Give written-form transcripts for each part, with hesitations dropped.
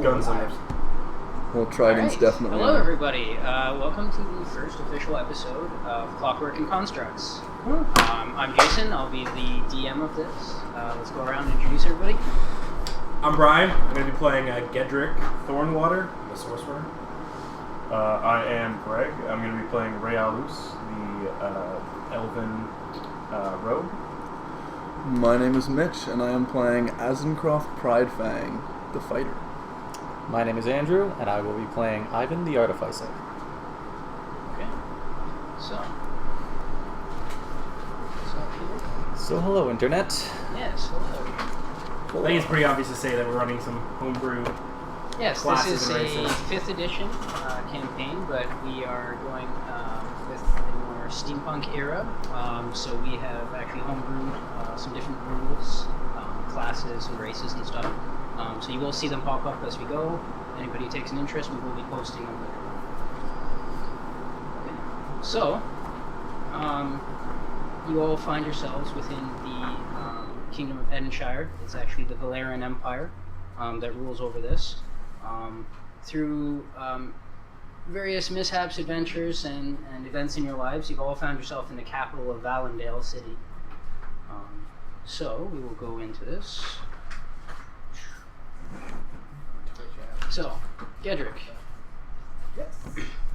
Gunslingers. Well, tridents definitely. Hello, everybody. Welcome to the first official episode of Clockwork and Constructs. I'm Jason. I'll be the DM of this. Let's go around and introduce everybody. I'm Brian. I'm going to be playing Gedric Thornwater, the sorcerer. I am Greg. I'm going to be playing Reiyal'uss, the elven rogue. My name is Mitch, and I am playing Aznkroth Pridefang, the fighter. My name is Andrew, and I will be playing Ivan the artificer. Okay. So hello, Internet. Yes, hello. I think it's pretty obvious to say that we're running some homebrew. Yes, classes this is and a races. 5th edition campaign, but we are going with the more steampunk era. So we have actually homebrewed some different rules, classes and races and stuff. So you will see them pop up as we go. Anybody who takes an interest, we will be posting them later. Okay. So, you all find yourselves within the Kingdom of Edinshire. It's actually the Valaran Empire that rules over this. Through various mishaps, adventures, and events in your lives, you've all found yourself in the capital of Valindale City. So, we will go into this. So, Gedric. Yes.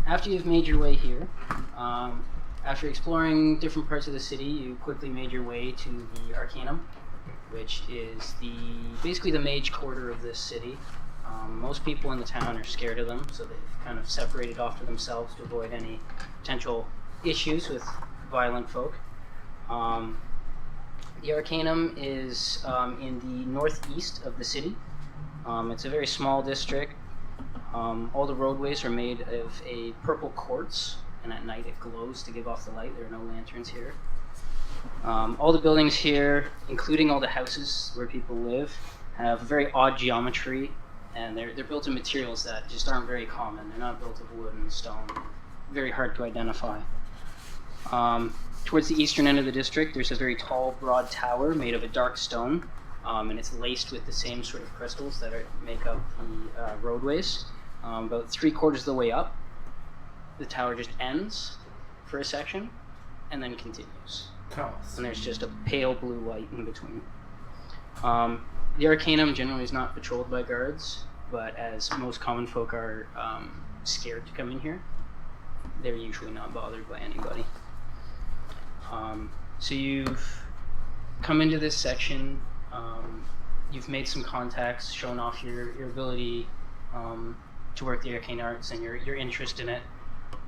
After you've made your way here, after exploring different parts of the city, you quickly made your way to the Arcanum, which is basically the mage quarter of this city. Most people in the town are scared of them, so they've kind of separated off to themselves to avoid any potential issues with violent folk. The Arcanum is in the northeast of the city. It's a very small district. All the roadways are made of a purple quartz, and at night it glows to give off the light. There are no lanterns here. All the buildings here, including all the houses where people live, have very odd geometry, and they're built of materials that just aren't very common. They're not built of wood and stone. Very hard to identify. Towards the eastern end of the district, there's a very tall, broad tower made of a dark stone. And it's laced with the same sort of crystals that make up the roadways. About 3/4 of the way up, the tower just ends for a section, and then continues. And there's just a pale blue light in between. The Arcanum generally is not patrolled by guards, but as most common folk are scared to come in here, they're usually not bothered by anybody. So you've come into this section. You've made some contacts, shown off your ability to work the arcane arts and your interest in it,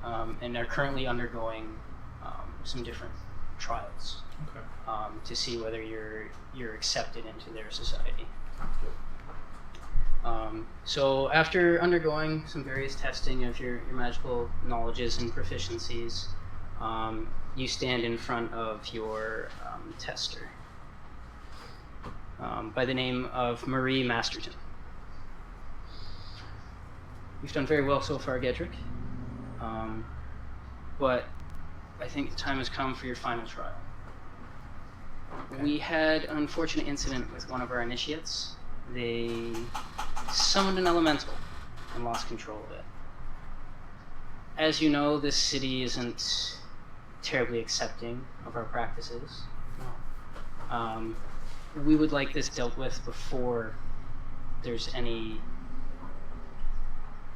and are currently undergoing some different trials to see whether you're accepted into their society. So after undergoing some various testing of your magical knowledges and proficiencies, you stand in front of your tester. By the name of Marie Masterton. You've done very well so far, Gedric, but I think the time has come for your final trial. Okay. We had an unfortunate incident with one of our initiates. They summoned an elemental and lost control of it. As you know, this city isn't terribly accepting of our practices. We would like this dealt with before there's any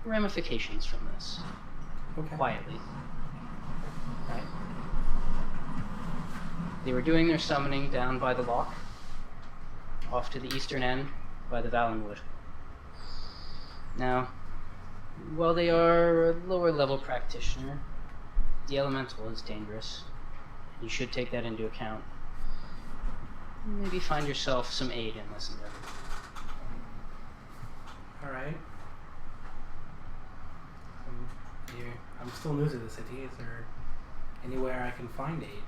ramifications from this. Okay. Quietly. Right? They were doing their summoning down by the lock, off to the eastern end by the Valinwood. Now, while they are a lower level practitioner, the elemental is dangerous. You should take that into account. Maybe find yourself some aid in this endeavor. All right. I'm still new to the city. Is there anywhere I can find aid?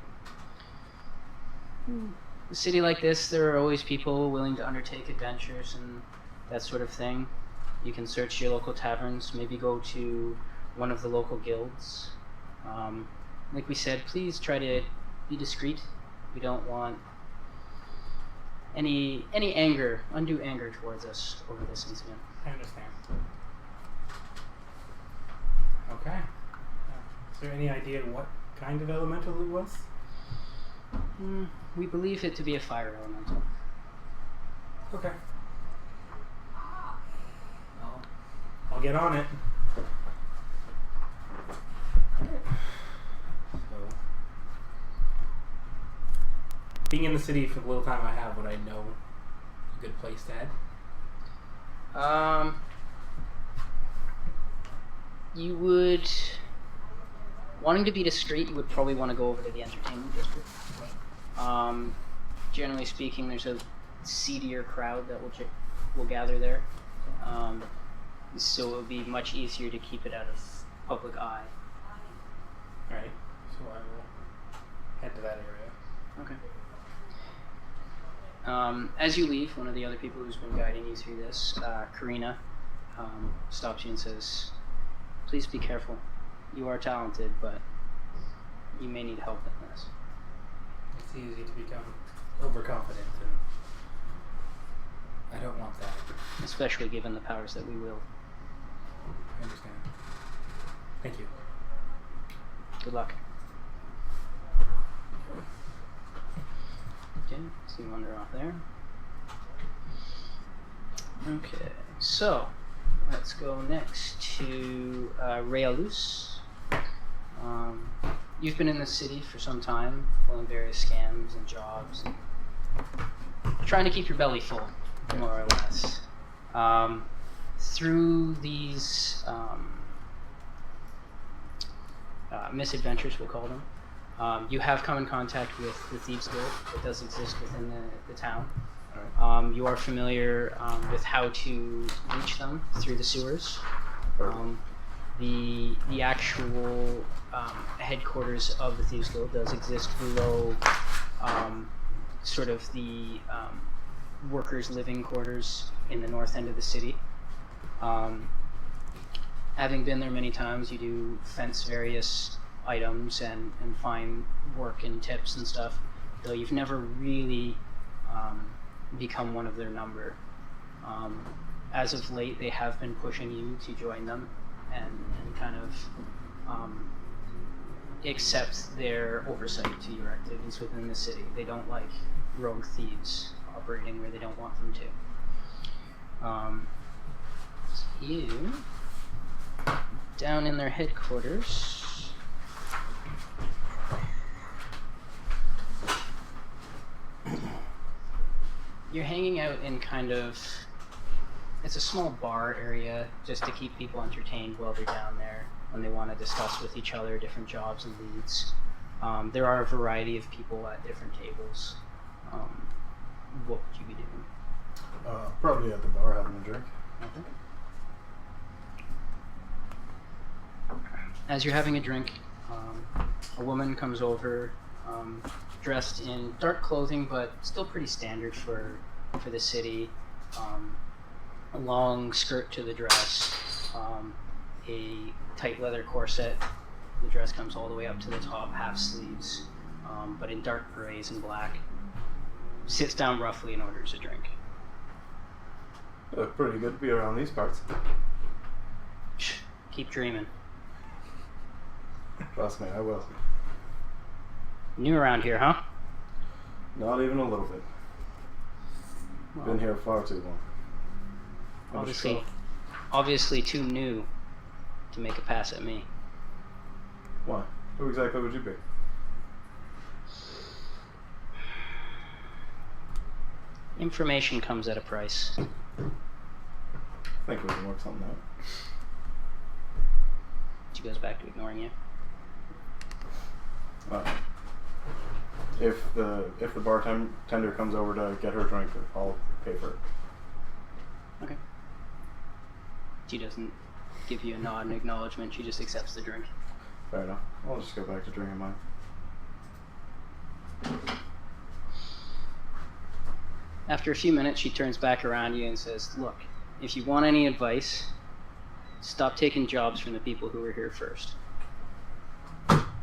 A city like this, there are always people willing to undertake adventures and that sort of thing. You can search your local taverns, maybe go to one of the local guilds. Like we said, please try to be discreet. We don't want any undue anger towards us over this incident. I understand. Okay. Is there any idea what kind of elemental it was? We believe it to be a fire elemental. Okay. I'll get on it. So, being in the city for the little time I have, would I know a good place to head? You would, wanting to be discreet, you would probably want to go over to the entertainment district. Generally speaking, there's a seedier crowd that will gather there. So it would be much easier to keep it out of public eye. Alright, so I will head to that area. Okay. As you leave, one of the other people who's been guiding you through this, Karina, stops you and says, "Please be careful. You are talented, but you may need help in this." It's easy to become overconfident, and I don't want that. Especially given the powers that we wield. I understand. Thank you. Good luck. Okay, so you wander off there. Okay, so let's go next to Reiyal'uss. You've been in the city for some time, pulling various scams and jobs, and trying to keep your belly full, more or less. Through these misadventures, we'll call them, you have come in contact with the Thieves Guild that does exist within the town. You are familiar with how to reach them through the sewers. The actual headquarters of the Thieves Guild does exist below sort of the workers' living quarters in the north end of the city. Having been there many times, you do fence various items and find work and tips and stuff, though you've never really become one of their number. As of late, they have been pushing you to join them and kind of accept their oversight to your activities within the city. They don't like rogue thieves operating where they don't want them to. You, down in their headquarters, you're hanging out in kind of, it's a small bar area just to keep people entertained while they're down there when they want to discuss with each other different jobs and leads. There are a variety of people at different tables. What would you be doing? Probably at the bar having a drink. Okay. As you're having a drink, a woman comes over, dressed in dark clothing, but still pretty standard for the city. A long skirt to the dress, a tight leather corset. The dress comes all the way up to the top, half sleeves, but in dark berets and black. Sits down roughly and orders a drink. Pretty good to be around these parts. Keep dreaming. Trust me, I will. New around here, huh? Not even a little bit. Well, Been here far too long. Obviously too new to make a pass at me. Why? Who exactly would you be? Information comes at a price. I think we can work something out. She goes back to ignoring you. If the bartender comes over to get her drink, I'll pay for it. Okay. She doesn't give you a nod and acknowledgement, she just accepts the drink. Fair enough. I'll just go back to drinking mine. After a few minutes, she turns back around you and says, "Look, if you want any advice, stop taking jobs from the people who were here first."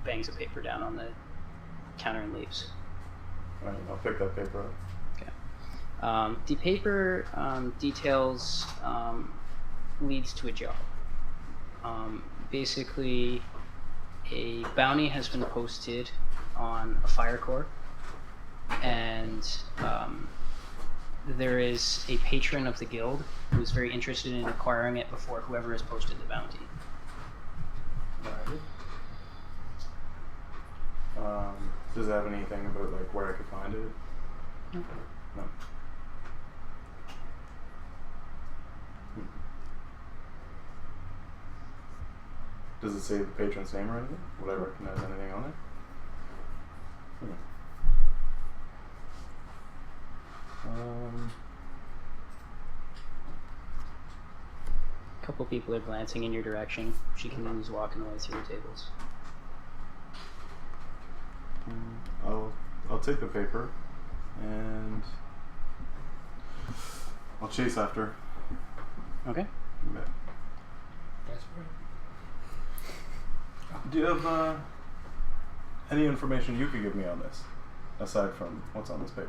Bangs a paper down on the counter and leaves. Alright, I'll pick that paper up. Okay. The paper details leads to a job. Basically, a bounty has been posted on a fire core, and there is a patron of the guild who is very interested in acquiring it before whoever has posted the bounty. Does it have anything about like where I could find it? No. No. Does it say the patron's name or anything? Would I recognize anything on it? A couple people are glancing in your direction. She continues walking away through the tables. I'll take the paper and I'll chase after her. Okay. Yeah. That's right. Do you have any information you could give me on this, aside from what's on this paper?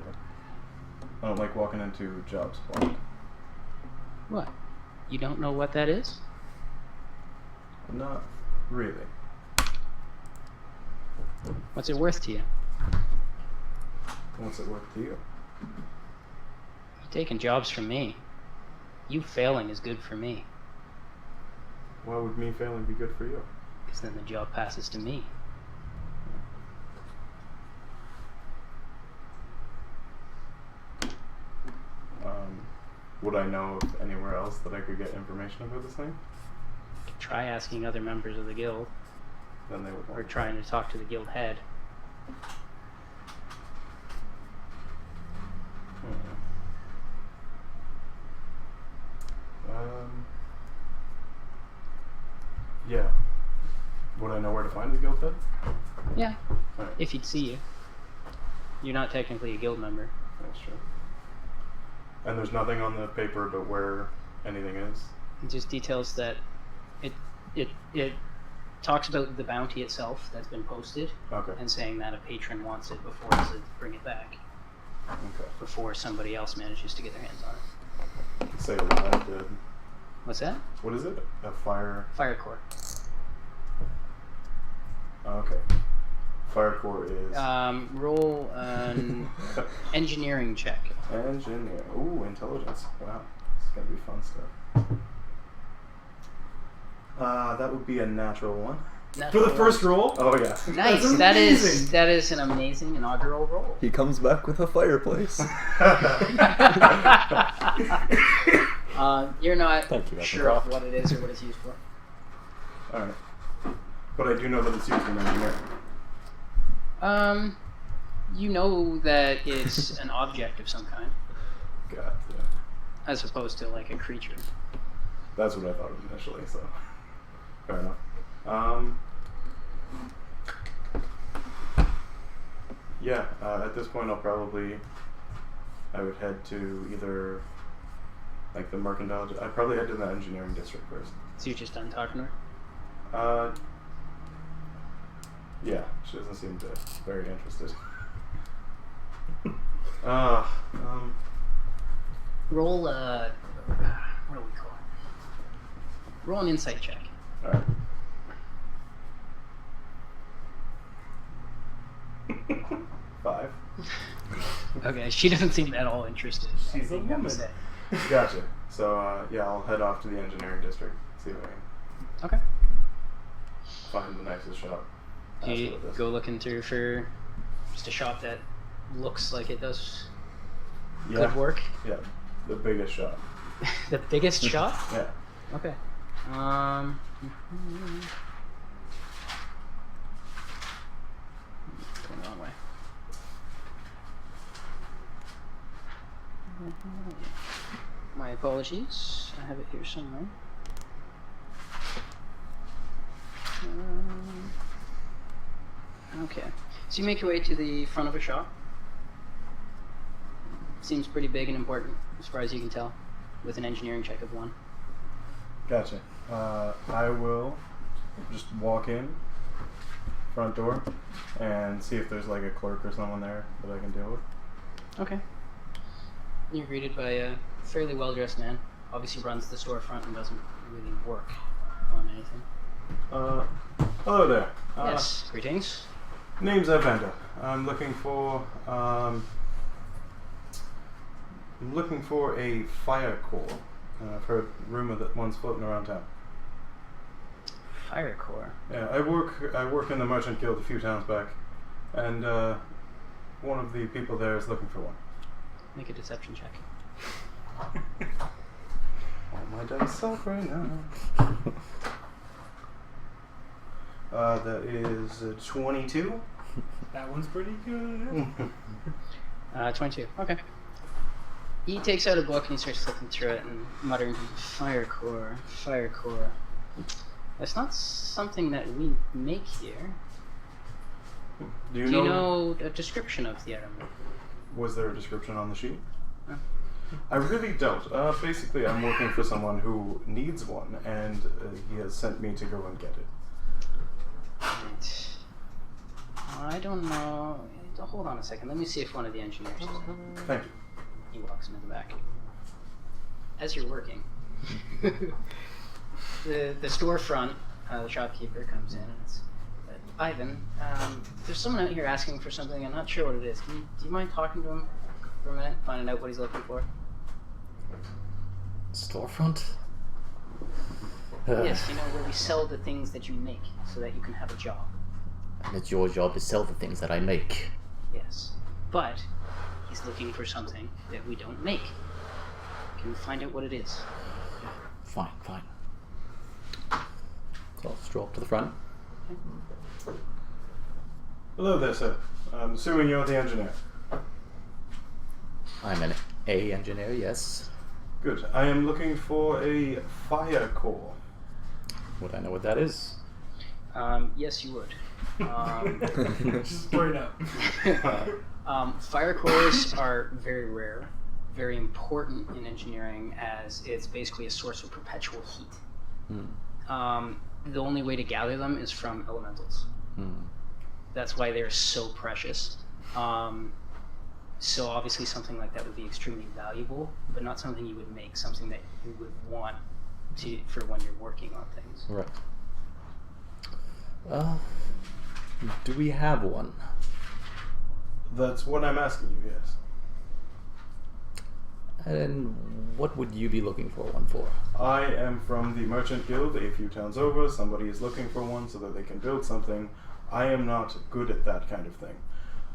I don't like walking into jobs blind. What? You don't know what that is? Not really. What's it worth to you? What's it worth to you? You're taking jobs from me. You failing is good for me, Why would me failing be good for you? because then the job passes to me. Would I know of anywhere else that I could get information about this thing? Try asking other members of the guild, Then they would or want trying to talk to the guild head. Yeah. Would I know where to find the guild head? Yeah, Alright, if he'd see you. You're not technically a guild member. that's true. And there's nothing on the paper about where anything is? It just details that it talks about the bounty itself that's been posted, Okay. and saying that a patron wants it before to bring it back, Okay. before somebody else manages to get their hands on it. Say alive, dead. What's that? What is it? A fire... Fire core. Oh, okay. Fire core is... Roll an engineering check. Engineer. Ooh, intelligence. Wow. It's gonna be fun stuff. That would be a natural one. Natural For the first one. roll? Oh, yeah. Nice. That's That amazing. is an amazing inaugural roll. He comes back with a fireplace. You're not Thank you, sure of Aznkroth. what it is or what it's used for. Alright. But I do know that it's used in engineering. You know that it's an object of some kind, God, yeah. as opposed to like a creature. That's what I thought initially, so... Fair enough. Yeah, at this point I would head to either, like, the mercantile... I'd probably head to the engineering district first. So you're just done talking to her? Yeah, she doesn't seem very interested. Roll what do we call it? Roll an insight check. Alright. Five. Okay, she doesn't seem at all interested. in She's a anything you have to woman. say. Gotcha. So, yeah, I'll head off to the engineering district, see if I can Okay. find the nicest shop. Do Ask you what it is. go looking through for just a shop that looks like it does good work? Yeah, the biggest shop. The biggest shop? Yeah. Okay. Going the wrong way. My apologies. I have it here somewhere. Okay. So you make your way to the front of a shop. Seems pretty big and important, as far as you can tell, with an engineering check of 1. Gotcha. I will just walk in, front door, and see if there's like a clerk or someone there that I can deal with. Okay. You're greeted by a fairly well-dressed man. Obviously runs the storefront and doesn't really work on anything. Hello there. Yes, greetings. Name's Evander. I'm looking for a fire core. I've heard rumor that one's floating around town. Fire core. Yeah, I work in the Merchant Guild a few towns back, and one of the people there is looking for one. Make a deception check. All my dice suck right now. That is 22. That one's pretty good. 22. Okay. He takes out a book and he starts flipping through it and muttering, fire core. That's not something that we make here. Do you know a description of the item? Was there a description on the sheet? No. I really don't. Basically, I'm working for someone who needs one, and he has sent me to go and get it. Right. I don't know. Hold on a second. Let me see if one of the engineers is in. Thank you. He walks into the back. As you're working, the storefront, the shopkeeper comes in and it's, Ivan, there's someone out here asking for something. I'm not sure what it is. Do you mind talking to him for a minute, finding out what he's looking for? Storefront? Yes, where we sell the things that you make so that you can have a job. And it's your job to sell the things that I make. Yes, but he's looking for something that we don't make. Can we find out what it is? Fine. So I'll stroll up to the front. Hello there, sir. I'm assuming you're the engineer. I'm an A engineer, yes. Good. I am looking for a fire core. Would I know what that is? Yes, you would. Word up. Fire cores are very rare, very important in engineering, as it's basically a source of perpetual heat. The only way to gather them is from elementals. That's why they're so precious. So obviously something like that would be extremely valuable, but not something you would make, something that you would want for when you're working on things. Right. Do we have one? That's what I'm asking you, yes. And what would you be looking for one for? I am from the Merchant Guild a few towns over. Somebody is looking for one so that they can build something. I am not good at that kind of thing.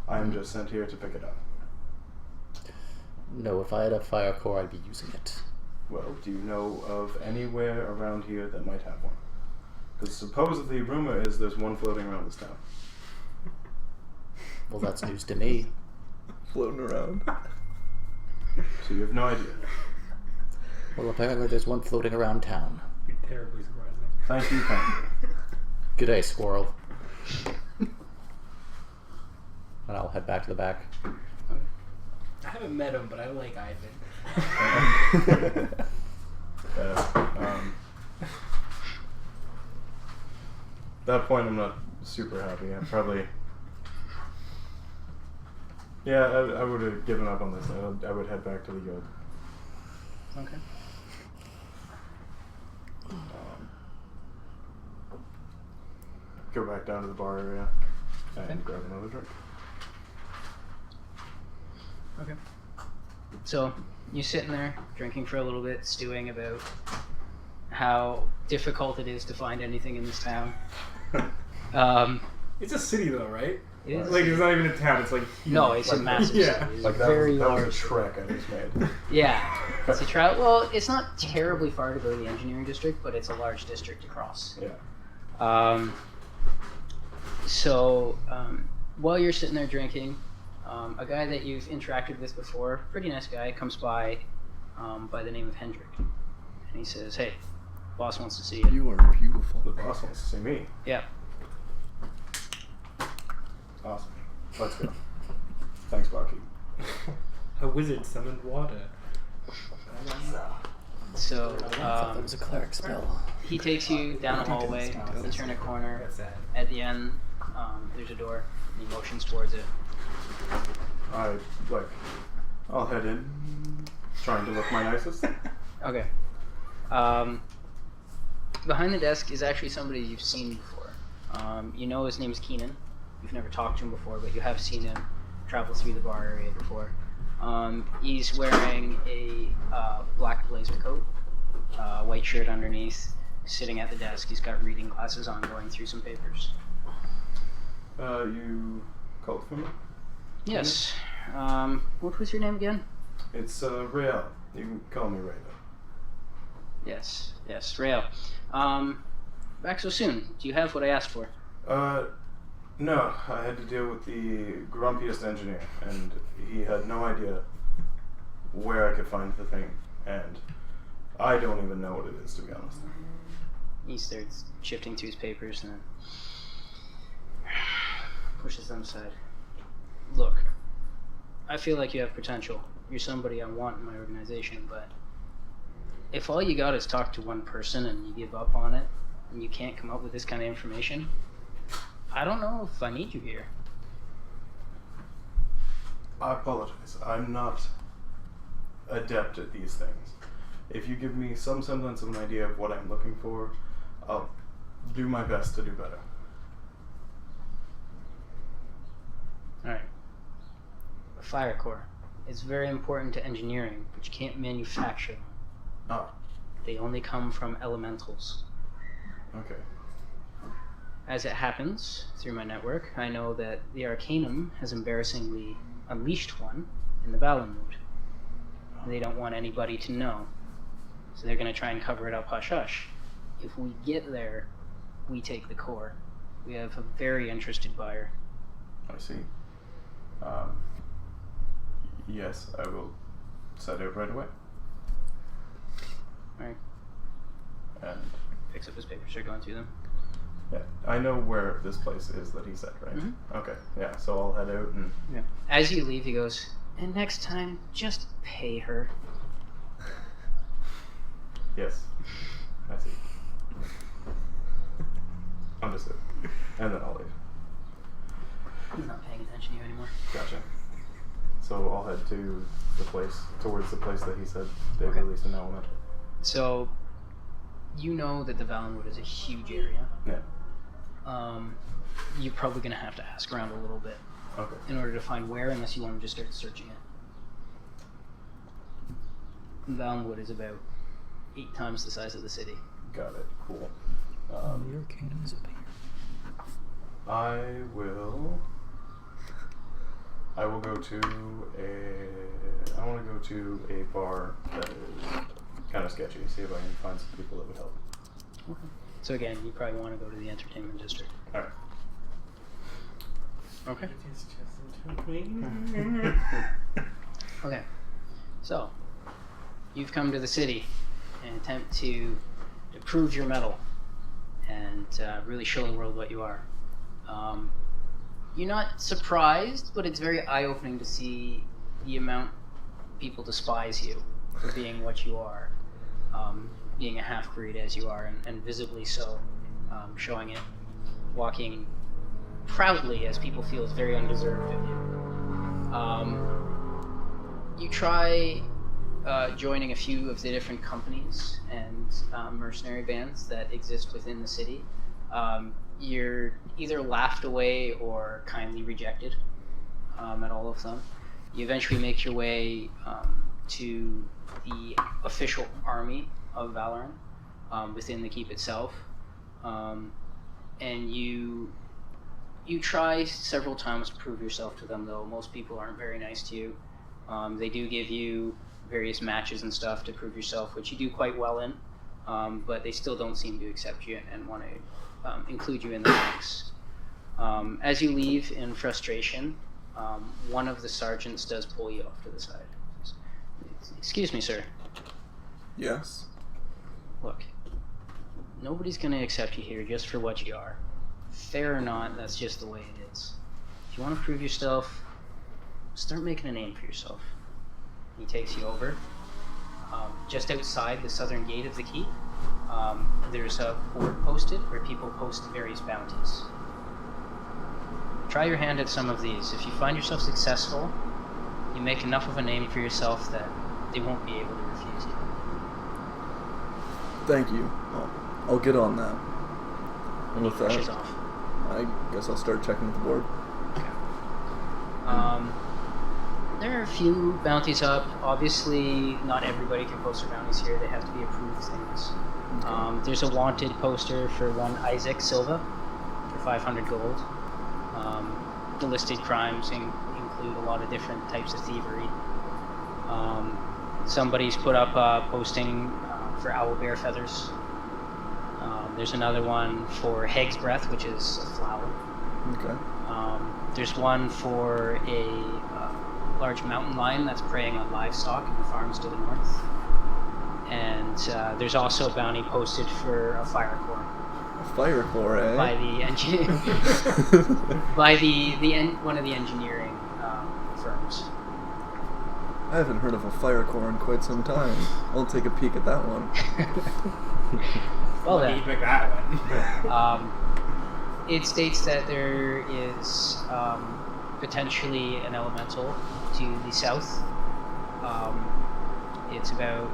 I am just sent here to pick it up. No, if I had a fire core, I'd be using it. Well, do you know of anywhere around here that might have one? Because supposedly, rumor is there's one floating around this town. Well, that's news to me. Floating around. So you have no idea. Well, apparently there's one floating around town. Be terribly surprising. Thank you kindly. Good day, squirrel. And I'll head back to the back. I haven't met him, but I like Ivan. That point, I'm not super happy. I'm probably. Yeah, I would have given up on this. I would head back to the guild. Okay. Go back down to the bar area and grab another drink. Okay. So, you sitting there, drinking for a little bit, stewing about how difficult it is to find anything in this town. It's a city, though, right? It is. Like, it's not even a town. It's like huge. No, it's a massive yeah. city. It's Like that very was large. a trek I just made. Yeah, it's a travel. Well, it's not terribly far to go to the engineering district, but it's a large district to cross. Yeah. So while you're sitting there drinking, a guy that you've interacted with before, pretty nice guy, comes by the name of Hendrick, and he says, "Hey, boss wants to see you." You are beautiful. The boss wants to see me. Yeah. Awesome. Let's go. Thanks, barkeep. A wizard summoned water. So I thought that was a cleric spell. he takes you down a hallway, you turn a corner. That's sad. At the end, there's a door, and he motions towards it. I'll head in. trying to look my nicest. Okay. Behind the desk is actually somebody you've seen before. You know his name's Keenan. You've never talked to him before, but you have seen him travel through the bar area before. He's wearing a black blazer coat, white shirt underneath, sitting at the desk. He's got reading glasses on, going through some papers. You called for me? Yes. What was your name again? It's Reiyal. You can call me Ray, though. Yes, Reiyal. Back so soon. Do you have what I asked for? No. I had to deal with the grumpiest engineer, and he had no idea where I could find the thing, and I don't even know what it is, to be honest. He starts shifting through his papers and then pushes them aside. Look, I feel like you have potential. You're somebody I want in my organization, but if all you got is talk to one person and you give up on it, and you can't come up with this kind of information, I don't know if I need you here. I apologize. I'm not adept at these things. If you give me some semblance of an idea of what I'm looking for, I'll do my best to do better. Alright. A fire core. It's very important to engineering, but you can't manufacture them. Ah, They only come from elementals. okay. As it happens, through my network, I know that the Arcanum has embarrassingly unleashed one in the Valinwood. They don't want anybody to know, so they're going to try and cover it up hush-hush. If we get there, we take the core. We have a very interested buyer. I see. Yes, I will set out right away. Alright. And Picks up his papers, start going through them. yeah, I know where this place is that he said, right? Mhm. Okay, yeah, so I'll head out and... Yeah. As you leave, he goes, and next time, just pay her. Yes, I see. Understood. And then I'll leave. He's not paying attention to you anymore. Gotcha. So I'll head to the place, towards the place that he said they Okay. released an elemental. So, you know that the Valinwood is a huge area. Yeah. You're probably going to have to ask around a little bit Okay. in order to find where, unless you want to just start searching it. Valinwood is about 8 times the size of the city. Got it. Cool. The Arcanum is up here. I will go to I want to go to a bar that is kind of sketchy. See if I can find some people that would help. Okay. So again, you probably want to go to the entertainment district. All right. Okay. It is just into me. Okay. So, you've come to the city in an attempt to prove your mettle and really show the world what you are. You're not surprised, but it's very eye-opening to see the amount people despise you for being what you are, being a half-breed as you are, and visibly so, showing it, walking proudly as people feel is very undeserved of you. You try joining a few of the different companies and mercenary bands that exist within the city. You're either laughed away or kindly rejected at all of them. You eventually make your way to the official army of Valaran within the keep itself, and you try several times to prove yourself to them, though most people aren't very nice to you. They do give you various matches and stuff to prove yourself, which you do quite well in, but they still don't seem to accept you and want to include you in the ranks. As you leave in frustration, one of the sergeants does pull you off to the side. Excuse me, sir. Yes? Look, nobody's going to accept you here just for what you are. Fair or not, that's just the way it is. If you want to prove yourself, start making a name for yourself. He takes you over. Just outside the southern gate of the keep, there's a board posted where people post various bounties. Try your hand at some of these. If you find yourself successful, you make enough of a name for yourself that they won't be able to refuse you. Thank you. I'll get on that. And with Brushes that, off. I guess I'll start checking the board. There are a few bounties up. Obviously, not everybody can post their bounties here. They have to be approved things. There's a wanted poster for one Isaac Silva for 500 gold. The listed crimes include a lot of different types of thievery. Somebody's put up a posting for owlbear feathers. There's another one for hag's breath, which is a flower. Okay. There's one for a large mountain lion that's preying on livestock in the farms to the north. And there's also a bounty posted for a fire core. A fire core, eh? By the one of the engineering firms. I haven't heard of a fire core in quite some time. I'll take a peek at that one. Well Why then, did you pick that one? it states that there is potentially an elemental to the south. It's about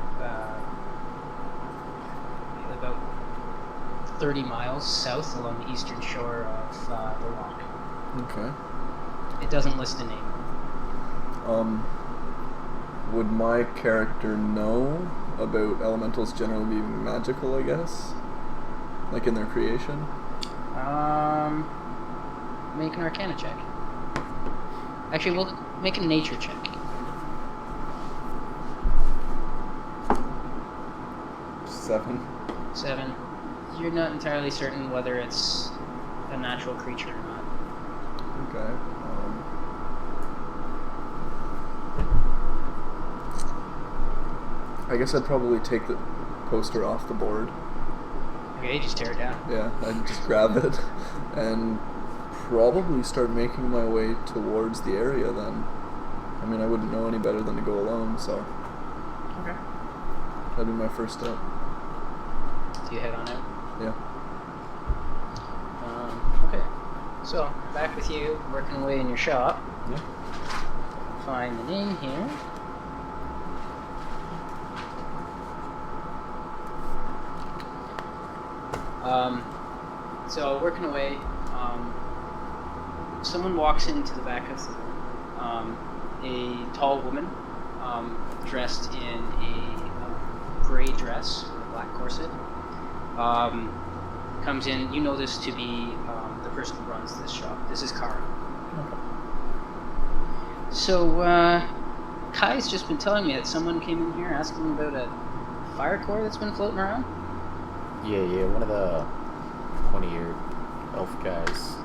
30 miles south along the eastern shore of the loch. Okay. It doesn't list the name. Would my character know about elementals generally being magical, I guess? Like in their creation? Make an Arcana check. Actually, we'll make a nature check. Seven. 7. You're not entirely certain whether it's a natural creature or not. Okay. I guess I'd probably take the poster off the board. Okay, just tear it down. Yeah, I'd just grab it and probably start making my way towards the area then. I mean, I wouldn't know any better than to go alone, so Okay. that'd be my first step. So you head on out. Yeah. Okay. So, back with you, working away in your shop. Yeah. Find the name here. So working away, someone walks into the back of the room. A tall woman, dressed in a gray dress with a black corset, comes in. You know this to be the person who runs this shop. This is Kara. Okay. So, Kai's just been telling me that someone came in here asking about a fire core that's been floating around. Yeah, one of the pointy-eared elf guys.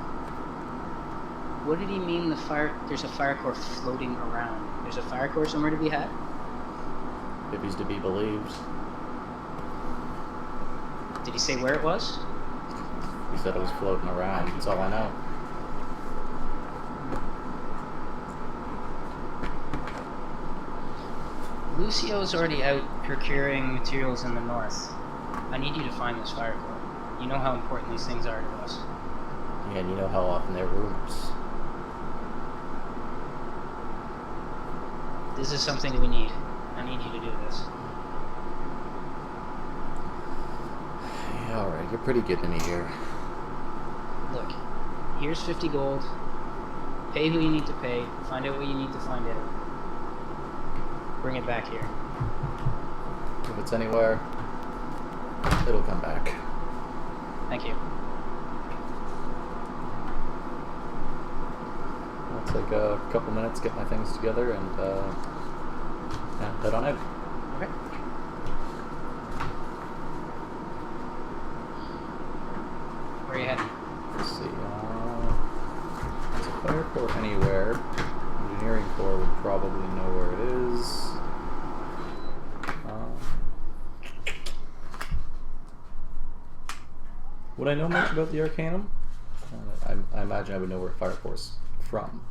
What did he mean there's a fire core floating around? There's a fire core somewhere to be had? If he's to be believed. Did he say where it was? He said it was floating around. That's all I know. Lucio's already out procuring materials in the north. I need you to find this fire core. You know how important these things are to us. Yeah, and you know how often they're rumors. This is something we need. I need you to do this. Yeah, alright, you're pretty good in a year. Look, here's 50 gold. Pay who you need to pay. Find out what you need to find out. Bring it back here. If it's anywhere, it'll come back. Thank you. I'll take a couple minutes, get my things together, and yeah, head on out. Okay. Where are you heading? Let's see. There's a fire core anywhere. Engineering core would probably know where it is. Would I know much about the Arcanum? I imagine I would know where fire core's from.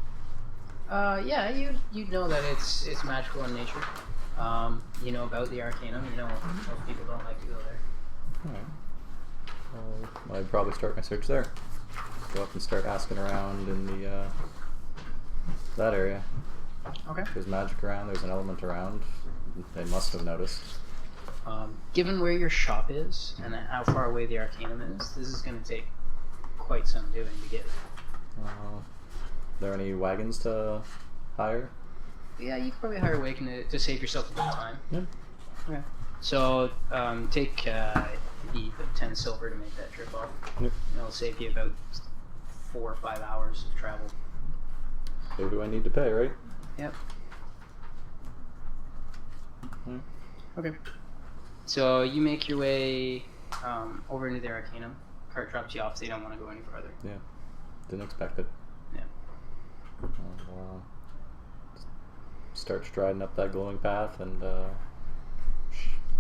Yeah, you'd know that it's magical in nature. You know about the Arcanum. You know most people don't like to go there. Alright. Well, I'd probably start my search there. Go up and start asking around in the that area. Okay. There's magic around, there's an element around. they must have noticed. Given where your shop is and how far away the Arcanum is, this is going to take quite some doing to get. Are there any wagons to hire? Yeah, you could probably hire a wagon to save yourself a bit of time. Yeah. Okay. So take the 10 silver to make that trip off. Yep. It'll save you about 4 or 5 hours of travel. Who do I need to pay, right? Yep. Hmm. Okay. So you make your way over into the Arcanum. Cart drops you off, so you don't want to go any farther. Yeah. Didn't expect it. Yeah. I'll, start striding up that glowing path and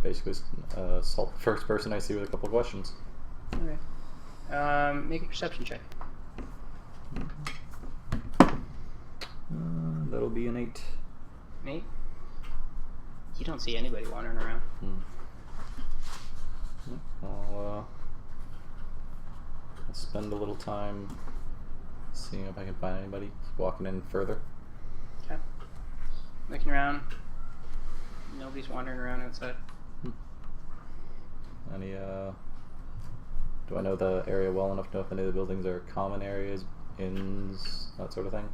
basically assault the first person I see with a couple of questions. Okay. Make a perception check. That'll be an 8. Nate? You don't see anybody wandering around. I'll spend a little time seeing if I can find anybody walking in further. Okay. Looking around. Nobody's wandering around outside. Any do I know the area well enough to know if any of the buildings are common areas, inns, that sort of thing?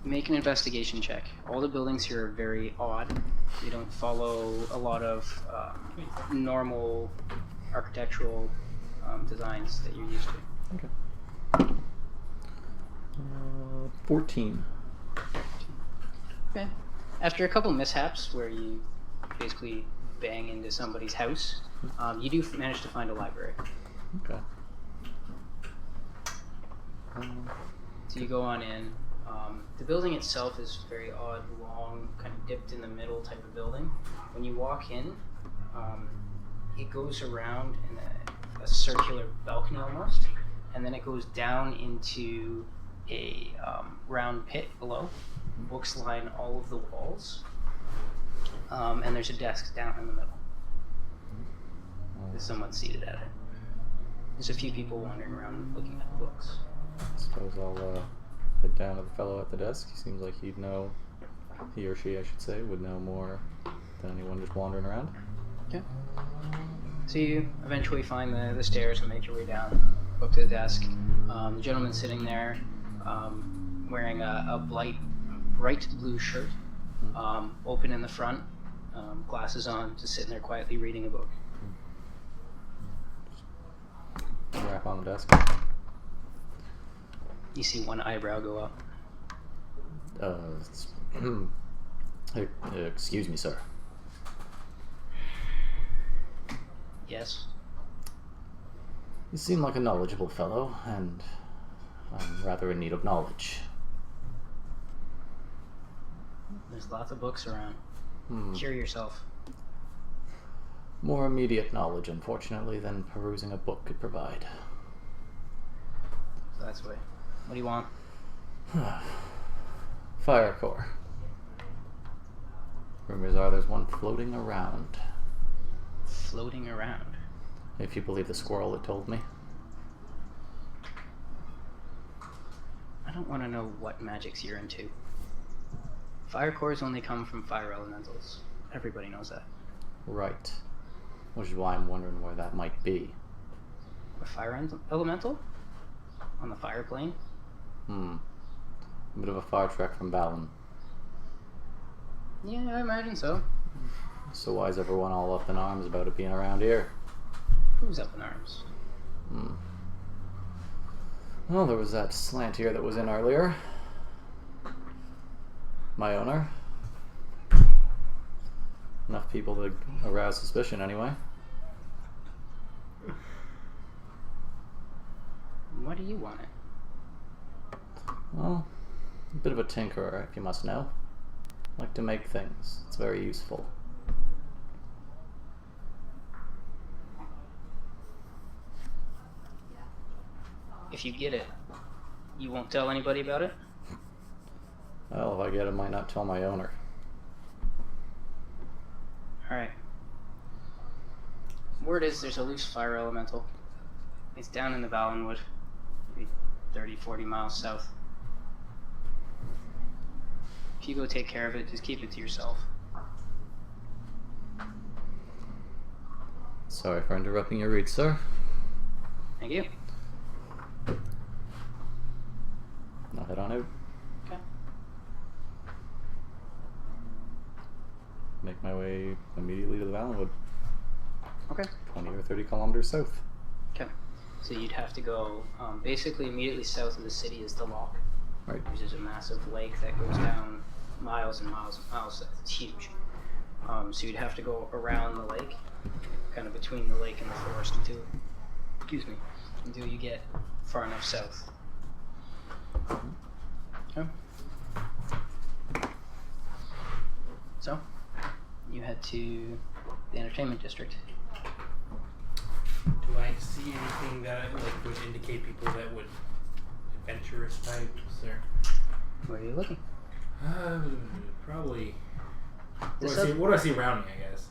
Make an investigation check. All the buildings here are very odd. They don't follow a lot of normal architectural designs that you're used to. Okay. 14. Okay. After a couple mishaps where you basically bang into somebody's house, you do manage to find a library. Okay. So you go on in. The building itself is very odd, long, kind of dipped in the middle type of building. When you walk in, it goes around in a circular balcony almost, and then it goes down into a round pit below. Books line all of the walls, and there's a desk down in the middle. There's someone seated at it. There's a few people wandering around looking at the books. I suppose I'll head down to the fellow at the desk. He seems like he'd know, he or she I should say, would know more than anyone just wandering around. Okay. So you eventually find the stairs and make your way down, up to the desk. The gentleman sitting there, wearing a bright blue shirt, open in the front, glasses on, just sitting there quietly reading a book. Rap on the desk. You see one eyebrow go up. Excuse me, sir. Yes. You seem like a knowledgeable fellow, and I'm rather in need of knowledge. There's lots of books around. Cure yourself. More immediate knowledge, unfortunately, than perusing a book could provide. So that's what do you want? Fire core. Rumors are there's one floating around. Floating around. If you believe the squirrel that told me. I don't want to know what magics you're into. Fire cores only come from fire elementals. Everybody knows that. Right. Which is why I'm wondering where that might be. A fire elemental? On the fire plane? A bit of a far trek from Valin. Yeah, I imagine so. So why is everyone all up in arms about it being around here? Who's up in arms? Well, there was that slant here that was in earlier. My owner. Enough people to arouse suspicion anyway. What do you want it? Well, a bit of a tinkerer, if you must know. Like to make things. It's very useful. If you get it, you won't tell anybody about it? Well, if I get it, I might not tell my owner. Alright. Word is there's a loose fire elemental. It's down in the Valinwood. Maybe 30, 40 miles south. If you go take care of it, just keep it to yourself. Sorry for interrupting your read, sir. Thank you. I'll head on out. Okay. Make my way immediately to the Valinwood. Okay. 20 or 30 kilometers south. Okay. So you'd have to go basically immediately south of the city is the lock. Right. Which is a massive lake that goes down miles and miles and miles. It's huge. So you'd have to go around the lake, kind of between the lake and the forest until you get far enough south. Okay. So you head to the entertainment district. Do I see anything that would indicate people that would adventurous types or? Where are you looking? Probably. The What do I see around me? I guess.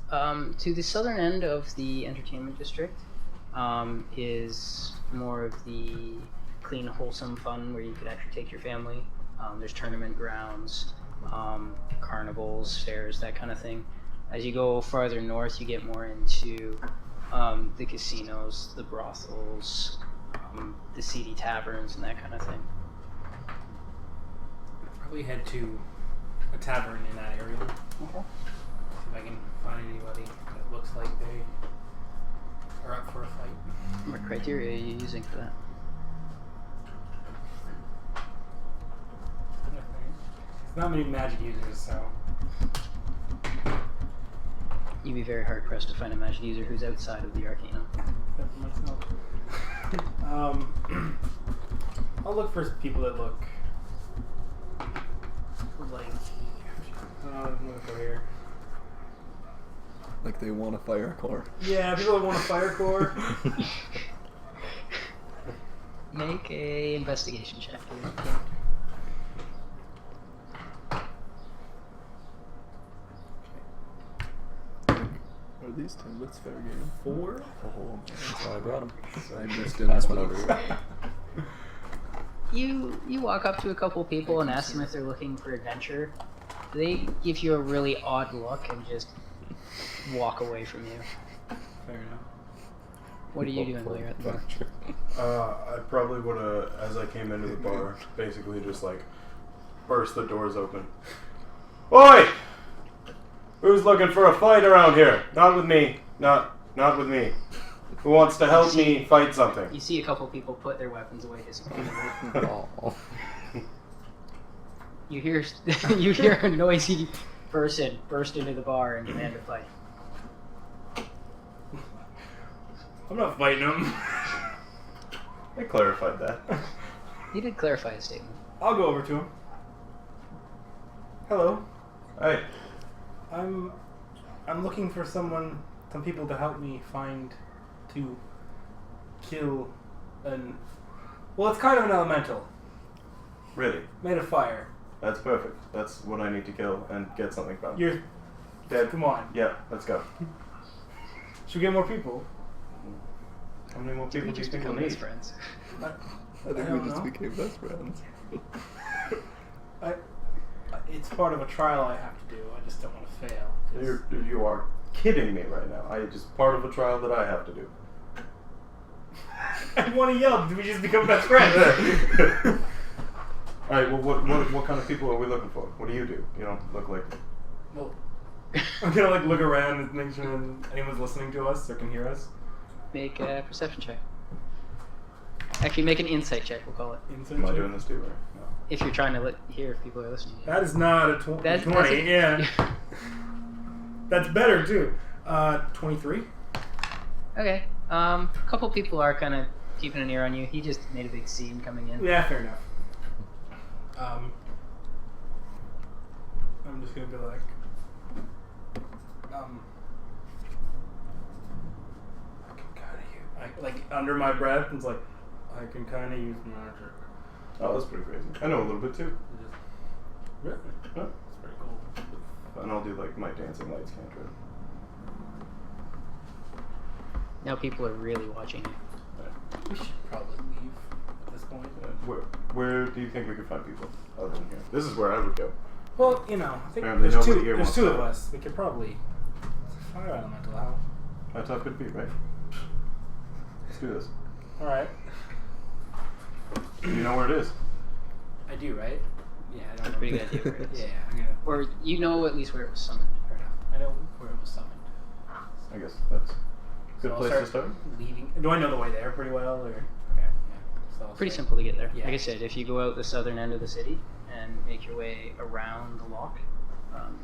To the southern end of the entertainment district is more of the clean, wholesome fun where you could actually take your family. There's tournament grounds, carnivals, fairs, that kind of thing. As you go farther north, you get more into the casinos, the brothels, the seedy taverns, and that kind of thing. Probably head to a tavern in that area. Okay. See if I can find anybody that looks like they are up for a fight. What criteria are you using for that? There's not many magic users, so. You'd be very hard pressed to find a magic user who's outside of the Arcanum. Except for myself. I'll look for people that look like. I'm looking for here. Like they want a fire core. Yeah, people that want a fire core. Make a investigation check. Are these tablets fair game? 4? Oh, That's why I brought them. I missed it. Pass one over here. You walk up to a couple people and ask them if they're looking for adventure. They give you a really odd look and just walk away from you. Fair enough. What are you doing while you're at the bar? I probably would have, as I came into the bar, basically just like burst the doors open. Oi! Who's looking for a fight around here? Not with me. Not with me. Who wants to help me fight something? You see a couple people put their weapons away disappointedly. Oh. You hear a noisy person burst into the bar and demand a fight. I'm not fighting them. I clarified that. He did clarify his statement. I'll go over to him. Hello. Hey. I'm looking for some people to help me to kill well, it's kind of an elemental. Really? Made of fire. That's perfect. That's what I need to kill and get something from. You're dead. Come on. Yeah, let's go. Should we get more people? How many more Did people we do you just think we'll become need? best friends? I think I we don't just know. became best friends. It's part of a trial I have to do. I just don't want to fail. 'Cause You are kidding me right now. I just part of a trial that I have to do. I want to yell. Did we just become best friends? All right. Well, what kind of people are we looking for? What do? You don't look like. Well, I'm gonna look around and make sure anyone's listening to us or can hear us. Make a perception check. Actually, make an insight check, we'll call it. Insight Am I check? doing this too? Or no? If you're trying to hear if people are listening. That is not a 20. Yeah. That's better too. 23. Okay. A couple people are kind of keeping an ear on you. He just made a big scene coming in. Yeah, fair enough. I'm just gonna be like, I can kind of use, like under my breath, it's like, I can kind of use magic. Oh, that's pretty crazy. I know a little bit too. Really? Huh? That's pretty cool. And I'll do my dancing lights cantrip. Now people are really watching you. We should probably leave at this point. Where do you think we could find people other than here? This is where I would go. Well, you know, I think Apparently there's nobody two. here There's wants two to. of us. We could probably fire elemental out. That's how it could be, right? Let's do this. All right. You know where it is? I do, right? Yeah, I That's don't a pretty remember. good idea where it is. Yeah, I'm gonna. Or you know at least where it was summoned. Fair enough. I know where it was summoned. I guess that's a good So I'll place to start. Leaving. Do I know the way there pretty well, or? Okay. Yeah. So I'll Pretty start- simple to get there. Yeah. Like I said, if you go out the southern end of the city and make your way around the lock,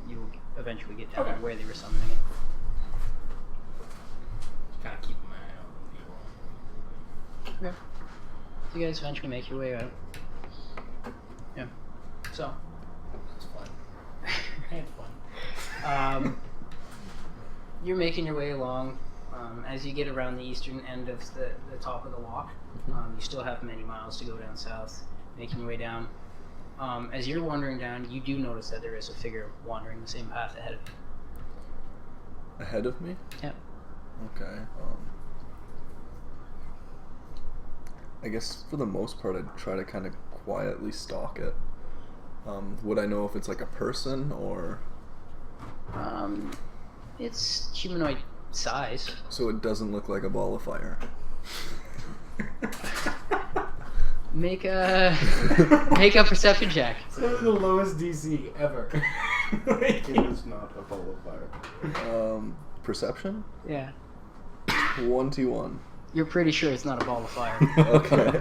you will eventually get down Okay. to where they were summoning it. Kind of keep my eye out on people. Okay. So you guys eventually make your way out. Yeah. So, It's fun. I had fun. you're making your way along. As you get around the eastern end of the top of the lock, you still have many miles to go down south, making your way down. As you're wandering down, you do notice that there is a figure wandering the same path ahead of you. Ahead of me? Yeah. Okay. I guess for the most part, I'd try to kind of quietly stalk it. Would I know if it's like a person or... It's humanoid size. So it doesn't look like a ball of fire. Make a perception check. That's the lowest DC ever. It is not a ball of fire. Perception? Yeah. 1T1. You're pretty sure it's not a ball of fire. Okay.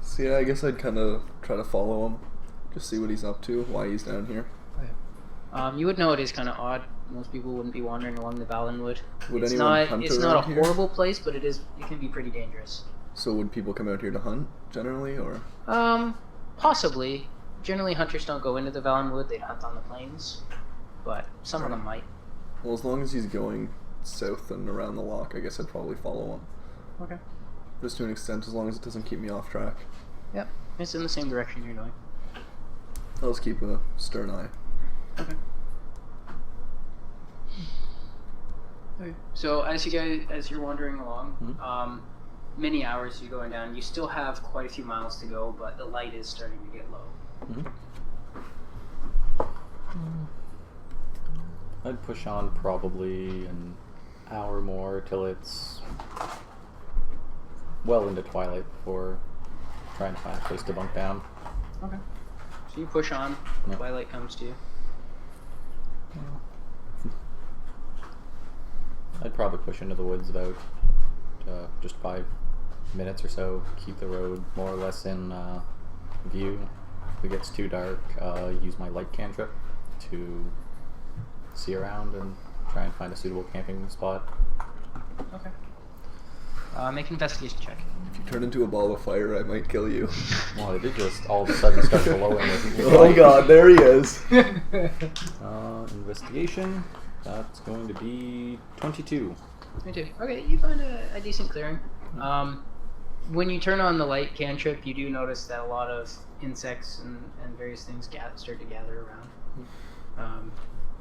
So yeah, I guess I'd kind of try to follow him. Just see what he's up to, why he's down here. You would know it is kind of odd. Most people wouldn't be wandering along the Valinwood. Would It's anyone not. hunt It's not a around here? horrible place, but it can be pretty dangerous. So would people come out here to hunt, generally, or...? Possibly. Generally, hunters don't go into the Valinwood. They hunt on the plains, but some of them might. Well, as long as he's going south and around the lock, I guess I'd probably follow him. Okay. Just to an extent, as long as it doesn't keep me off track. Yep. It's in the same direction you're going. I'll just keep a stern eye. Okay. Okay. So as you're wandering along, many hours you're going down. You still have quite a few miles to go, but the light is starting to get low. I'd push on probably an hour more till it's well into twilight before trying to find a place to bunk down. Okay. So you push on. Yeah. Twilight comes to you. I'd probably push into the woods about just 5 minutes or so. Keep the road more or less in view. If it gets too dark, use my light cantrip to see around and try and find a suitable camping spot. Okay. Make an investigation check. If you turn into a ball of fire, I might kill you. Well, it did just all of a sudden start glowing with Oh my god, there he is! investigation. That's going to be 22. Me too. Okay, you find a decent clearing. When you turn on the light cantrip, you do notice that a lot of insects and various things start to gather around.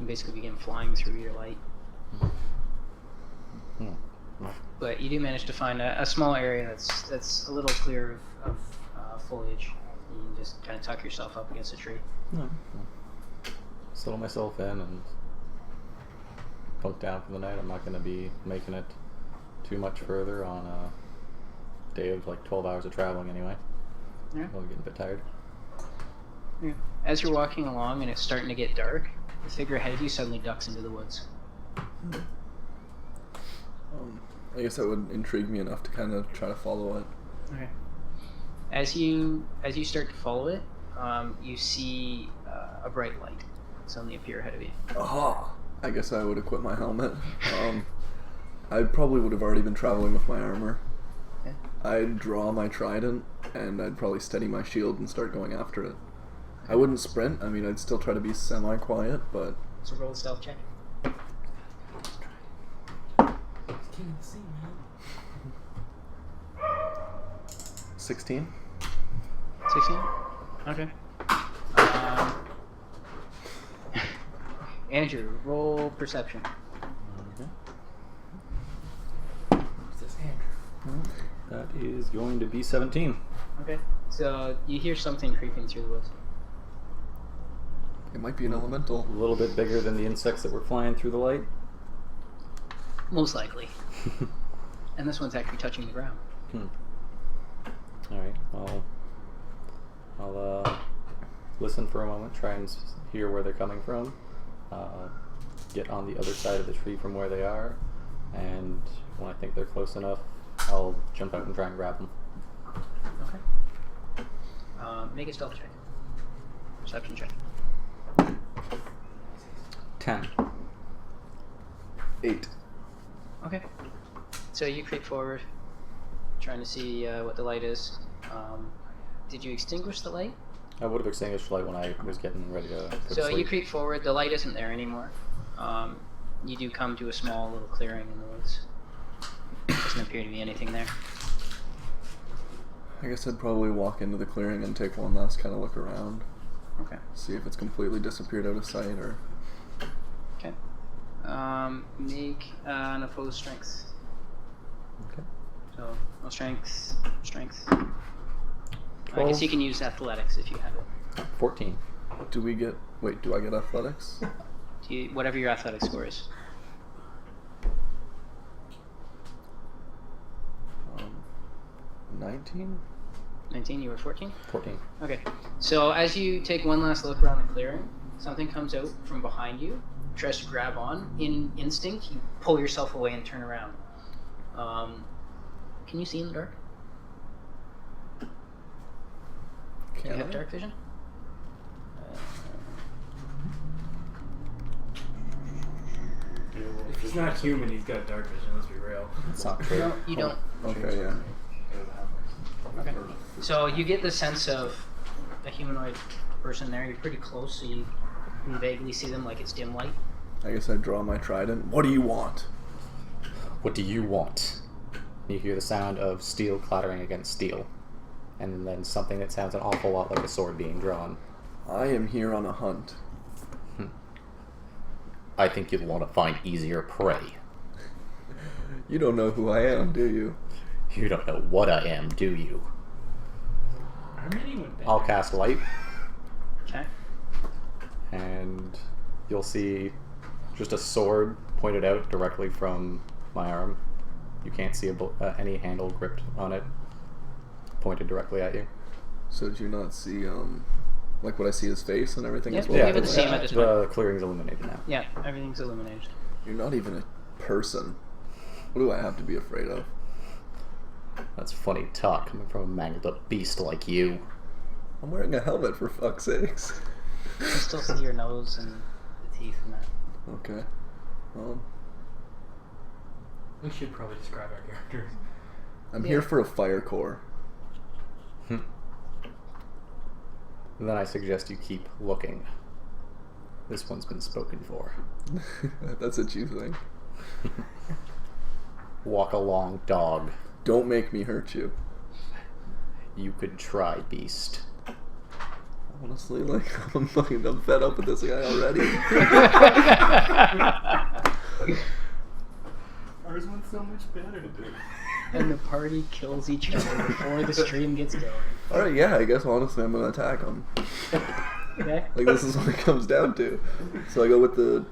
You basically begin flying through your light. But you do manage to find a small area that's a little clear of foliage. You can just kind of tuck yourself up against a tree. Settle myself in and bunk down for the night. I'm not going to be making it too much further on a day of like 12 hours of traveling anyway. Yeah. I'll get a bit tired. Yeah. As you're walking along and it's starting to get dark, the figure ahead of you suddenly ducks into the woods. I guess that would intrigue me enough to kind of try to follow it. Okay. As you start to follow it, you see a bright light suddenly appear ahead of you. Aha! I guess I would equip my helmet. I probably would have already been traveling with my armor. Okay. I'd draw my trident, and I'd probably steady my shield and start going after it. I wouldn't sprint. I mean, I'd still try to be semi-quiet, but... So roll a stealth check. King of the sea, man. 16? 16? Okay. Andrew, roll perception. Who's this Andrew? That is going to be 17. Okay. So you hear something creeping through the woods. It might be an elemental. A little bit bigger than the insects that were flying through the light. Most likely. And this one's actually touching the ground. Alright, I'll listen for a moment, try and hear where they're coming from, get on the other side of the tree from where they are, and when I think they're close enough, I'll jump out and try and grab them. Okay. Make a stealth check. Perception check. 10. 8. Okay. So you creep forward, trying to see what the light is. Did you extinguish the light? I would have extinguished the light when I was getting ready to go to So sleep. you creep forward, the light isn't there anymore. You do come to a small little clearing in the woods. Doesn't appear to be anything there. I guess I'd probably walk into the clearing and take one last kind of look around. Okay. See if it's completely disappeared out of sight or... Okay. Make an opposed strength. Okay. So, no strength. I 12. guess you can use athletics if you have it. 14. Do we get... Wait, do I get athletics? Whatever your athletic score is. 19? 19, you were 14? 14. Okay. So as you take one last look around the clearing, something comes out from behind you, tries to grab on. In instinct, you pull yourself away and turn around. Can you see in the dark? Do you have dark vision? If he's not human, he's got dark vision. Let's be real. That's not true. No, you don't. Okay, yeah. Okay. So you get the sense of a humanoid person there. You're pretty close, so you can vaguely see them like it's dim light. I guess I draw my trident. What do you want? What do you want? You hear the sound of steel clattering against steel, and then something that sounds an awful lot like a sword being drawn. I am here on a hunt. I think you'll want to find easier prey. You don't know who I am, do you? You don't know what I am, do you? I'll cast light, Okay. and you'll see just a sword pointed out directly from my arm. You can't see any handle gripped on it, pointed directly at you. So did you not see, like what I see his face and everything Yeah, as well? yeah, but the same at this point. The clearing's illuminated now. Yeah, everything's illuminated. You're not even a person. What do I have to be afraid of? That's funny talk coming from a mangled up beast like you. I'm wearing a helmet, for fuck's sakes. You can still see your nose and the teeth and that. Okay. We should probably describe our characters. I'm here for a fire core. Then I suggest you keep looking. This one's been spoken for. That's what you think. Walk along, dog. Don't make me hurt you. You could try, beast. Honestly, like, I'm fed up with this guy already. Ours went so much better, dude. And the party kills each other before the stream gets going. Alright, yeah, I guess honestly I'm gonna attack him. Okay? Like, this is what it comes down to. So I go with the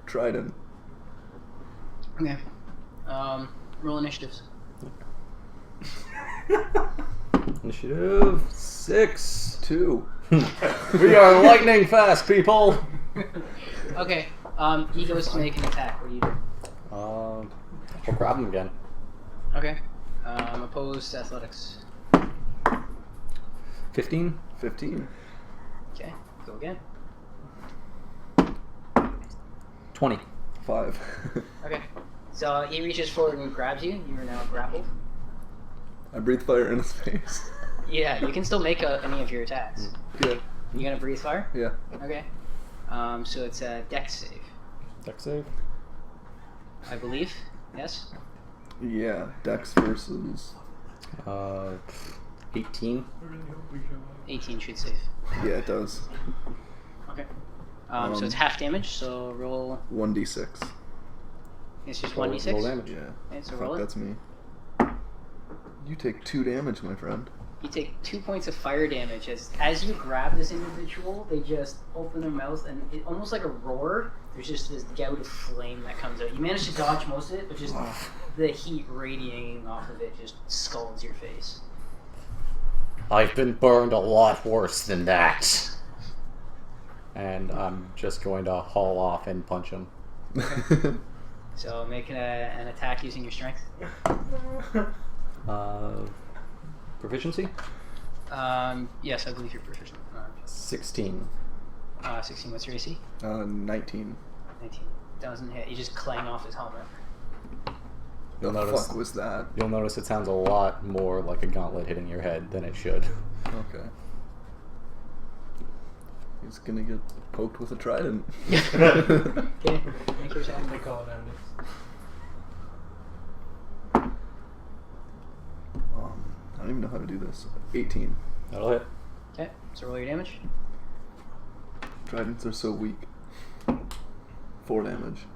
trident. Okay. Roll initiatives. Initiative 6. 2. We are lightning fast, people. Okay. He goes to make an attack. What do you do? We'll grab him again. Okay. Opposed athletics. 15. 15. Okay. Go again. 20. 5. Okay. So he reaches forward and grabs you. You are now grappled. I breathe fire in his face. Yeah, you can still make any of your attacks. Yeah. You gonna breathe fire? Yeah. Okay. So it's a dex save, Dex save. I believe. Yes. Yeah. Dex versus... 18. 18 should save. Yeah, it does. Okay. So it's half damage. So roll. 1d6. It's just Roll 1d6. damage. Yeah. Okay, so Fuck, roll it. that's me. You take 2 damage, my friend. You take 2 points of fire damage as you grab this individual. They just open their mouth and almost like a roar. There's just this gout of flame that comes out. You manage to dodge most of it, but just the heat radiating off of it just scalds your face. I've been burned a lot worse than that. And I'm just going to haul off and punch him. So make an attack using your strength. Proficiency? Yes, I believe you're proficient. 16. 16, what's your AC? 19. 19. Doesn't hit. You just clang off his helmet. You'll The notice. fuck was that? You'll notice it sounds a lot more like a gauntlet hitting your head than it should. Okay. He's gonna get poked with a trident. Okay, make your attack. They call it Andy. I don't even know how to do this. 18. That'll hit. Okay, so roll your damage. Tridents are so weak. 4 damage.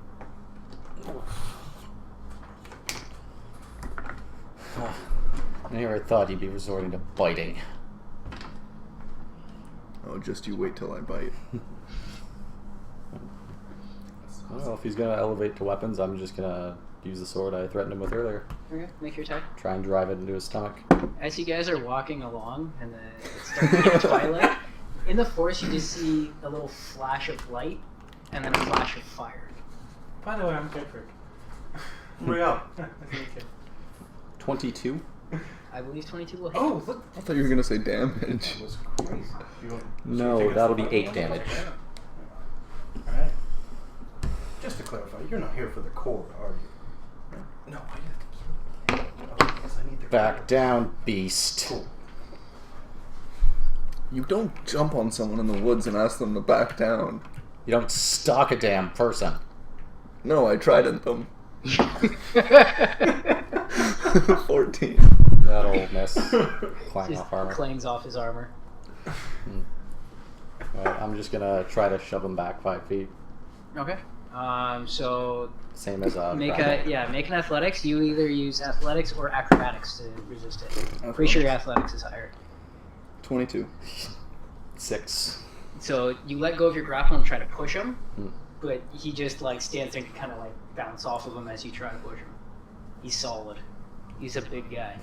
I never thought you'd be resorting to biting. Oh, just you wait till I bite. Well, if he's gonna elevate to weapons, I'm just gonna use the sword I threatened him with earlier. Okay, make your attack. Try and drive it into his stomach. As you guys are walking along and it's starting to get twilight, in the forest you just see a little flash of light and then a flash of fire. By the way, I'm Gedric. Reiyal'uss. 22. I believe 22 will hit. Oh, look. I thought you were gonna say damage. That was crazy. No, that'll be 8 damage. Alright. Just to clarify, you're not here for the core, are you? No, I have to kill you. Oh, yes, I need the Back core. down, beast. Cool. You don't jump on someone in the woods and ask them to back down. You don't stalk a damn person. No, I trident them. 14. That'll miss. Clang Just off armor. clangs off his armor. Alright, I'm just gonna try to shove him back 5 feet. Okay. So Same as make grapple. make an athletics. You either use athletics or acrobatics to resist it. Pretty sure your athletics is higher. 22. 6. So you let go of your grapple and try to push him, Hmm. but he just like stands there and kind of like bounce off of him as you try to push him. He's solid. He's a big guy.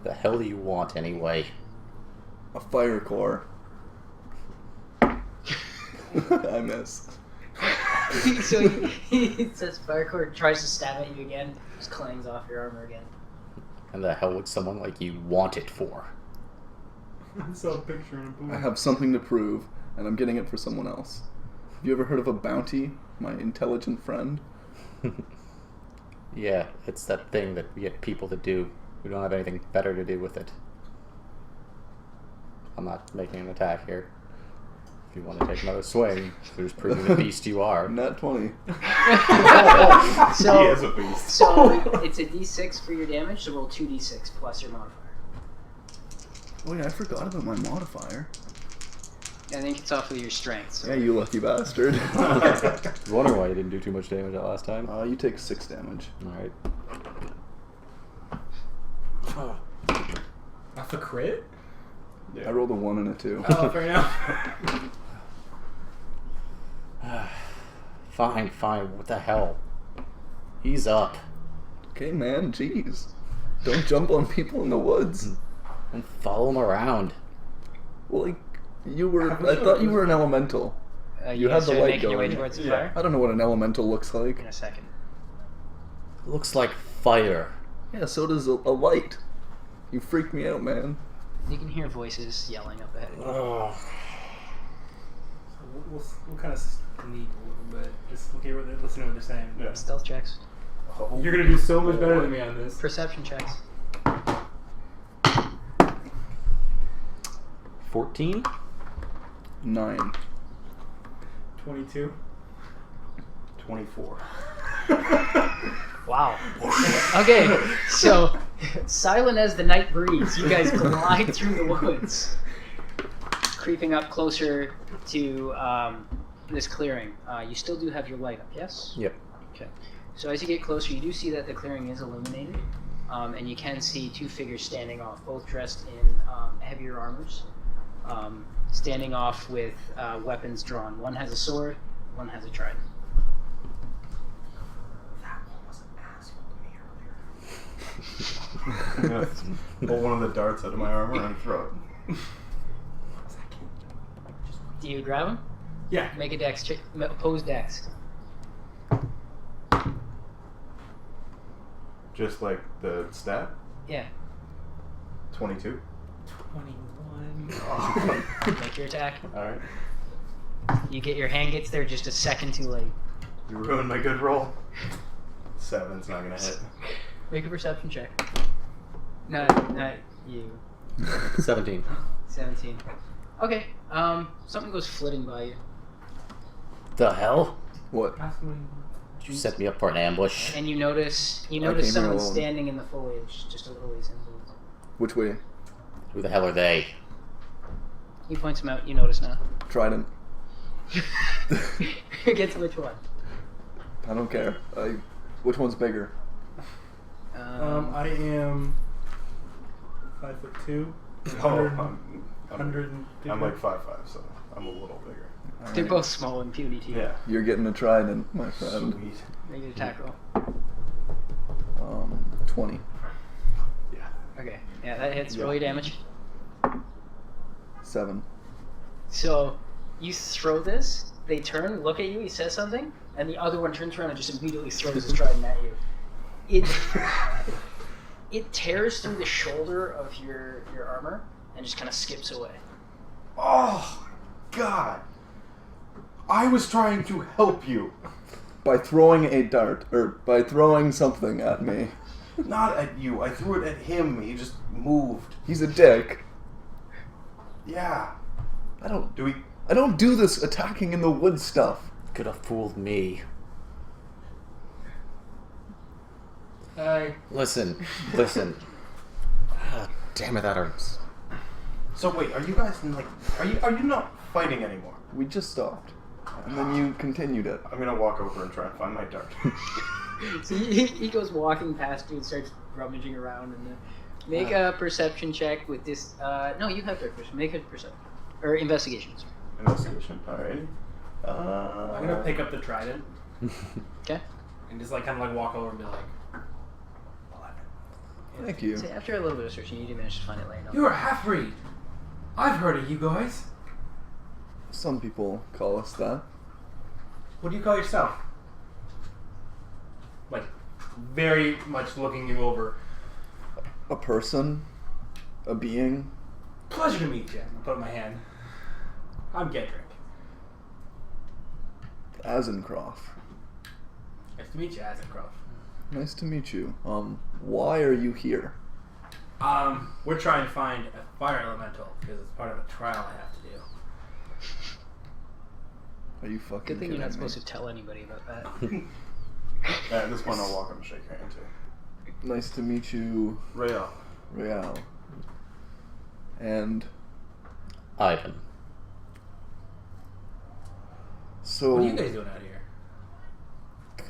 The hell do you want anyway? A fire core. I miss. So he says firecore, tries to stab at you again, just clangs off your armor again. And the hell would someone like you want it for? I saw a picture in a book. I have something to prove, and I'm getting it for someone else. Have you ever heard of a bounty, my intelligent friend? Yeah, it's that thing that we get people to do. We don't have anything better to do with it. I'm not making an attack here. If you want to take another swing, there's proving the beast you are. Nat 20. So, He is a beast. so it's a d6 for your damage, so roll 2d6 plus your modifier. Oh yeah, I forgot about my modifier. I think it's off with your strength. So. Yeah, you lucky bastard. I was wondering why you didn't do too much damage that last time. You take 6 damage. Alright. That's a crit? I rolled a 1 and a 2. Oh, fair enough. Fine, what the hell? Ease up. Okay, man, jeez. Don't jump on people in the woods. And follow him around. Well, like, I thought you were an elemental. You had guys the are light making your way going. towards the Yeah. fire? I don't know what an elemental looks like. In a second. Looks like fire. Yeah, so does a light. You freaked me out, man. You can hear voices yelling up ahead. Oh. We'll kind of sneak a little bit. Just listen to what they're saying. Yeah. Stealth checks. Oh. You're gonna do so much better than me on this. Perception checks. 14? 9. 22. 24. Wow. Okay, so silent as the night breeze, you guys glide through the woods, creeping up closer to this clearing. You still do have your light up, yes? Yep. Okay. So as you get closer, you do see that the clearing is illuminated. and you can see two figures standing off, both dressed in heavier armors, standing off with weapons drawn. One has a sword, one has a trident. That one was an asshole to me earlier. I'm gonna pull one of the darts out of my armor and throw it. Do you grab him? Yeah. Make a dex check. Oppose dex. Just like the stat. Yeah. 22. 21. Make your attack. Alright. You get your hand gets there just a second too late. You ruined my good roll. 7's not gonna hit. Make a perception check. No, not you. 17. 17. Okay. Something goes flitting by you, The hell? What? Did you set me up for an ambush? and you notice came here someone alone. standing in the foliage, just a little ways in. Which way? Who the hell are they? He points them out. You notice now. Trident. Who gets which one? I don't care. Which one's bigger? I am 5'2". Oh, I'm like 5'5", so I'm a little bigger. They're both small and puny to you. Yeah. You're getting a trident, my friend. Sweet. Make an attack roll. 20. Yeah. Okay. Yeah, that hits. Yeah. Roll your damage. 7. So you throw this. They turn, look at you. He says something, and the other one turns around and just immediately throws his trident at you. It tears through the shoulder of your armor and just kind of skips away. Oh, God. I was trying to help you. By throwing a dart, or by throwing something at me. Not at you. I threw it at him. He just moved. He's a dick. Yeah. I don't Do we... I don't do this attacking in the wood stuff. Could have fooled me. Listen. Ah, damn it, that hurts. So wait, are you guys like... Are you not fighting anymore? We just stopped. And then you continued it. I'm gonna walk over and try and find my dart. So he goes walking past you and starts rummaging around. And make a perception check with this. No, you have dark vision. Make a perception or investigation. Sorry. Investigation. Alright. I'm gonna pick up the trident Okay. and just like kind of like walk over and be like, 11. Thank you. So after a little bit of searching, you do manage to find it laying down. You're a half-breed. I've heard of you guys. Some people call us that. What do you call yourself? Like, very much looking you over. A person. A being. Pleasure to meet you. I put up my hand. I'm Gedric. Aznkroth. Nice to meet you, Aznkroth. Nice to meet you. Why are you here? We're trying to find a fire elemental because it's part of a trial I have to do. Are you fucking Good thing you're not kidding me? supposed to tell anybody about that. At this point, I'll walk up and shake your hand too. Nice to meet you, Reiyal. Reiyal. And Ivan. so What are you guys doing out here?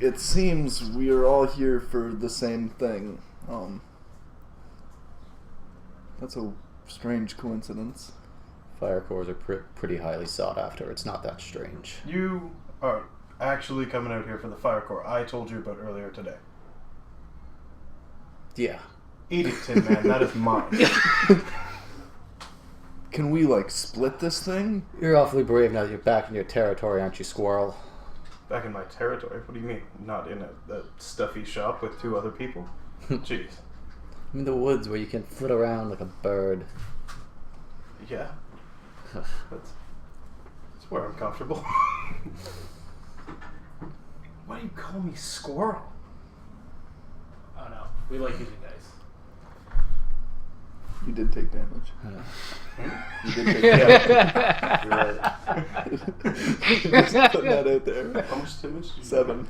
it seems we are all here for the same thing. That's a strange coincidence. Fire cores are pretty highly sought after. It's not that strange. You are actually coming out here for the fire core I told you about earlier today. Yeah. Eat it, Tin Man. That is mine. Can we, like, split this thing? You're awfully brave now that you're back in your territory, aren't you, Squirrel? Back in my territory? What do you mean? Not in a stuffy shop with 2 other people? Jeez. I'm in the woods where you can flit around like a bird. Yeah. That's where I'm comfortable. Why do you call me Squirrel? Oh no, we like you guys. You did take damage. You did take Yeah. You're right. Just putting that out there. How much damage did you 7.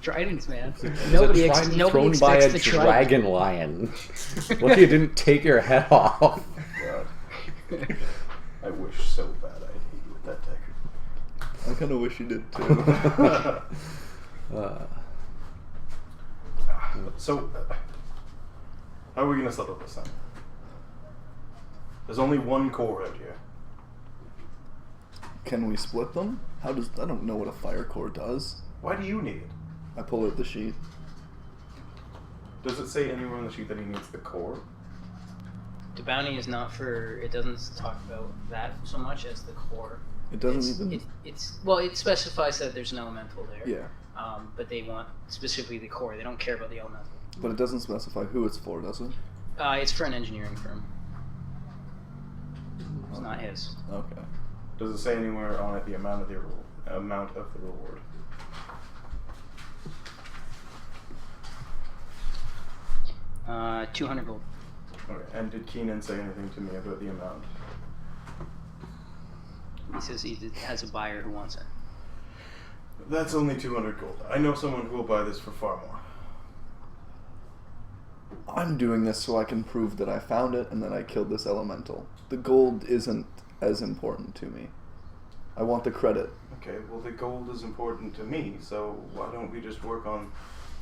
Tridents, man. Nobody Nobody thrown by expects a the trident. dragon lion. What if you didn't take your head off? God. I wish so bad I'd hit you with that dagger. I kind of wish you did too. So, how are we going to settle this then? There's only one core out here. Can we split them? I don't know what a fire core does. Why do you need it? I pull out the sheet. Does it say anywhere on the sheet that he needs the core? The bounty is not for. It doesn't talk about that so much as the core. It doesn't even. It specifies that there's an elemental there. Yeah. But they want specifically the core. They don't care about the elemental. But it doesn't specify who it's for, does it? It's for an engineering firm. It's not his. Okay. Does it say anywhere on it the amount of the reward? Uh, 200 gold. Okay. And did Keenan say anything to me about the amount? He says he has a buyer who wants it. That's only 200 gold. I know someone who will buy this for far more. I'm doing this so I can prove that I found it and that I killed this elemental. The gold isn't as important to me. I want the credit. Okay, well the gold is important to me, so why don't we just work on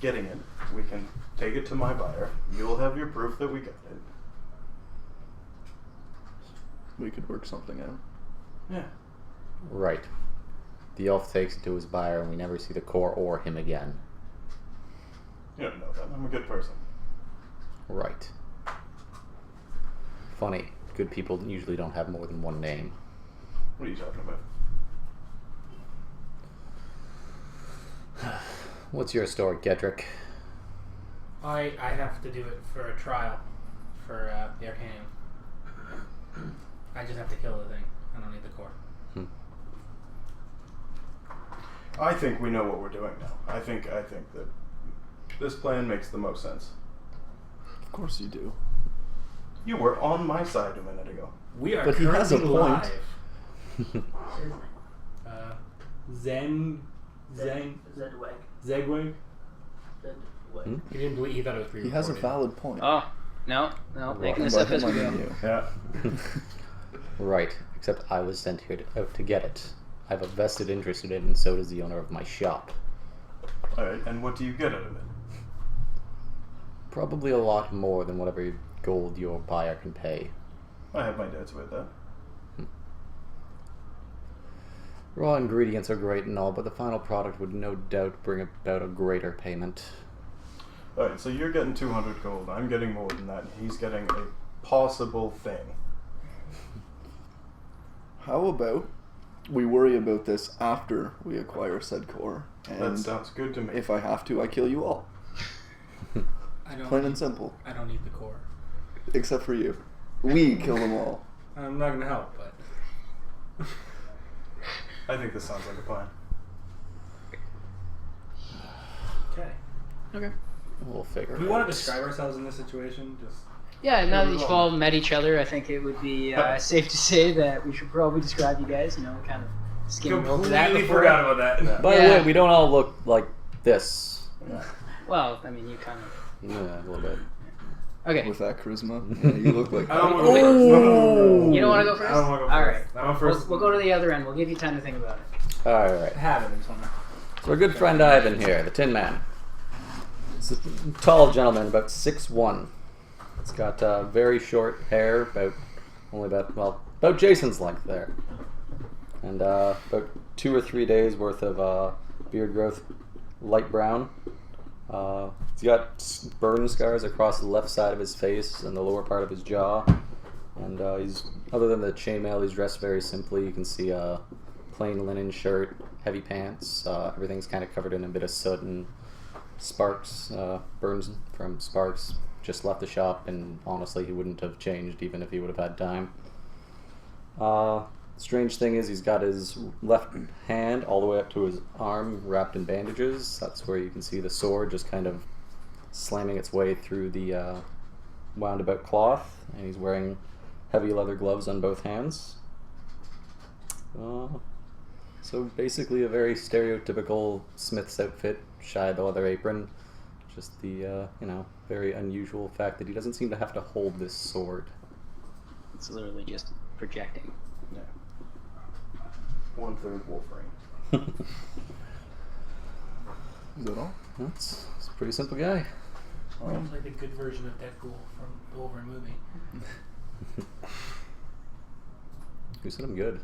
getting it? We can take it to my buyer. You'll have your proof that we got it. We could work something out. Yeah. Right. The elf takes it to his buyer and we never see the core or him again. You don't know that. I'm a good person. Right. Funny. Good people usually don't have more than one name. What are you talking about? What's your story, Gedric? I have to do it for a trial for the Arcanum. I just have to kill the thing. I don't need the core. I think we know what we're doing now. I think that this plan makes the most sense. Of course you do. You were on my side a minute ago. We are But he has a currently point. live. Zegweg. Zegweg. He didn't believe. He thought it was He pre-recorded. has a valid point. Oh, no, making And this by up as him, we I go. mean you. Yeah. Right. Except I was sent here to get it. I have a vested interest in it, and so does the owner of my shop. Alright, and what do you get out of it? Probably a lot more than whatever gold your buyer can pay. I have my doubts about that. Raw ingredients are great and all, but the final product would no doubt bring about a greater payment. Alright, so you're getting 200 gold. I'm getting more than that. He's getting a possible thing. How about we worry about this after we acquire said core? That And sounds good to me. if I have to, I kill you all. I don't Plain need, and simple. I don't need the core. Except for you. We kill them all. I'm not gonna help, but I think this sounds like a plan. okay. Okay. We'll figure Do we it want out. to describe ourselves in this situation? Just Yeah, now that we you've go. all met each other, I think it would be safe to say that we should probably describe you guys, kind of skimming over that completely before. forgot about that. By the Yeah. way, we don't all look like this. Well, I mean, you kind of... Yeah, a little bit. Okay. With that charisma. Yeah, you look like I don't want Wait. to go first. No. You don't want to go first? I don't want to go All first. right. I'm first. We'll go to the other end. We'll give you time to think about it. Alright. Have it. I just wanna- So our good friend Ivan here, the Tin Man. He's a tall gentleman, about 6'1". He's got very short hair, about Jason's length there. And about 2 or 3 days worth of beard growth, light brown. He's got burn scars across the left side of his face and the lower part of his jaw. And he's, other than the chainmail, he's dressed very simply. You can see a plain linen shirt, heavy pants. Everything's kind of covered in a bit of soot and sparks, burns from sparks. Just left the shop, and honestly, he wouldn't have changed even if he would have had time. Strange thing is, he's got his left hand all the way up to his arm wrapped in bandages. That's where you can see the sword just kind of slamming its way through the wound about cloth, and he's wearing heavy leather gloves on both hands. So basically a very stereotypical smith's outfit, shy of the leather apron. Just the, very unusual fact that he doesn't seem to have to hold this sword. It's literally just projecting. Yeah. 1/3 Wolverine. Is that all? He's a pretty simple guy. Sounds like a good version of Deadpool from the Wolverine movie. Who said I'm good?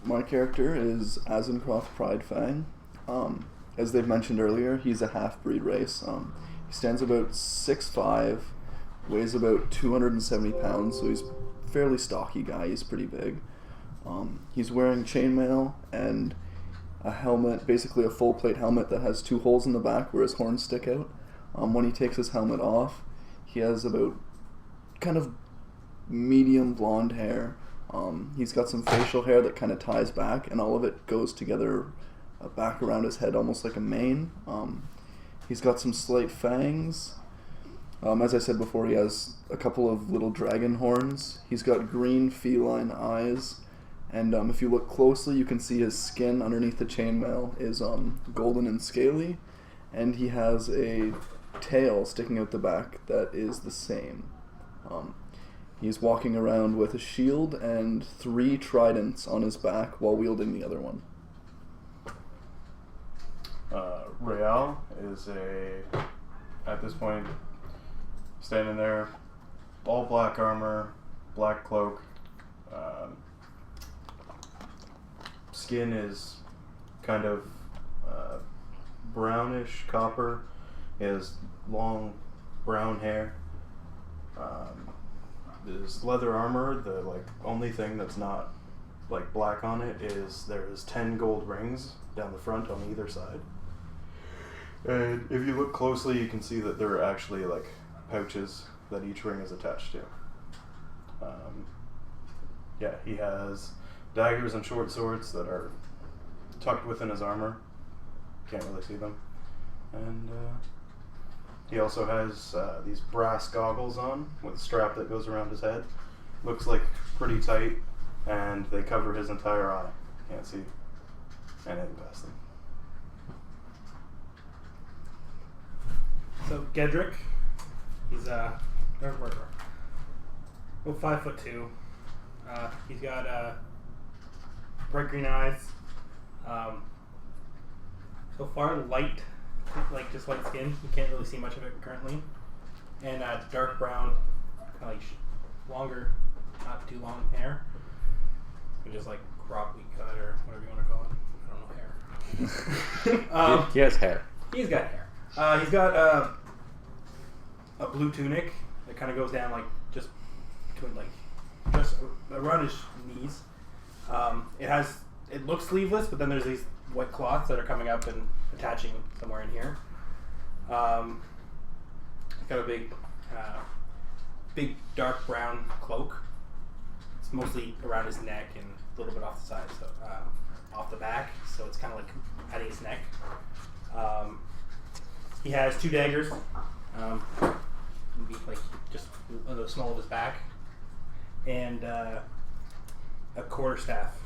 My character is Aznkroth Pridefang. As they've mentioned earlier, he's a half-breed race. He stands about 6'5", weighs about 270 pounds, so he's a fairly stocky guy. He's pretty big. He's wearing chainmail and a helmet, basically a full-plate helmet that has 2 holes in the back where his horns stick out. When he takes his helmet off, he has about kind of medium blonde hair. He's got some facial hair that kind of ties back, and all of it goes together back around his head, almost like a mane. He's got some slight fangs. As I said before, he has a couple of little dragon horns. He's got green feline eyes, and if you look closely, you can see his skin underneath the chainmail is golden and scaly, and he has a tail sticking out the back that is the same. He's walking around with a shield and 3 tridents on his back while wielding the other one. Reiyal is at this point, standing there, all black armor, black cloak. Skin is kind of brownish copper. He has long brown hair. His leather armor, the only thing that's not black on it is there's 10 gold rings down the front on either side. And if you look closely, you can see that there are actually pouches that each ring is attached to. He has daggers and short swords that are tucked within his armor. Can't really see them. And he also has these brass goggles on with a strap that goes around his head. Looks pretty tight, and they cover his entire eye. Can't see anything past them. So Gedric, he's about 5'2". He's got bright green eyes. So far light, just white skin. You can't really see much of it currently. And dark brown, kind of longer, not too long hair. Just crop weed cut or whatever you want to call it. I don't know, hair. He has hair. He's got hair. He's got a blue tunic that kind of goes down just between just around his knees. It looks sleeveless, but then there's these white cloths that are coming up and attaching somewhere in here. He's got a big dark brown cloak. It's mostly around his neck and a little bit off the side, so off the back. So it's kind of at his neck. He has 2 daggers, just on the small of his back, and a quarterstaff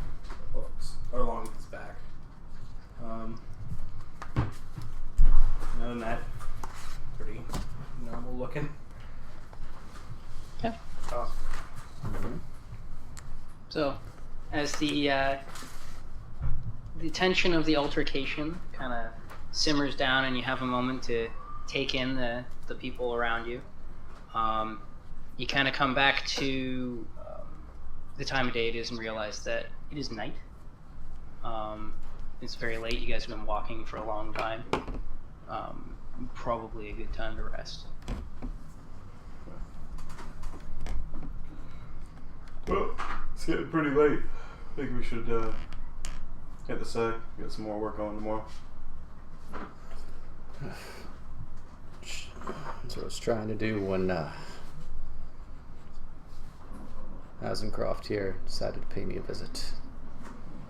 along his back. Other than that, pretty normal looking. Yeah. So, as the tension of the altercation kind of simmers down and you have a moment to take in the people around you, you kind of come back to the time of day it is and realize that it is night. It's very late. You guys have been walking for a long time. Probably a good time to rest. Well, it's getting pretty late. I think we should hit the sack, get some more work on tomorrow. That's what I was trying to do when Aznkroth here decided to pay me a visit.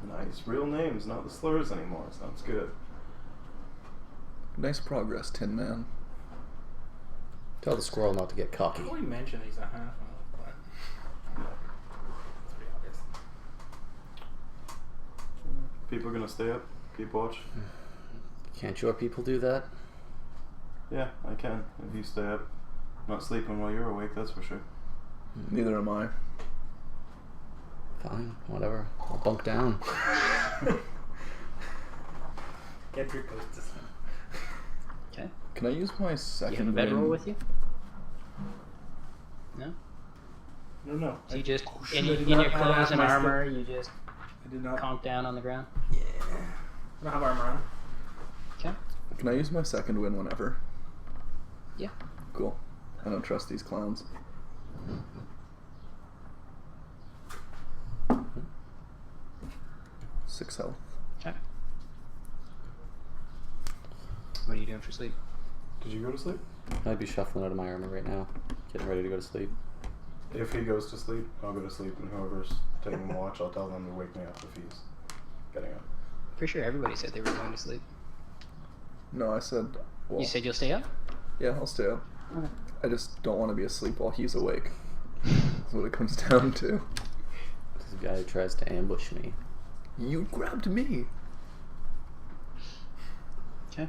Nice. Real names, not the slurs anymore. Sounds good. Nice progress, Tin Man. Tell the squirrel not to get cocky. I already mentioned he's a half. It's pretty obvious. People are gonna stay up, keep watch. Can't your people do that? Yeah, I can. If you stay up, not sleeping while you're awake, that's for sure. Neither am I. Fine, whatever. I'll bunk down. Get your ghost to sleep. Okay. Can I use my You second have a bedroll win? with you? No? No, no. So you just, I in did your not have clothes and my armor, you just I did not. conk down on the ground? Yeah. I don't have armor on. Okay. Can I use my second win whenever? Yeah. Cool. I don't trust these clowns. Six health. Okay. What are you doing for sleep? Did you go to sleep? I'd be shuffling out of my armor right now, getting ready to go to sleep. If he goes to sleep, I'll go to sleep, and whoever's taking watch, I'll tell them to wake me up if he's getting up. Pretty sure everybody said they were going to sleep. No, I said. Well, You said you'll stay up? yeah, I'll stay up. Okay. I just don't want to be asleep while he's awake. That's what it comes down to. This guy tries to ambush me. You grabbed me. Okay.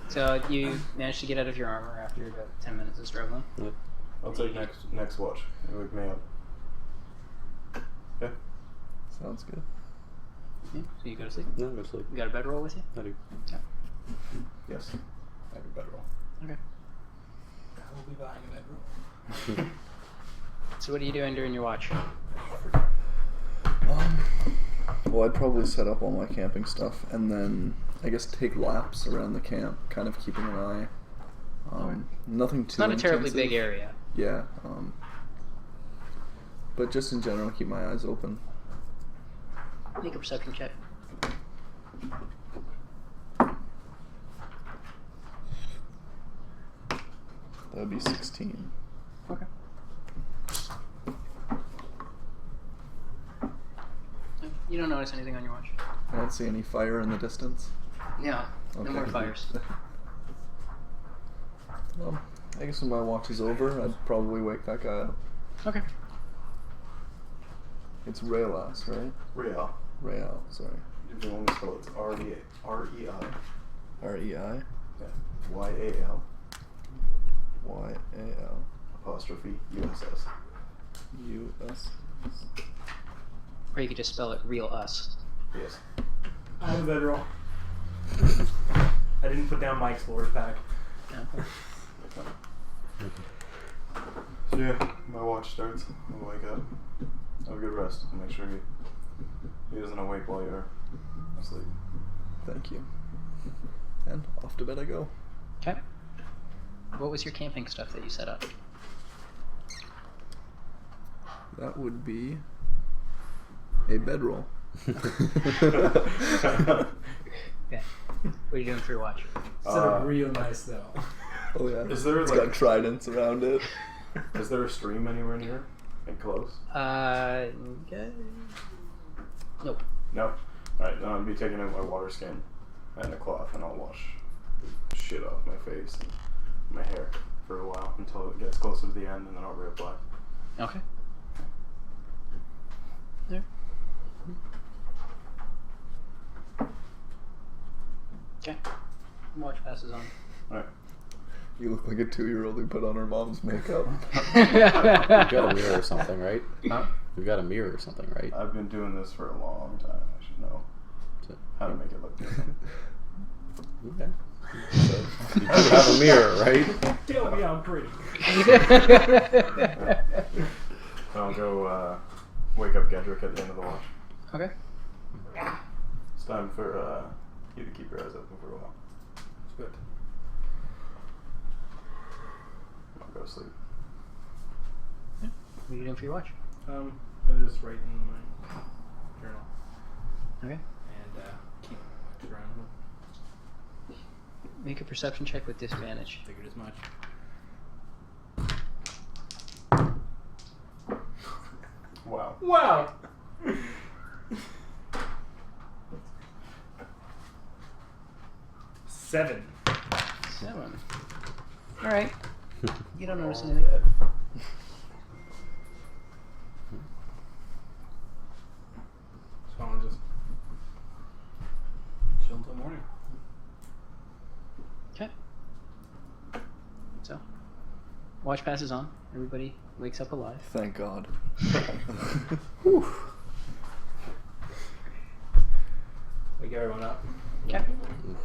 So you managed to get out of your armor after about 10 minutes of struggling. Yep. I'll take next watch. You wake me up. Okay. Sounds good. Yeah. So you go to sleep. No, go to sleep. You got a bedroll with you? I do. Yeah. Yes. I have a bedroll. Okay. I will be buying a bedroom. So what are you doing during your watch? Well, I'd probably set up all my camping stuff and then I guess take laps around the camp, kind of keeping an eye. Nothing too It's not a terribly intensive. big area. Yeah. But just in general, keep my eyes open. Make a perception check. That would be 16. Okay. You don't notice anything on your watch? I don't see any fire in the distance. Yeah. No Okay. more fires. Well, I guess when my watch is over, I'd probably wake that guy up. Okay. It's Reiyal'uss, right? Real. Reiyal, sorry. If you want to spell it, it's R-E-I. R-E-I? Yeah. Y-A-L. Y-A-L. Apostrophe U-S-S. U-S. Or you could just spell it real us. Yes. I have a bedroll. I didn't put down my explorer's pack. Yeah. So yeah, my watch starts. I'll wake up. Have a good rest. Make sure he doesn't awake while you're asleep. Thank you. And off to bed I go. Okay. What was your camping stuff that you set up? That would be a bedroll. Okay. What are you doing for your watch? Set up real nice though. Oh yeah. Is there It's like got tridents around it. is there a stream anywhere near? Like close? Okay. Nope. No? Alright, then I'll be taking out my water skin and a cloth and I'll wash the shit off my face and my hair for a while until it gets closer to the end and then I'll reapply. Okay. There. Okay. Watch passes on. Alright. You look like a 2-year-old who put on her mom's makeup. You've got a mirror or something, right? Huh? You've got a mirror or something, right? I've been doing this for a long time. I should know how to make it look different. Okay. So, you do have a mirror, right? Tell me I'm pretty. I'll go wake up Gedric at the end of the watch. Okay. It's time for you to keep your eyes open for a while. It's good. I'll go to sleep. What are you doing for your watch? I'm gonna just write in my journal Okay. and keep watch around him. Make a perception check with disadvantage. Figured as much. Wow. Wow. 7. 7. Alright. You don't notice All anything. dead. So I'll just chill until morning. Okay. So, watch passes on. Everybody wakes up alive. Thank God. Whew. Wake everyone up. Okay.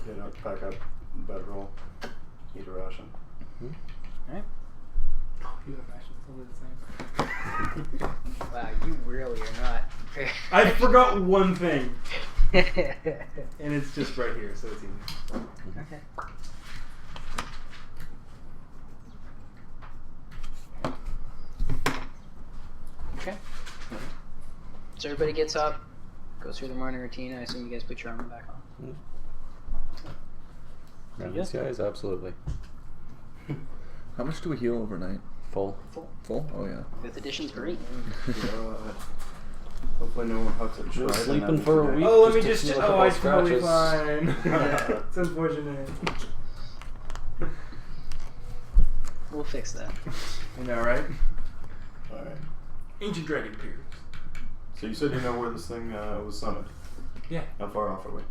Get up, pack up, bedroll, Eat a ration. Alright. Oh, you have actually totally the same. Wow, you really are not. I forgot one thing, and it's just right here, so it's easy. Okay. Okay. So everybody gets up, goes through the morning routine. I assume you guys put your armor back on. Yeah, these guys, absolutely. How much do we heal overnight? Full. Full? Oh yeah. Fifth edition's great. Hopefully no one hucks it. Just sleeping for a week. Oh, let me just just. to heal a Oh, couple I'm totally scratches. fine. It's unfortunate. We'll fix that. You know, right? Alright. Ancient dragon period. So you said you know where this thing was summoned? Yeah. How far off are we?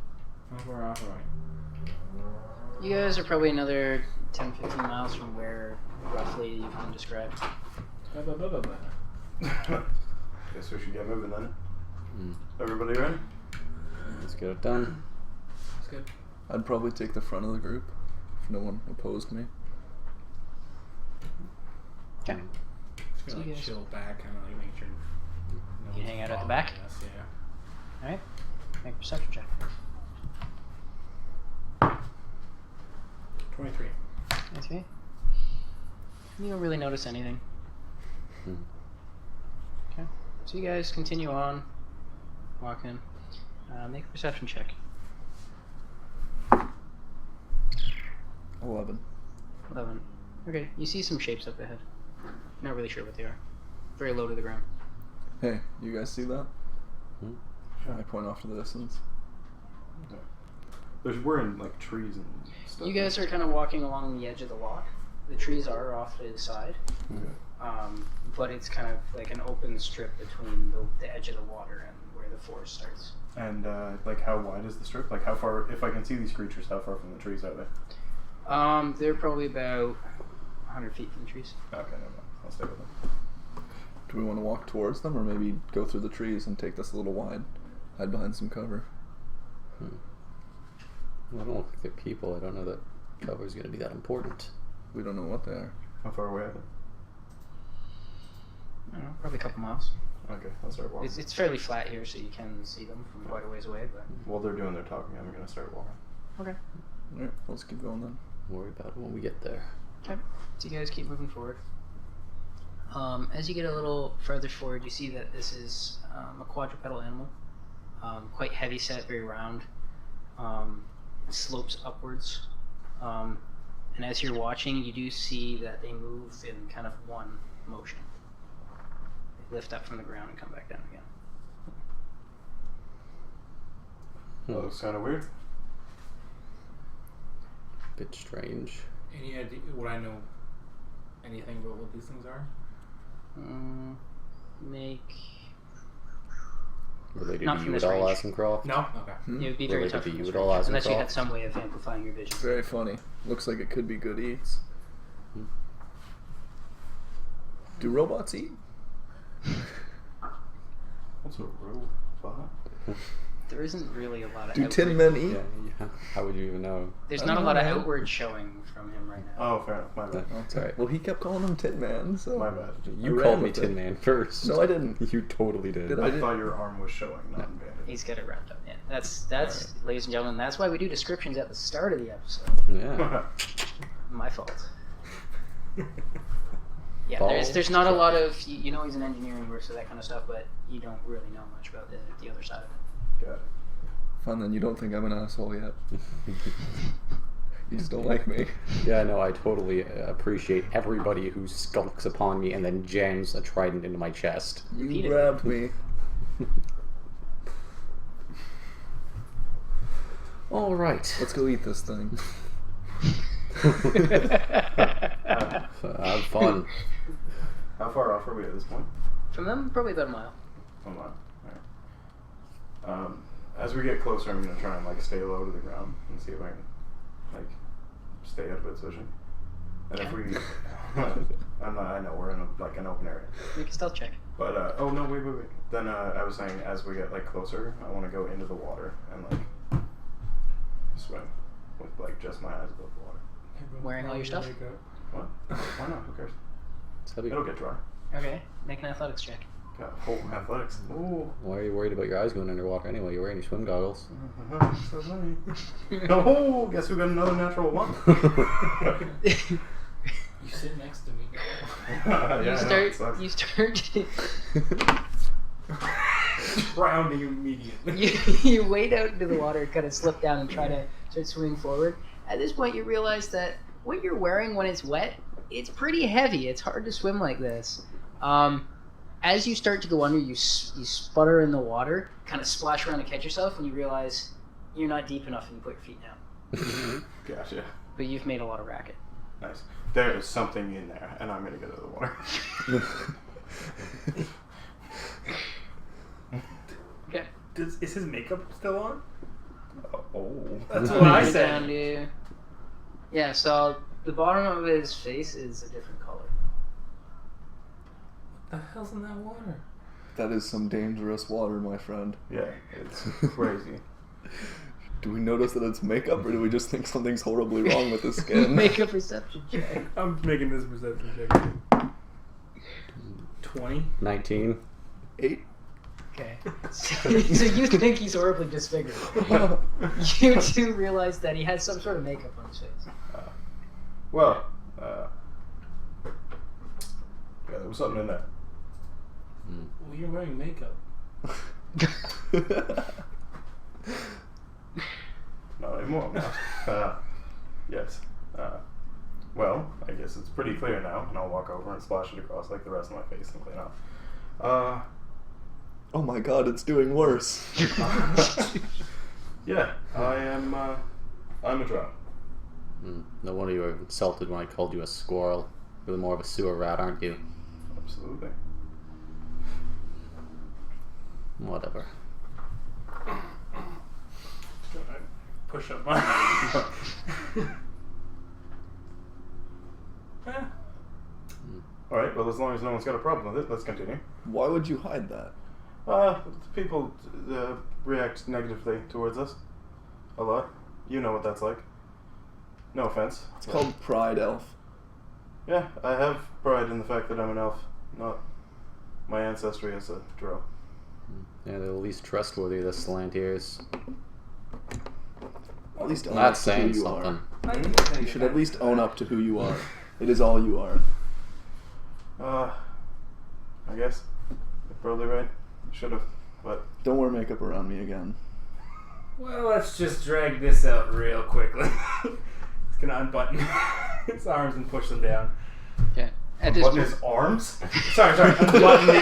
How far off are we? You guys are probably another 10, 15 miles from where roughly you've been described. Guess we should get moving then. Mm. Everybody ready? Let's get it done. That's good. I'd probably take the front of the group if no one opposed me. Okay. Just gonna So you like guys- chill back, kind of like make sure. No You one's hang out at the following back? us, yeah. Alright. Make a perception check. 23. That's me. You don't really notice anything. Hmm. Okay. So you guys continue on, walking. Make a perception check. 11. 11. Okay, you see some shapes up ahead. Not really sure what they are. Very low to the ground. Hey, you guys see that? Hmm? I point off to the distance. We're in like trees and stuff. You guys are kind of walking along the edge of the loch. The trees are off to the side, Okay. but it's kind of like an open strip between the edge of the water and where the forest starts. And like how wide is the strip? Like how far, if I can see these creatures, how far from the trees are they? They're probably about 100 feet from the trees. Okay, never mind. I'll stay with them. Do we want to walk towards them or maybe go through the trees and take this a little wide? Hide behind some cover. Well, I don't look like they're people. I don't know that cover's going to be that important. We don't know what they are. How far away are they? I don't know, probably a couple miles. Okay, I'll start walking. It's fairly flat here, so you can see them from quite a ways away. But While they're doing their talking, I'm gonna start walking. okay. Alright, let's keep going then. Worry about it when we get there. Okay. So you guys keep moving forward. As you get a little further forward, you see that this is a quadrupedal animal, quite heavy set, very round, slopes upwards. And as you're watching, you do see that they move in kind of one motion. They lift up from the ground and come back down again. That looks kind of weird. Bit strange. Any idea? Would I know anything about what these things are? Make Related Not to from you this at all, range. Aznkroth? No. Okay. it would be very Related tough to from you this at all, range, unless you Aznkroth? had some way of amplifying your vision. Very funny. Looks like it could be good eats. Do robots eat? What's a robot? There isn't really a lot of Do outward, tin men eat? Yeah. How would you even know? There's I not a don't lot of know. outward showing from him right now. Oh, fair enough. My bad. Oh, it's alright. Well, he kept calling him Tin Man, so... My bad. You I called ran me with Tin it. Man first. No, I didn't. You totally did. Did I didn't- thought your arm was showing, not banded. He's got it wrapped up. Yeah, that's ladies and gentlemen. That's why we do descriptions at the start of the episode. Yeah. My fault. Yeah, Balls. there's not a lot of you know he's an engineer and he works with that kind of stuff, but you don't really know much about the other side of it. Got it. Fun, then you don't think I'm an asshole yet. You just don't like me. Yeah, no, I totally appreciate everybody who skulks upon me and then jams a trident into my chest. You Repeatedly. grabbed me. All right. Let's go eat this thing. Have fun. How far off are we at this point? From them, probably about a mile. 1 mile. Alright. As we get closer, I'm gonna try and like stay low to the ground and see if I can like stay out of its vision. And if we, I know we're in an open area. Make a stealth check. But oh no, wait. Then I was saying, as we get like closer, I want to go into the water and like swim with like just my eyes above the water. wearing all your stuff? What? Why not? Who cares? It's heavy. It'll get dry. Okay, make an athletics check. Got athletics. Ooh. Why are you worried about your eyes going underwater anyway? You're wearing your swim goggles. So funny. Oh, guess who got another natural one? You sit next to me. You start Drowning immediately. you wade out into the water, kind of slip down and try to start swimming forward. At this point, you realize that what you're wearing when it's wet, it's pretty heavy. It's hard to swim like this. As you start to go under, you sputter in the water, kind of splash around to catch yourself, and you realize you're not deep enough and you put your feet down. Gotcha. But you've made a lot of racket. Nice. There is something in there, and I'm gonna get out of the water. Okay. Is his makeup still on? Oh. That's what I Down said. to, yeah, so the bottom of his face is a different color. What the hell's in that water? That is some dangerous water, my friend. Yeah, it's crazy. Do we notice that it's makeup, or do we just think something's horribly wrong with his skin? Make a perception check. I'm making this perception check. 20. 19. 8? Okay. So you think he's horribly disfigured. You two realize that he has some sort of makeup on his face. Well, yeah, there was something in there. Well, you're wearing makeup. Not anymore. Yes. Well, I guess it's pretty clear now, and I'll walk over and splash it across like the rest of my face and clean up. Oh my god, it's doing worse. Yeah, I'm a drow. No wonder you were insulted when I called you a squirrel. You're more of a sewer rat, aren't you? Absolutely. Whatever. Push up my. Alright, well, as long as no one's got a problem with it, let's continue. Why would you hide that? People react negatively towards us. A lot. You know what that's like. No offense. It's called Pride Elf. Yeah, I have pride in the fact that I'm an elf, not my ancestry as a drow. Yeah, they're the least trustworthy of the Slantiers. At least own That's up to who saying you something. are. You should at least own up to who you are. It is all you are. I guess. You're probably right. Should have, but... Don't wear makeup around me again. Well, let's just drag this out real quickly. It's gonna unbutton his arms and push them down. Okay. At this Unbutton point, his arms? Sorry, unbutton the...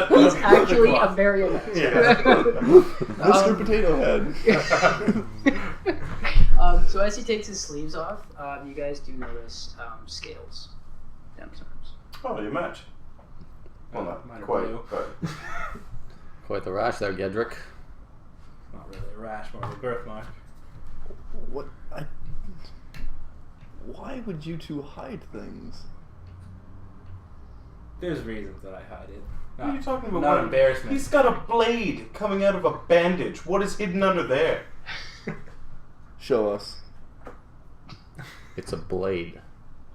he's actually a marionette. Yeah. Mr. Potato Head. So as he takes his sleeves off, you guys do notice scales down his arms. Oh, you match. Well, Mine not are quite, blue. but... Quite the rash there, Gedric. Not really a rash, more of a birthmark. What? Why would you two hide things? There's reasons that I hide it. What are you talking about? Not embarrassment. He's got a blade coming out of a bandage. What is hidden under there? Show us. It's a blade.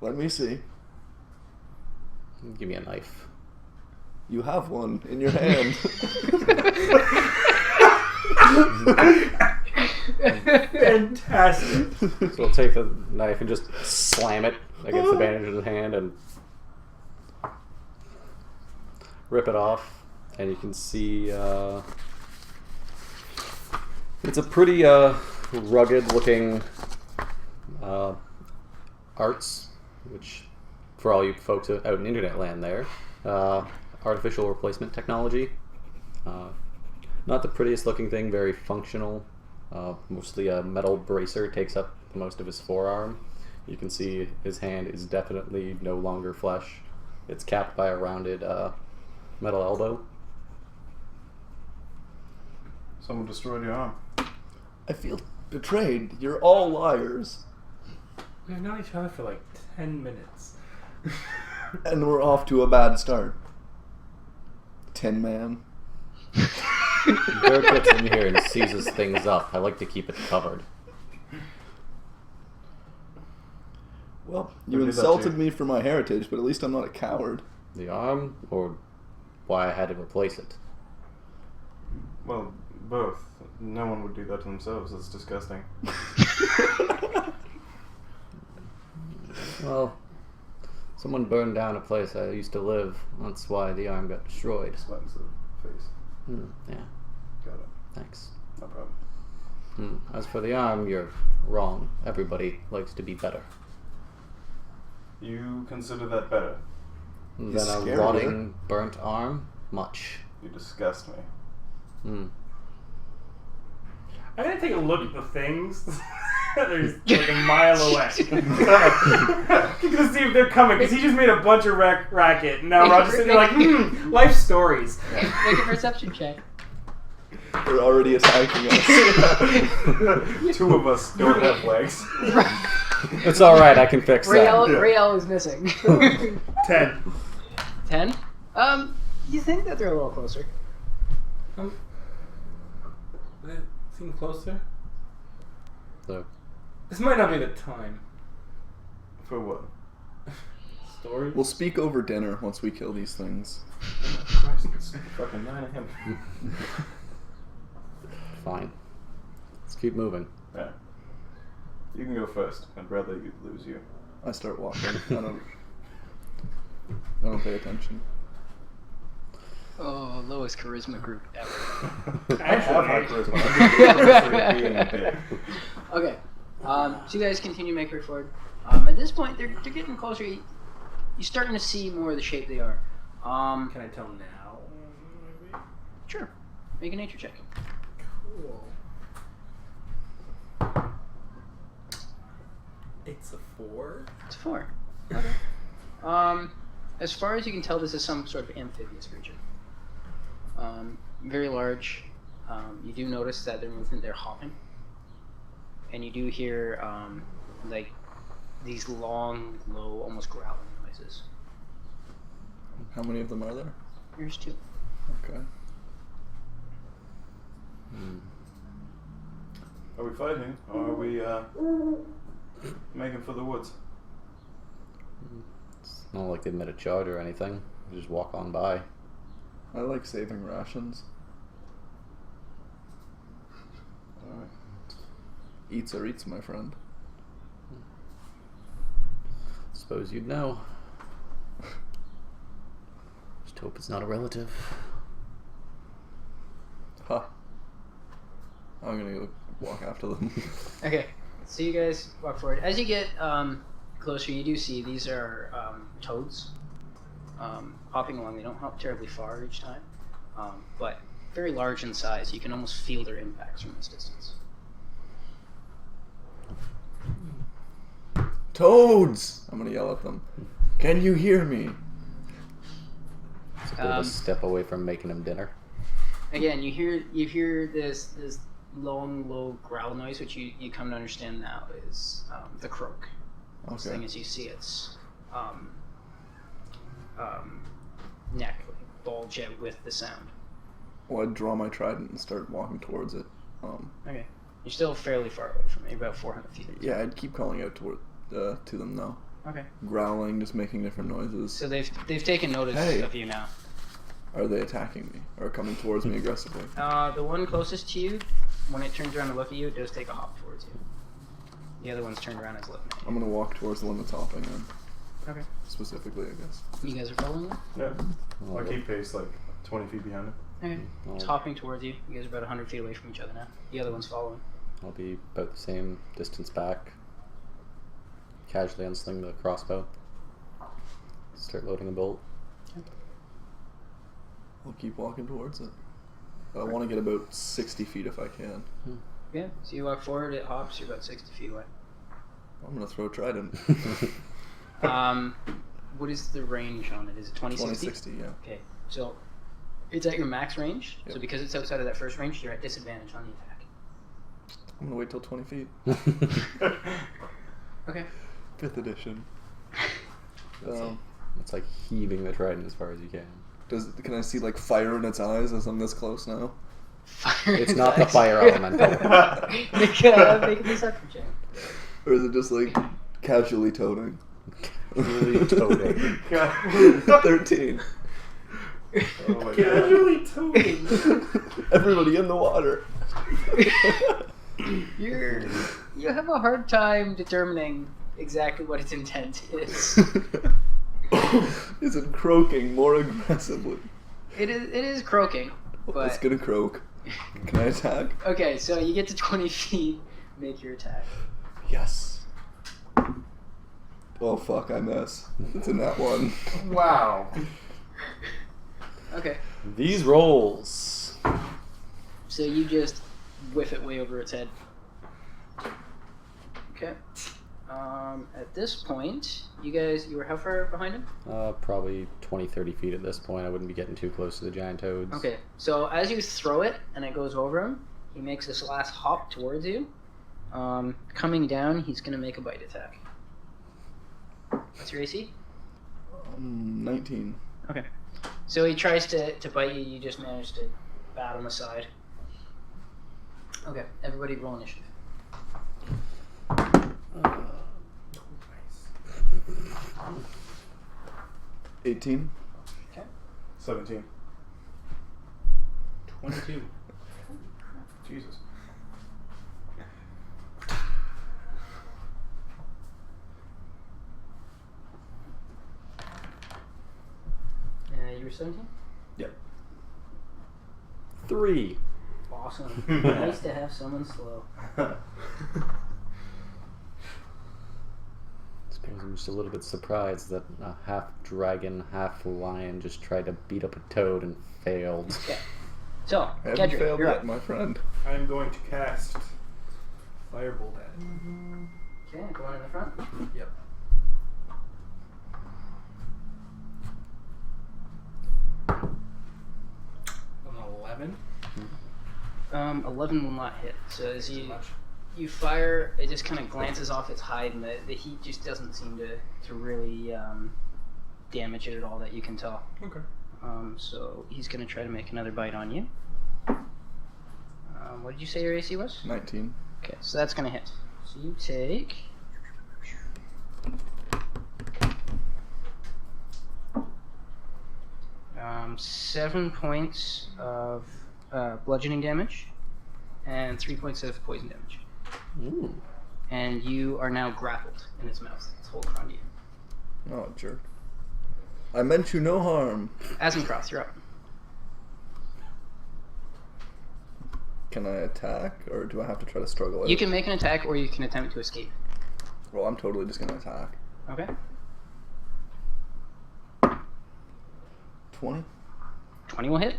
Let me see. Give me a knife. You have one in your hand. Fantastic. So I'll take the knife and just slam it against the bandage of the hand and rip it off. And you can see it's a pretty rugged looking arts, which for all you folks out in internet land there, artificial replacement technology. Not the prettiest looking thing, very functional. Mostly a metal bracer takes up most of his forearm. You can see his hand is definitely no longer flesh. It's capped by a rounded metal elbow. Someone destroyed your arm. I feel betrayed. You're all liars. We've known each other for like 10 minutes. And we're off to a bad start. Tin Man. Dirk gets in here and seizes things up. I like to keep it covered. Well, you I did that insulted too. me for my heritage, but at least I'm not a coward. The arm, or why I had to replace it? Well, both. No one would do that to themselves. That's disgusting. Well, someone burned down a place I used to live. That's why the arm got destroyed. Slams the face. Yeah, Got it. thanks. No problem. As for the arm, you're wrong. Everybody likes to be better You consider that better? than a scarier. rotting, burnt arm. Much. You disgust me. I'm gonna take a look at the things. There's like a mile away. To see if they're coming, because he just made a bunch of racket. And now Roger's sitting there like, life stories. Make a perception check. They're already attacking us. Two of us don't have legs. It's alright, I can fix that. Reiyal'uss is missing. 10. 10? You think that they're a little closer. They seem closer. So, This might not be the time. For what? Stories? We'll speak over dinner once we kill these things. Christ, it's fucking 9 a.m. fine. Let's keep moving. Yeah. You can go first. I'd rather you lose you. I start walking. I don't pay attention. Oh, lowest charisma group ever. I have high charisma. I'm just being a dick. Okay. So you guys continue to make your way forward. At this point, they're getting closer. You're starting to see more of the shape they are. Can I tell now? Maybe? Sure. Make a nature check. Cool. It's a 4. It's 4. Okay. As far as you can tell, this is some sort of amphibious creature. Very large. You do notice that their movement, they're hopping. And you do hear like these long, low, almost growling noises. How many of them are there? Here's 2. Okay. Are we fighting, or are we making for the woods? It's not like they've made a charge or anything. They just walk on by. I like saving rations. Alright. Eats are eats, my friend. Suppose you'd know. Just hope it's not a relative. Huh. I'm gonna go walk after them. Okay. So you guys walk forward. As you get closer, you do see these are toads hopping along. They don't hop terribly far each time, but very large in size. You can almost feel their impacts from this distance. Toads! I'm gonna yell at them. Can you hear me? It's a bit of a step away from making him dinner. Again, you hear this long, low growl noise, which you come to understand now is the croak. This thing, as you see its neck bulge out with the sound. Well, I'd draw my trident and start walking towards it. Okay. You're still fairly far away from it, about 400 feet. Yeah, I'd keep calling out to them though. Okay. Growling, just making different noises. So they've taken notice of you now. Are they attacking me or coming towards me aggressively? The one closest to you, when it turns around to look at you, it does take a hop towards you. The other one's turned around and is looking at you. I'm gonna walk towards the one that's hopping then. Okay. Specifically, I guess. You guys are following them? Yeah. I keep pace like 20 feet behind him. Okay. It's hopping towards you. You guys are about 100 feet away from each other now. The other one's following. I'll be about the same distance back. Casually unsling the crossbow. Start loading a bolt. I'll keep walking towards it. But I want to get about 60 feet if I can. Yeah. So you walk forward, it hops, you're about 60 feet away. I'm gonna throw a trident. What is the range on it? Is it 2060? 2060, yeah. Okay. So it's at your max range. Yep. So because it's outside of that first range, you're at disadvantage on the attack. I'm gonna wait till 20 feet. Okay. 5th edition. It's like heaving the trident as far as you can. Can I see like fire in its eyes as I'm this close now? Fire It's not the fire elemental. Make a perception check. Or is it just like Casually toting. Really toting. 13. Oh my god. Casually toting. Everybody in the water. You have a hard time determining exactly what its intent is. Is it croaking more aggressively? It is croaking, but It's gonna croak. Can I attack? okay. So you get to 20 feet. Make your attack. Yes. Oh fuck, I miss. It's in that one. Wow. Okay. These rolls. So you just whiff it way over its head. Okay. At this point, you were how far behind him? Probably 20, 30 feet at this point. I wouldn't be getting too close to the giant toads. Okay. So as you throw it and it goes over him, he makes this last hop towards you. Coming down, he's gonna make a bite attack. What's your AC? 19. Okay. So he tries to bite you. You just manage to bat him aside. Okay. Everybody roll initiative. 18. 17. 22. Jesus. You were 17? Yep. 3. Awesome. Nice to have someone slow. I suppose I'm just a little bit surprised that a half dragon, half lion just tried to beat up a toad and failed. Okay. So, I haven't Gedric, failed you're yet, up. my friend. I'm going to cast Firebolt at it. Okay, go on in the front. Yep. An 11. 11 will not hit. So as Too you much. fire, it just kind of glances off its hide, and the heat just doesn't seem to really damage it at all that you can tell. Okay. So he's going to try to make another bite on you. What did you say your AC was? 19. Okay, so that's going to hit. So you take... Um, 7 points of bludgeoning damage and 3 points of poison damage. Ooh. And you are now grappled in its mouth. It's holding on to you. Oh, jerk. I meant you no harm. Aznkroth, you're up. Can I attack, or do I have to try to struggle out? You can make an attack or you can attempt to escape. Well, I'm totally just gonna attack. Okay. 20? 20 will hit.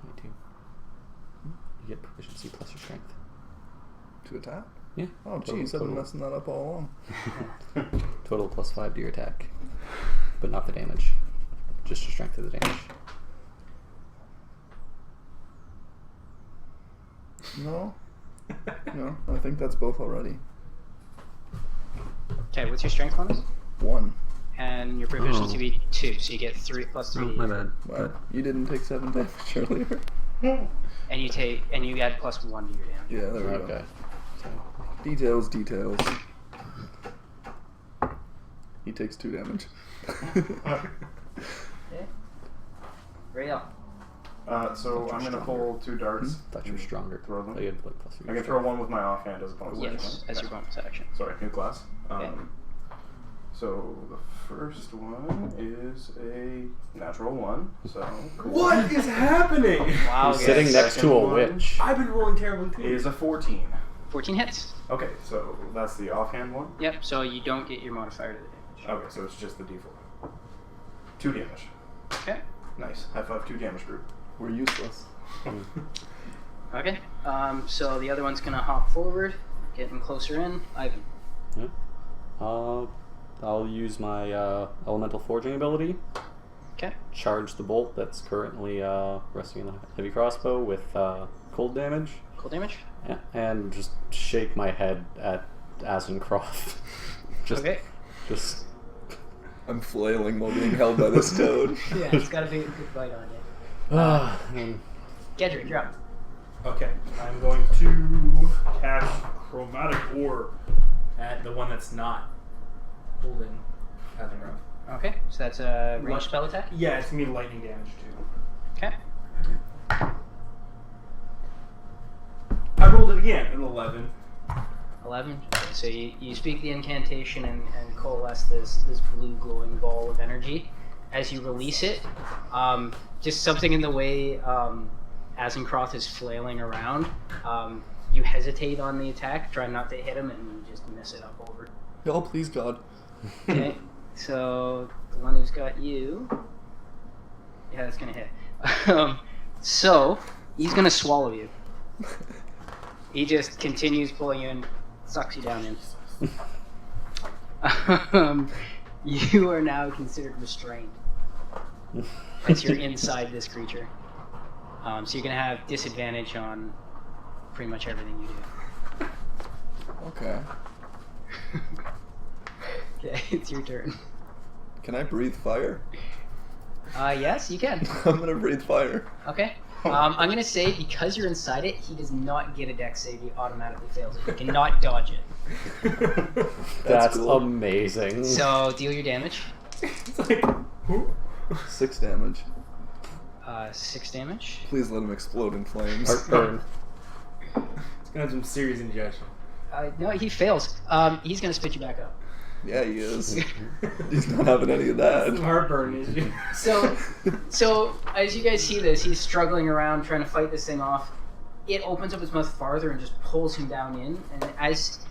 22. You get proficiency plus your strength. To attack? Yeah. Oh, Total- jeez, I've been total. messing that up all along. Total plus 5 to your attack. But not the damage. Just your strength of the damage. No? No, I think that's both already. Okay, what's your strength bonus? 1. And your proficiency Oh. be 2, so you get 3 plus 3. bad. Wow. You didn't take 7 damage earlier? And you add plus 1 to your damage. Yeah, there we Okay. go. Details. He takes 2 damage. Okay. Reiyal. So I'm gonna pull 2 darts. Thought you were stronger. Throw them. Thought you had like plus 3. I can throw one with my offhand as a bonus action. Yes, as your bonus action. Sorry, new class. Okay. So the first one is a natural 1. So What is happening? Wow, You're sitting guys. next to a Second one. witch. I've been rolling terribly too. is a 14. 14 hits. Okay, so that's the offhand one. Yep, so you don't get your modifier to the damage. Okay, so it's just the D4. 2 damage. Okay. Nice. High five, 2 damage group. We're useless. Okay. So the other one's gonna hop forward, getting closer in. Ivan. Yeah. I'll use my elemental forging ability. Okay. Charge the bolt that's currently resting in the heavy crossbow with cold damage. Cold damage. Yeah, and just shake my head at Aznkroth. Just I'm flailing while being held by this toad. Yeah, it's gotta be a good bite on you. and Gedric, you're up. Okay, I'm going to cast Chromatic Orb at the one that's not holding Aznkroth. Okay, so that's a ranged What? spell attack. Yeah, it's gonna be lightning damage too. Okay. I rolled it again, an 11. 11. Okay, so you speak the incantation and coalesce this blue glowing ball of energy. As you release it, just something in the way Aznkroth is flailing around, you hesitate on the attack, try not to hit him, and you just miss it up over. Oh, please, God. Okay, so the one who's got you, yeah, that's gonna hit. So he's gonna swallow you. He just continues pulling you in, sucks you down in. You are now considered restrained as you're inside this creature. So you're gonna have disadvantage on pretty much everything you do. Okay. Okay, it's your turn. Can I breathe fire? Yes, you can. I'm gonna breathe fire. Okay. I'm gonna say because you're inside it, he does not get a dex save. He automatically fails it. He cannot dodge it. That's cool. amazing. So deal your damage. It's like, who? 6 damage. 6 damage. Please let him explode in flames. Heartburn. It's gonna have some serious indigestion. No, he fails. He's gonna spit you back up. Yeah, he is. He's not having any of that. Some heartburn issue. So as you guys see this, he's struggling around trying to fight this thing off. It opens up its mouth farther and just pulls him down in. And as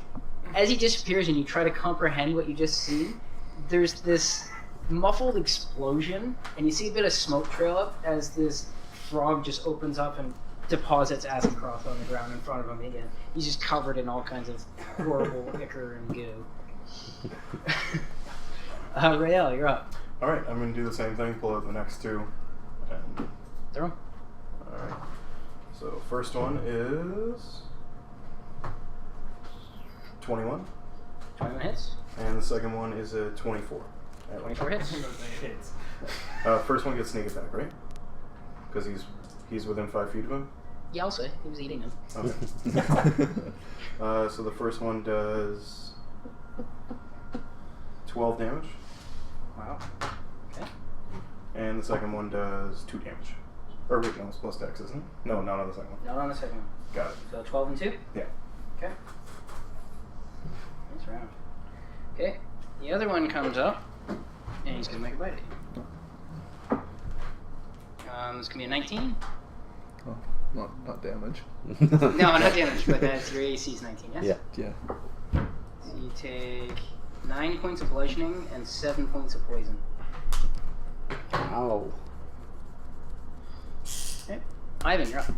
he disappears and you try to comprehend what you just see, there's this muffled explosion, and you see a bit of smoke trail up as this frog just opens up and deposits Aznkroth on the ground in front of him again. He's just covered in all kinds of horrible ichor and goo. Reiyal, you're up. Alright, I'm going to do the same thing, pull out the next two. And, Throw him. alright. So, first one is 21, 21 hits. and the second one is a 24. 24 hits. Hits. First one gets sneak attack, right? Because he's within 5 feet of him? Yeah, I'll say. He was eating him. Okay. So the first one does 12 damage, Wow. Okay. and the second one does 2 damage. Or wait, no, it's plus dex, isn't it? No, not on the second one. Not on the second one. Got it. So 12 and 2? Yeah. Okay. Nice round. Okay. The other one comes up, and he's going to make a bite at you. It's going to be a 19. Oh, not damage. No, not damage, but that's your AC is 19, yes? Yeah. Yeah. So you take 9 points of bludgeoning and 7 points of poison. Ow. Okay. Ivan, you're up.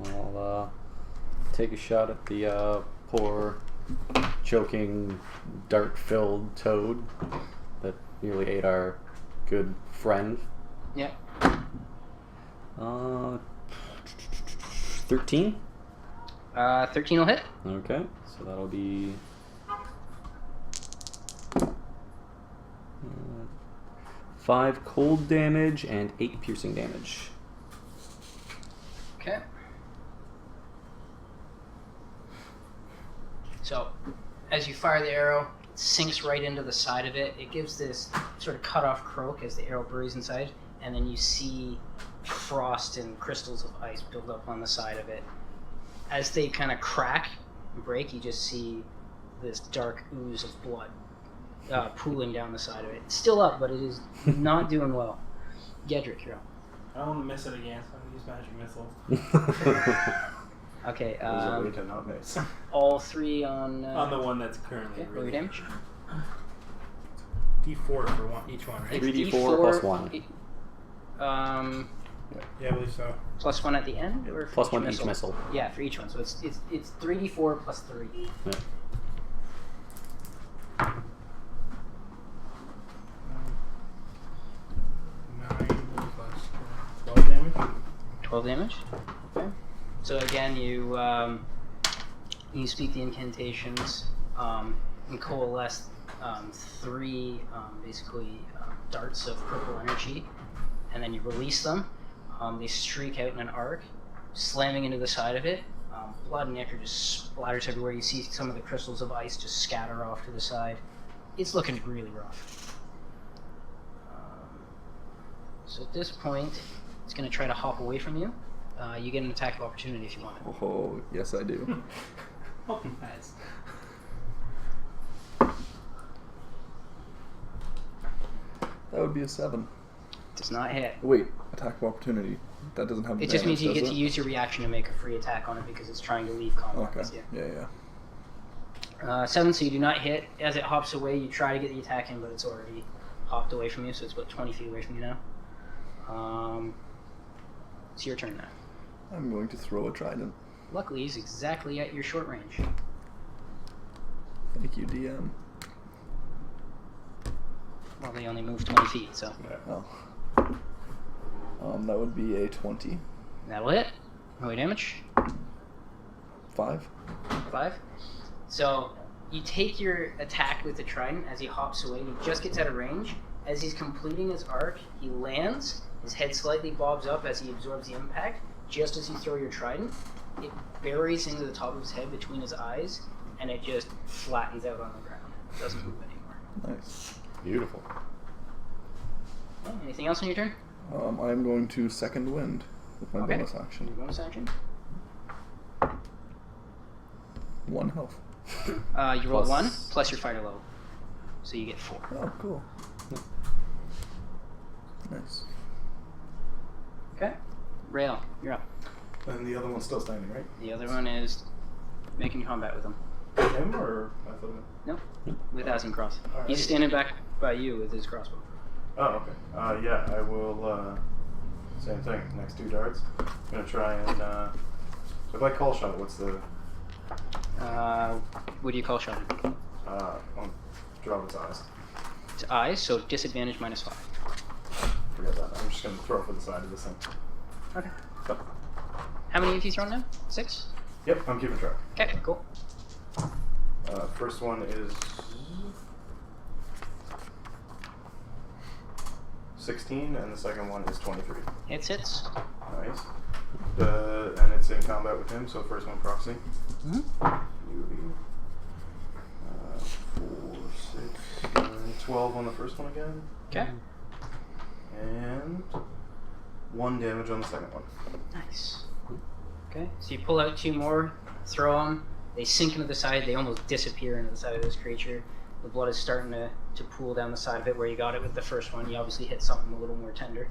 I'll take a shot at the poor, choking, dart-filled toad that nearly ate our good friend. Yeah. 13? 13 will hit. Okay, so that'll be 5 cold damage and 8 piercing damage. Okay. So, as you fire the arrow, it sinks right into the side of it. It gives this sort of cut-off croak as the arrow buries inside, and then you see frost and crystals of ice build up on the side of it. As they kind of crack and break, you just see this dark ooze of blood pooling down the side of it. It's still up, but it is not doing well. Gedric, you're up. I don't want to miss it again, so I'm going to use magic missiles. Okay, There's a way to not miss. all 3 on... On the one that's currently okay, roll your damage. D4 for each one, right? 3d4 plus 1. Yeah, I believe so. Plus 1 at the end, or for Plus each 1 each missile. Yeah, for each one. So it's 3d4 plus 3. Yeah. 9 plus 12 damage. 12 damage. Okay. So again, you speak the incantations and coalesce 3 basically darts of purple energy, and then you release them. They streak out in an arc, slamming into the side of it. Blood and nectar just splatters everywhere. You see some of the crystals of ice just scatter off to the side. It's looking really rough. So at this point, it's going to try to hop away from you. You get an attack of opportunity if you want it. Oh, yes, I do. Oh, nice. That would be a 7. Does not hit. Wait, attack of opportunity. That doesn't have It just means advantage, you get does to it? use your reaction to make a free attack on it because it's trying to leave combat Okay. with you. Yeah. 7, so you do not hit. As it hops away, you try to get the attack in, but it's already hopped away from you, so it's about 20 feet away from you now. It's your turn now. I'm going to throw a trident. Luckily, he's exactly at your short range. Thank you, DM. Well, they only move 20 feet, so Oh. That would be a 20. that'll hit. Melee damage. 5. 5. So you take your attack with the trident as he hops away, and he just gets out of range. As he's completing his arc, he lands. His head slightly bobs up as he absorbs the impact. Just as you throw your trident, it buries into the top of his head between his eyes, and it just flattens out on the ground. It doesn't move anymore. Nice. Beautiful. Okay, anything else on your turn? I'm going to second wind with my Okay. bonus action. Your bonus action? 1 health. You roll Plus- 1 plus your fighter level, so you get 4. Oh, cool. Nice. Okay. Rail, you're up. And the other one's still standing, right? The other one is making combat with him. Him or I thought it. Nope. With Aznkroth. Alright. He's standing back by you with his crossbow. Oh, okay. Yeah, I will. Same thing. Next 2 darts. I'm gonna try and. If I call shot, what's the? What do you call shot? On drop its eyes. It's eyes, so disadvantage -5. Forget that. I'm just gonna throw it for the side of this thing. Okay. So, How many have you thrown now? 6? yep, I'm keeping track. Okay, cool. First one is 16, and the second one is 23. Hits. Nice. And it's in combat with him, so first one proxy. Beauty. 4, 6, 9, 12 on the first one again. Okay. And 1 damage on the second one. Nice. Okay, so you pull out 2 more, throw them. They sink into the side. They almost disappear into the side of this creature. The blood is starting to pool down the side of it where you got it with the first one. You obviously hit something a little more tender.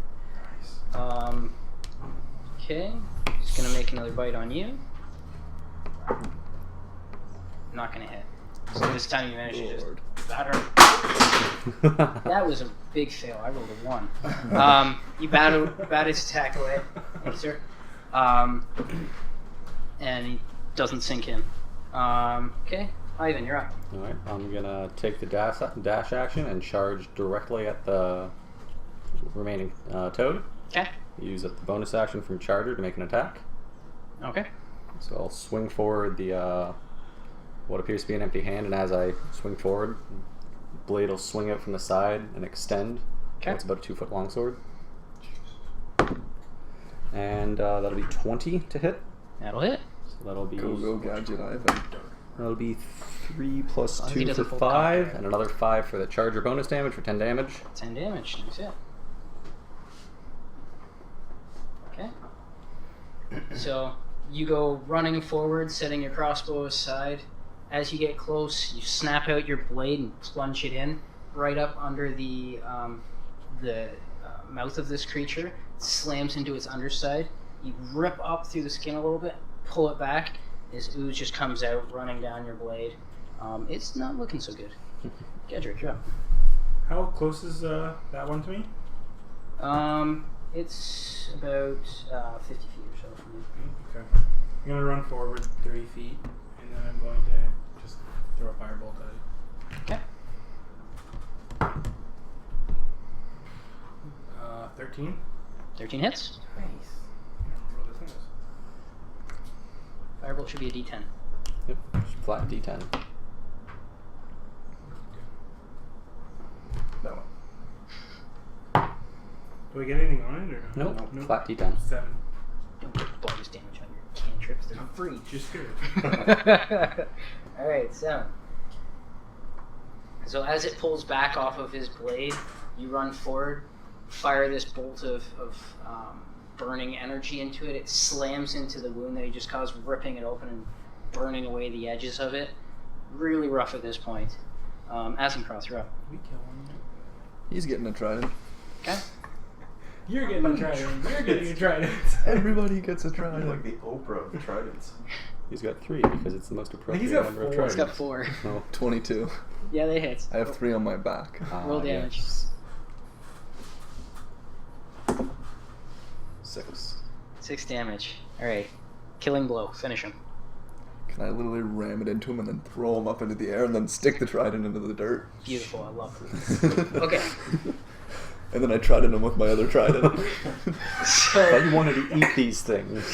Nice. Okay, just gonna make another bite on you. Not gonna hit. So this time you managed to just batter. That was a big fail. I rolled a 1. You bat his attack away. Thank you, sir. And he doesn't sink in. Okay, Ivan, you're up. Alright, I'm gonna take the dash action and charge directly at the remaining toad. Okay. Use the bonus action from Charger to make an attack. Okay. So I'll swing forward the what appears to be an empty hand, and as I swing forward, blade will swing out from the side and extend. Okay. It's about a 2-foot long sword. And that'll be 20 to hit. That'll hit. So that'll be Go, Gadget Ivan. that'll be 3 plus long as he 2 doesn't for pull 5, counter. and another 5 for the Charger bonus damage for 10 damage. 10 damage. Nice hit. Okay. So you go running forward, setting your crossbow aside. As you get close, you snap out your blade and plunge it in right up under the mouth of this creature. It slams into its underside. You rip up through the skin a little bit, pull it back. This ooze just comes out, running down your blade. It's not looking so good. Gedric, you're up. How close is that one to me? It's about 50 feet or so from you. Okay. I'm gonna run forward 30 feet, and then I'm going to just throw a firebolt at it. Okay. 13. 13 hits. Nice. Roll this nice. Firebolt should be a D10. Yep, just flat D10. That one. Do I get anything on it or no? Nope, Nope. flat D10. 7. Don't get bonus damage on your cantrips. They're free. Just good. All right, 7. So as it pulls back off of his blade, you run forward, fire this bolt of burning energy into it. It slams into the wound that he just caused, ripping it open and burning away the edges of it. Really rough at this point. Aznkroth, you're up. We kill him. He's getting a trident. Okay. You're getting a trident. You're getting a trident. Everybody gets a You're trident. like the Oprah of tridents. He's got 3 because it's the most appropriate He's got number of 4. He's tridents. got 4. Oh. 22. Yeah, they hit. I have 3 on my back. Roll damage. Yes. 6. 6 damage. All right. Killing blow. Finish him. Can I literally ram it into him and then throw him up into the air and then stick the trident into the dirt? Beautiful. I love it. Okay. And then I trident him with my other trident. I thought you wanted to eat these things.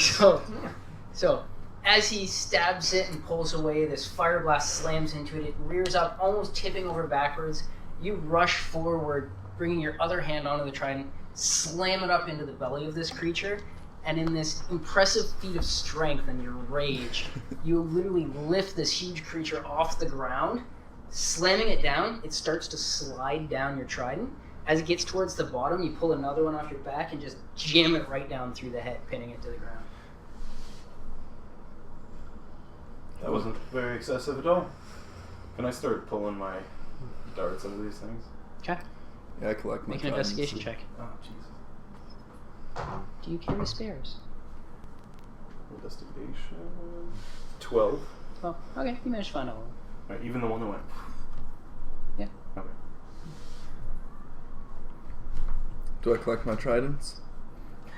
So, as he stabs it and pulls away, this fire blast slams into it. It rears up, almost tipping over backwards. You rush forward, bringing your other hand onto the trident, slam it up into the belly of this creature, and in this impressive feat of strength and your rage, you literally lift this huge creature off the ground. Slamming it down, it starts to slide down your trident. As it gets towards the bottom, you pull another one off your back and just jam it right down through the head, pinning it to the ground. That wasn't very excessive at all. Can I start pulling my darts out of these things? Okay. Yeah, I collect my Make an tridents. investigation check. Oh, Jesus. Do you carry spares? Investigation. 12. Well, okay, you managed to find all of them. Right, even the one that went. Yeah. Okay. Do I collect my tridents?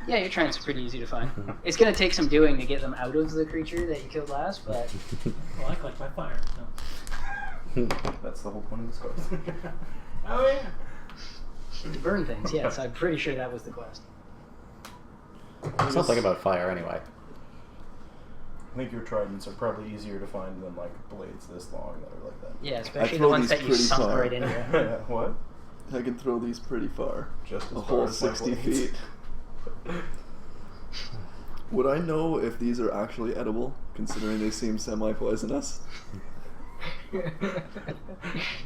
Yeah, your tridents are pretty easy to find. It's going to take some doing to get them out of the creature that you killed last, but... Well, I collect my fire. No. That's the whole point of this quest. Oh yeah. To burn things, yes. I'm pretty sure that was the quest. Something about fire anyway. I think your tridents are probably easier to find than like blades this long that are like that. Yeah, especially the throw ones these that you pretty sunk far. right into. Yeah, what? I can throw these pretty far. Just as A far whole as my 60 blades. feet. Would I know if these are actually edible, considering they seem semi-poisonous?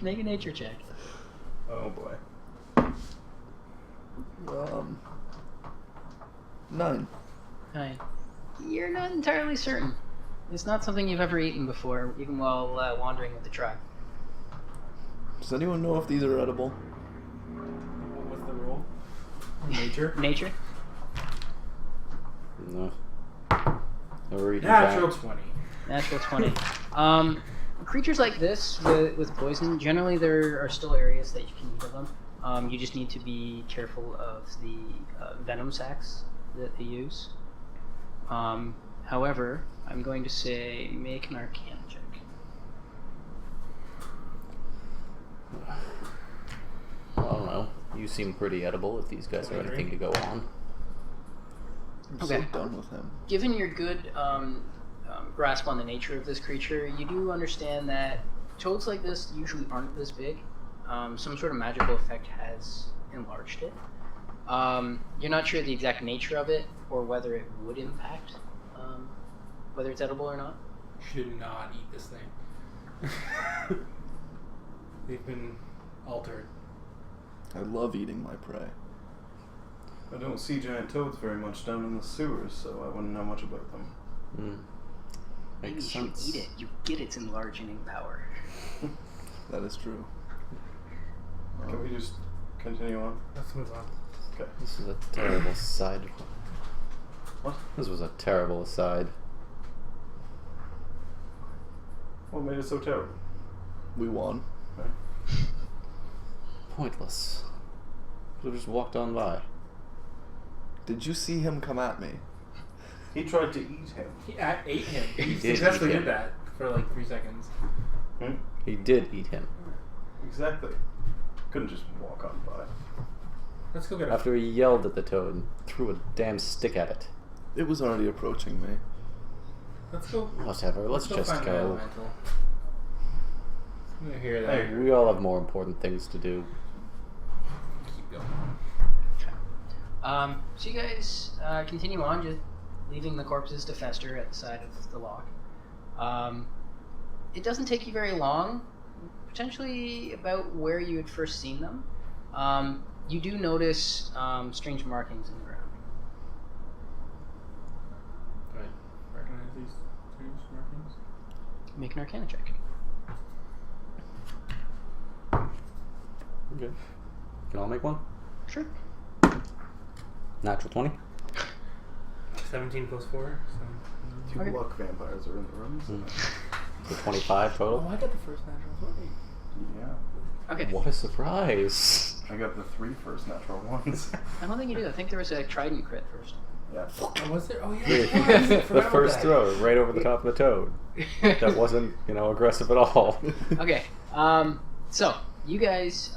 Make a nature check. Oh boy. 9. 9. You're not entirely certain. It's not something you've ever eaten before, even while wandering with the tribe. Does anyone know if these are edible? What's the roll? Nature. Nature? No. Never eaten Natural that. 20. Natural 20. Creatures like this with poison, generally there are still areas that you can eat of them. You just need to be careful of the venom sacs that they use. However, I'm going to say make an Arcanum check. I don't know. You seem pretty edible if these guys have anything to go on. I'm Okay. so done with him. Given your good grasp on the nature of this creature, you do understand that toads like this usually aren't this big. Some sort of magical effect has enlarged it. You're not sure the exact nature of it or whether it would impact whether it's edible or not. Should not eat this thing. They've been altered. I love eating my prey. I don't see giant toads very much down in the sewers, so I wouldn't know much about them. Maybe you Makes should sense. eat it. You get its enlarging power. That is true. Can we just continue on? Let's move on. Okay. This is a terrible aside. What? This was a terrible aside. What made it so terrible? We won. Pointless. Could have just walked on by. Did you see him come at me? He tried to eat him. I ate him. He did successfully eat him. did that for like 3 seconds. He did eat him. Exactly. Couldn't just walk on by. Let's go get a After he yelled at the toad and threw a damn stick at it. It was already approaching me. Let's go. Whatever, let's just find an go. elemental. I'm hear that. Hey, We all have more important things to do. Keep going. So you guys continue on. Just leaving the corpses to fester at the side of the lock. It doesn't take you very long, potentially about where you had first seen them. You do notice strange markings in the ground. Do I recognize these strange markings? Make an Arcana check. Okay. Can I make one? Sure. Natural 20. 17 plus 4. So. Two luck vampires are in the rooms. So 25 total. Oh, I got the first natural 20. Yeah. Okay. What a surprise! I got the 3 first natural ones. I don't think you do. I think there was a trident crit first. Yeah. Oh, was there? Oh, yeah. The first throw, right over the top of the toad. That wasn't, aggressive at all. Okay. So you guys,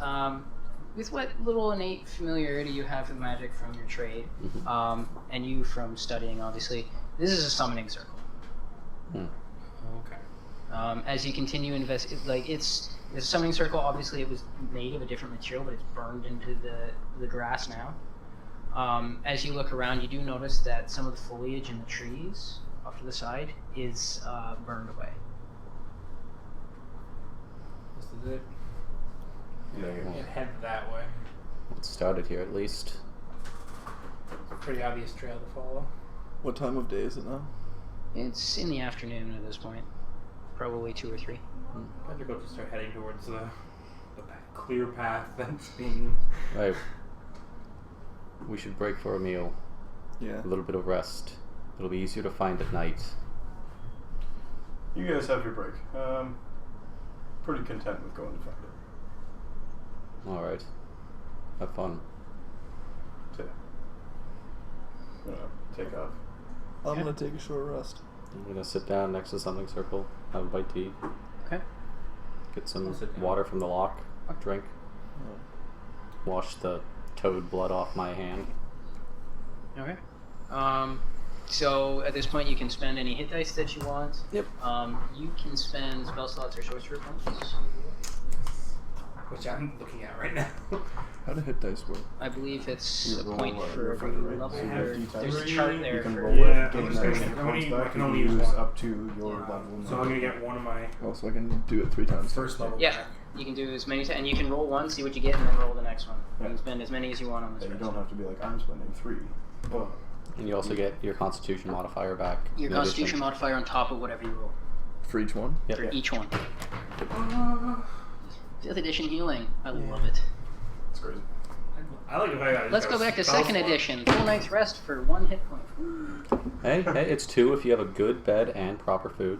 with what little innate familiarity you have with magic from your trade, and you from studying, obviously, this is a summoning circle. Okay. As you continue to invest, it's a summoning circle. Obviously, it was made of a different material, but it's burned into the grass now. As you look around, you do notice that some of the foliage in the trees off to the side is burned away. This is it. Negative. It head that way. It started here at least. It's a pretty obvious trail to follow. What time of day is it now? It's in the afternoon at this point, probably 2 or 3. I'd go to start heading towards the clear path that's being. Right. We should break for a meal. Yeah. A little bit of rest. It'll be easier to find at night. You guys have your break. Pretty content with going to find it. Alright. Have fun. Take off. I'm gonna take a short rest. I'm gonna sit down next to something circle, have a bite to eat. Okay. Get some I'll sit down. water from the lock, drink. Wash the toad blood off my hand. Okay. So at this point, you can spend any hit dice that you want. Yep. You can spend spell slots or sorcerer points. Which I'm looking at right now. How do hit dice work? I believe it's You a roll point what? for Your every fighter rate. level. So you have There's a D10. chart there You can for roll Yeah, it, I'm gain just that gonna- many I points only- I back. can You only can use use one. up to your level. So I'm gonna get one of my Oh, so I can do it 3 times. first level. Yeah, back. you can do as many and you can roll one, see what you get, and then roll the next one. You Yeah. can spend as many as you want on this. And you rest. don't have to be like, I'm spending 3. But And you also get your constitution modifier back. Your in constitution addition. modifier on top of whatever you roll For each one? Yep. for each one. Uh, 5th edition healing, I love it. it's crazy. I like the fact that it's Let's got go back to spell 2nd slot. edition. Full night's rest for 1 hit point. Hey, it's 2 if you have a good bed and proper food.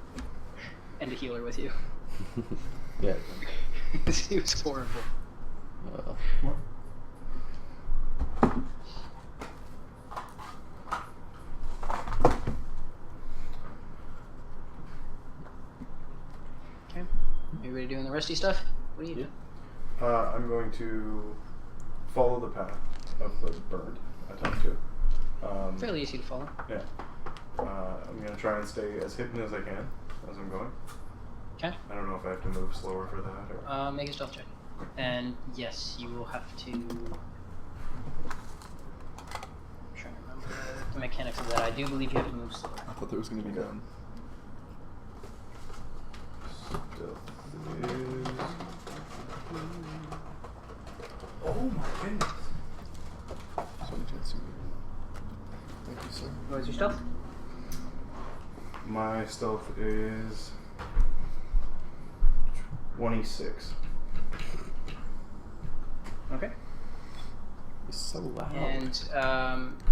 And a healer with you. Yeah. It was horrible. Okay. Everybody doing the resty stuff? What are you doing? I'm going to follow the path of the bird. Attempt to. Fairly easy to follow. Yeah. I'm going to try and stay as hidden as I can as I'm going. Okay. I don't know if I have to move slower for that or. Make a stealth check. And yes, you will have to. I'm trying to remember the mechanics of that. I do believe you have to move slower. I thought there was gonna be none. Oh my goodness. So any chance you Thank you, sir. What is your stealth? My stealth is 26. Okay. It's so loud. And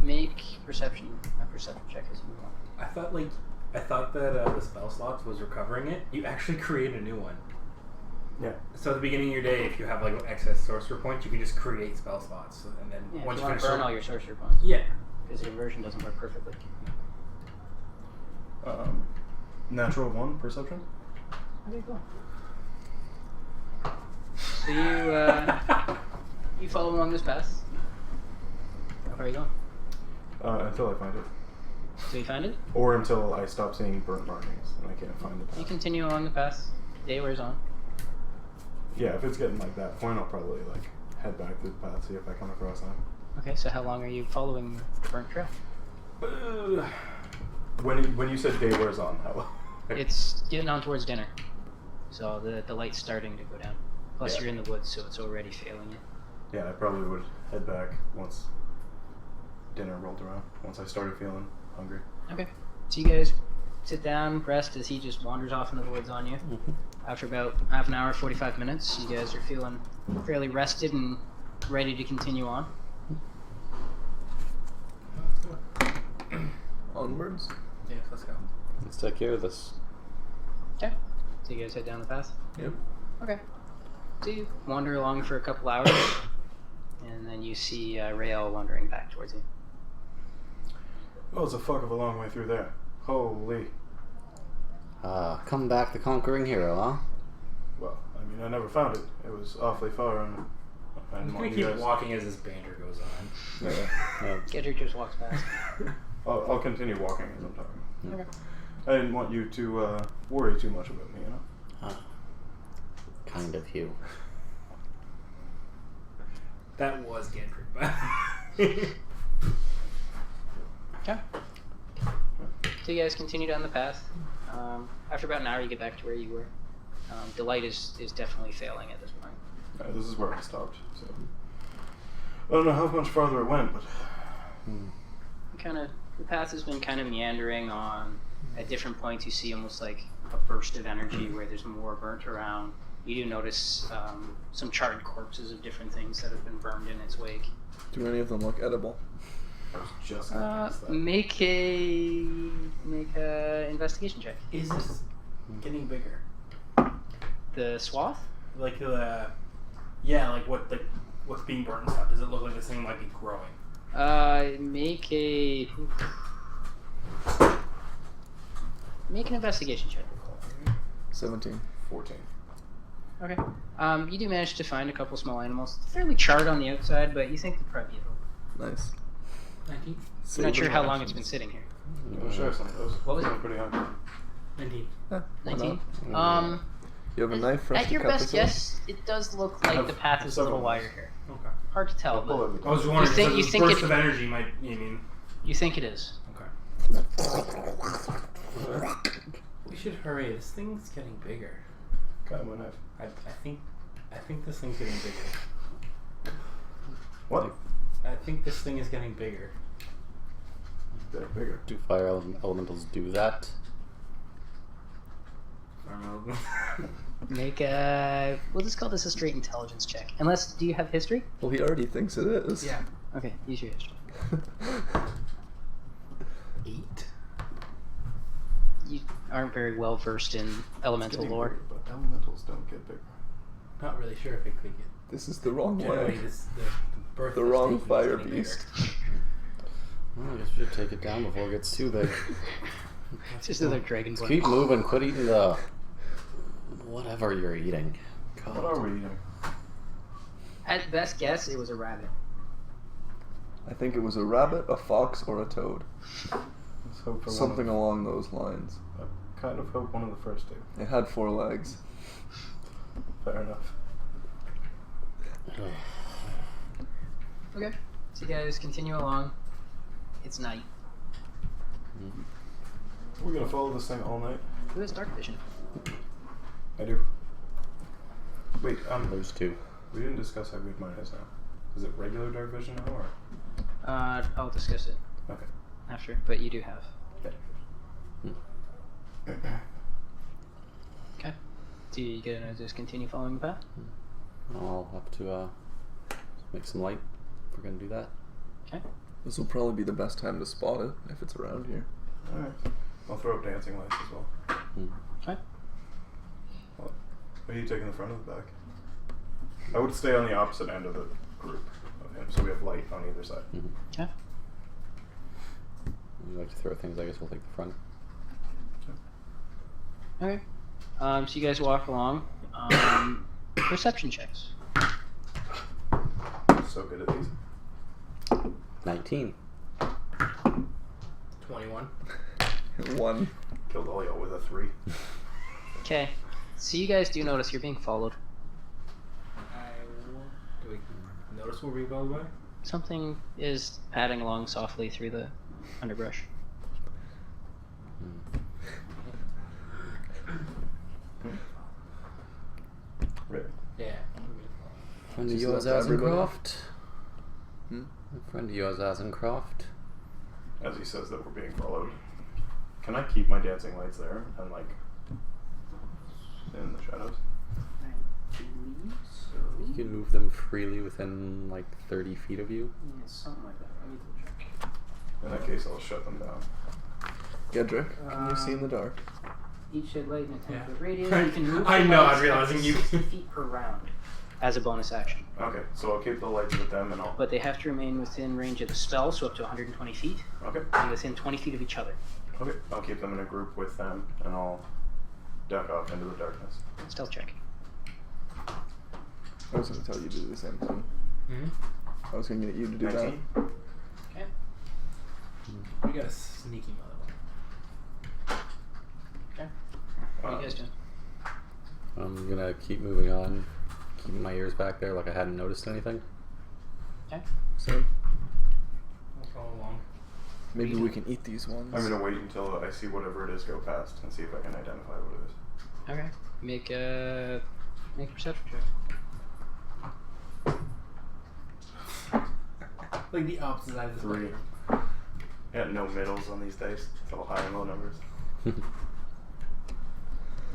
make a perception check as you move on. I thought that the spell slots was recovering it. You actually create a new one. Yeah. So at the beginning of your day, if you have like excess sorcerer points, you can just create spell slots, and then Yeah, once if you you want finish to burn sor- all your sorcerer points. yeah. Because the inversion doesn't work perfectly. Natural 1 perception. There you go. So you you follow along this path. How far are you going? Until I find it. So you find it? Or until I stop seeing burnt markings and I can't find the path. You continue along the path. Day wears on. Yeah, if it's getting like that point, I'll probably like head back through the path, see if I come across them. Okay, so how long are you following the burnt trail? When you said day wears on, how? It's getting on towards dinner, so the light's starting to go down. Plus, Yeah. you're in the woods, so it's already failing you. Yeah, I probably would head back once dinner rolled around. Once I started feeling hungry. Okay. So you guys sit down, rest as he just wanders off into the woods on you. After about half an hour, 45 minutes, you guys are feeling fairly rested and ready to continue on. Onwards. Yeah, let's go. Let's take care of this. Okay. So you guys head down the path? Yep. Okay. So you wander along for a couple hours, and then you see Reiyal wandering back towards you. Oh, it's a fuck of a long way through there. Holy. Come back the conquering hero, huh? Well, I mean, I never found it. It was awfully far, and I I'm didn't gonna want keep you guys. walking as this banter goes on. Yeah. Gedric just walks past. I'll continue walking as I'm talking. Okay. I didn't want you to worry too much about me, you know? Kind of you. That was Gedric. Okay. So you guys continue down the path. After about an hour, you get back to where you were. The light is definitely failing at this point. This is where I stopped, so... I don't know how much farther it went, but... The path has been kind of meandering on. At different points, you see almost like a burst of energy where there's more burnt around. You do notice some charred corpses of different things that have been burned in its wake. Do any of them look edible? I was just gonna ask that. Make a investigation check. Is this getting bigger? The swath? Like yeah, like what's being burnt and stuff. Does it look like this thing might be growing? Make an investigation check. 17. 14. Okay. You do manage to find a couple small animals. Fairly charred on the outside, but you think they're probably edible. Nice. 19? I'm not sure how long it's been sitting here. I'll share some of those. What was it? I'm pretty hungry. 19. Yeah, why 19? not? You have a knife for us At to your cut best this off? guess, it does look like the path is a little wider here. Okay. Hard to tell, I'll pull but everything. I was wondering, think- so you this think burst it- of energy might, you mean? you think it is. Okay. We should hurry. This thing's getting bigger. Got my knife. I think this thing's getting bigger. What? I think this thing is getting bigger. They're bigger. Do fire elementals do that? Make a... We'll just call this a straight intelligence check. Unless, do you have history? Well, he already thinks it is. Yeah. Okay, use your history. 8. You aren't very well versed in elemental Getting lore. bigger, but elementals don't get bigger. Not really sure if it could get. This is the wrong Generally, way. the birth The of this wrong thing is fire getting beast. bigger. Well, I guess we should take it down before it gets too big. It's just another dragon Just keep moving. Quit eating the whatever you're eating. God. What are we eating? At best guess, it was a rabbit. I think it was a rabbit, a fox, or a toad. Let's hope for Something one along those lines. of, I kind of hope one of the first two. It had 4 legs. Fair enough. Okay. So you guys continue along. It's night. We're gonna follow this thing all night. Who has dark vision? I do. Wait, There's 2. we didn't discuss how good mine is now. Is it regular dark vision now, or? I'll discuss it Okay. after, but you do have. Okay. Do you gonna just continue following the path? I'll have to make some light if we're gonna do that. Okay. This will probably be the best time to spot it if it's around here. Alright. I'll throw up dancing lights as well. Okay. Are you taking the front or the back? I would stay on the opposite end of the group of him, so we have light on either side. Okay. You like to throw things, I guess we'll take the front. Okay. So you guys walk along. Perception checks. So good at these. 19. 21. 1. Killed all y'all with a 3. Okay. So you guys do notice you're being followed. Do we notice where we go by? Something is padding along softly through the underbrush. Friend of She yours, said that to everybody. Aznkroth. Hmm? A friend of yours, Aznkroth. As he says that we're being followed. Can I keep my dancing lights there and like in the shadows? I believe so. You can move them freely within like 30 feet of you. Yeah, something like that. Let me double check. In that case, I'll shut them down. Gedric, can you see in the dark? Each shed light in a 10 Yeah. foot radius. You can move I the know, lights I'm realizing up to you- 60 feet per round as a bonus action. Okay, so I'll keep the lights with them and I'll. But they have to remain within range of the spell, so up to 120 feet, Okay. and within 20 feet of each other. Okay. I'll keep them in a group with them and I'll duck off into the darkness. Stealth check. I was going to tell you to do the same thing. Mm-hmm. I was going to get you to do 19. Okay. We got a sneaky mother. Okay. What are you guys doing? I'm gonna keep moving on, keeping my ears back there like I hadn't noticed anything. Okay. that. Same. We'll follow along. Maybe we can eat these ones. I'm gonna wait until I see whatever it is go past and see if I can identify what it is. Okay. Make a perception check. Like the opposite side of the 3. spectrum. Yeah, no middles on these dice. It's all high and low numbers.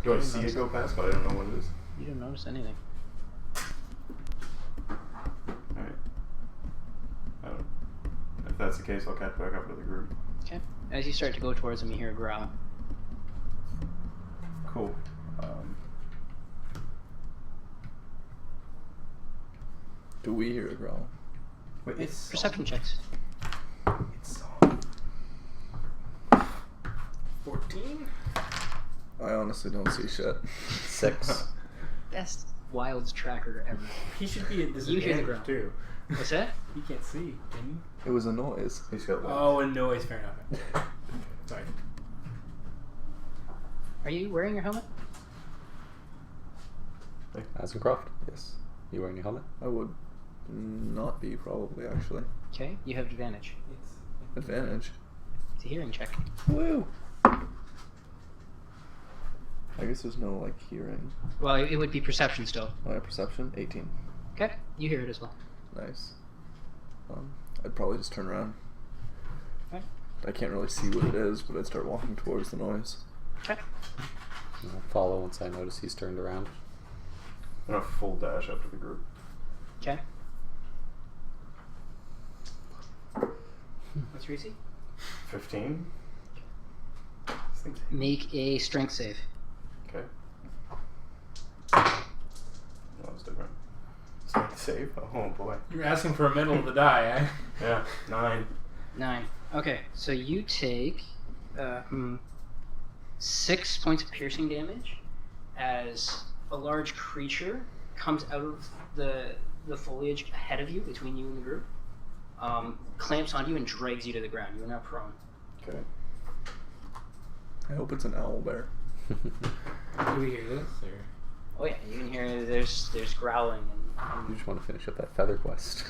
Do I see it go past, but I don't know what it is? You don't notice anything. Alright. If that's the case, I'll catch back up to the group. Okay. As you start to go towards them, you hear a growl. Cool. Do we hear a growl? Wait, it's Perception checks. It's 14? I honestly don't see shit. 6. Best wilds tracker ever. He should be at You hear the disadvantage growl. too. What's that? He can't see, can It was a noise. He's got you? lights. Oh, and noise, fair enough. Sorry. Are you wearing your helmet? Aznkroth, Yes. you wearing your helmet? I would not be, probably, actually. Okay. You have advantage. Advantage. It's a hearing check. Woo! I guess there's no, like, hearing. Well, it would be perception still. My perception, 18. Okay. You hear it as well. Nice. I'd probably just turn around. Okay. I can't really see what it is, but I'd start walking towards the noise. Okay. I'll follow once I notice he's turned around. I'm gonna full dash up to the group. Okay. What's your AC? 15. Make a strength save. Okay. That was different. Strength save? Oh boy. You're asking for a middle of the die, eh? Yeah, 9. 9. Okay, so you take 6 points of piercing damage as a large creature comes out of the foliage ahead of you, between you and the group, clamps onto you and drags you to the ground. You are now prone. Okay. I hope it's an owl bear. Do we hear this? Or? Oh yeah, you can hear there's growling You and just want to finish up that feather quest.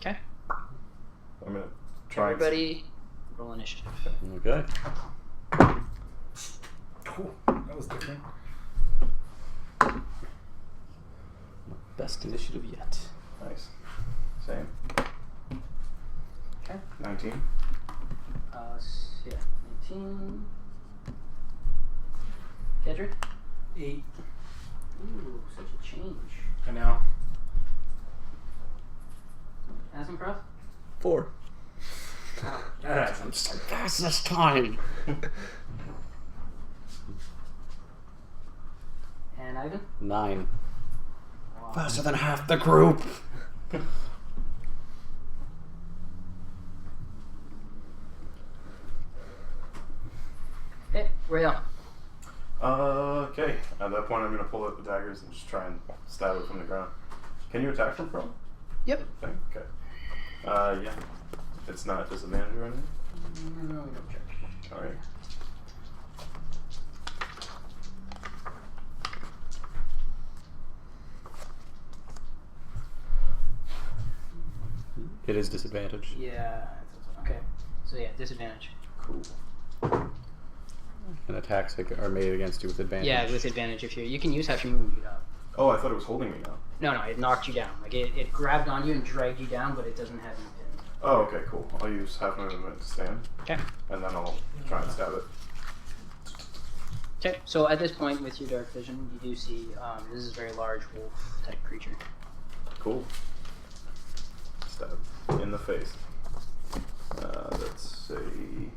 okay. I'm gonna try Everybody, roll initiative. Okay. Cool. That was different. Best initiative yet. Nice. Same. Okay. 19. Yeah, 19. Gedric? 8. Ooh, such a change. I know. Aznkroth? 4. That happens. Fast this time. And Ivan? 9. Wow. Faster than half the group. Okay, Reiyal. Okay. At that point, I'm gonna pull out the daggers and just try and stab it from the ground. Can you attack from prone? Yep. Okay. Yeah. It's not disadvantage or anything? No, we don't check. Alright. It is disadvantage. Yeah. Okay. So yeah, disadvantage. Cool. And attacks are made against you with advantage. Yeah, with advantage if you can use half your movement to get up. Oh, I thought it was holding me now. No, it knocked you down. Like it grabbed on you and dragged you down, but it doesn't have you pinned. Oh, okay, cool. I'll use half my movement to stand. Okay. And then I'll try and stab it. Okay, so at this point, with your dark vision, you do see this is a very large wolf-type creature. Cool. Stab in the face. Let's see.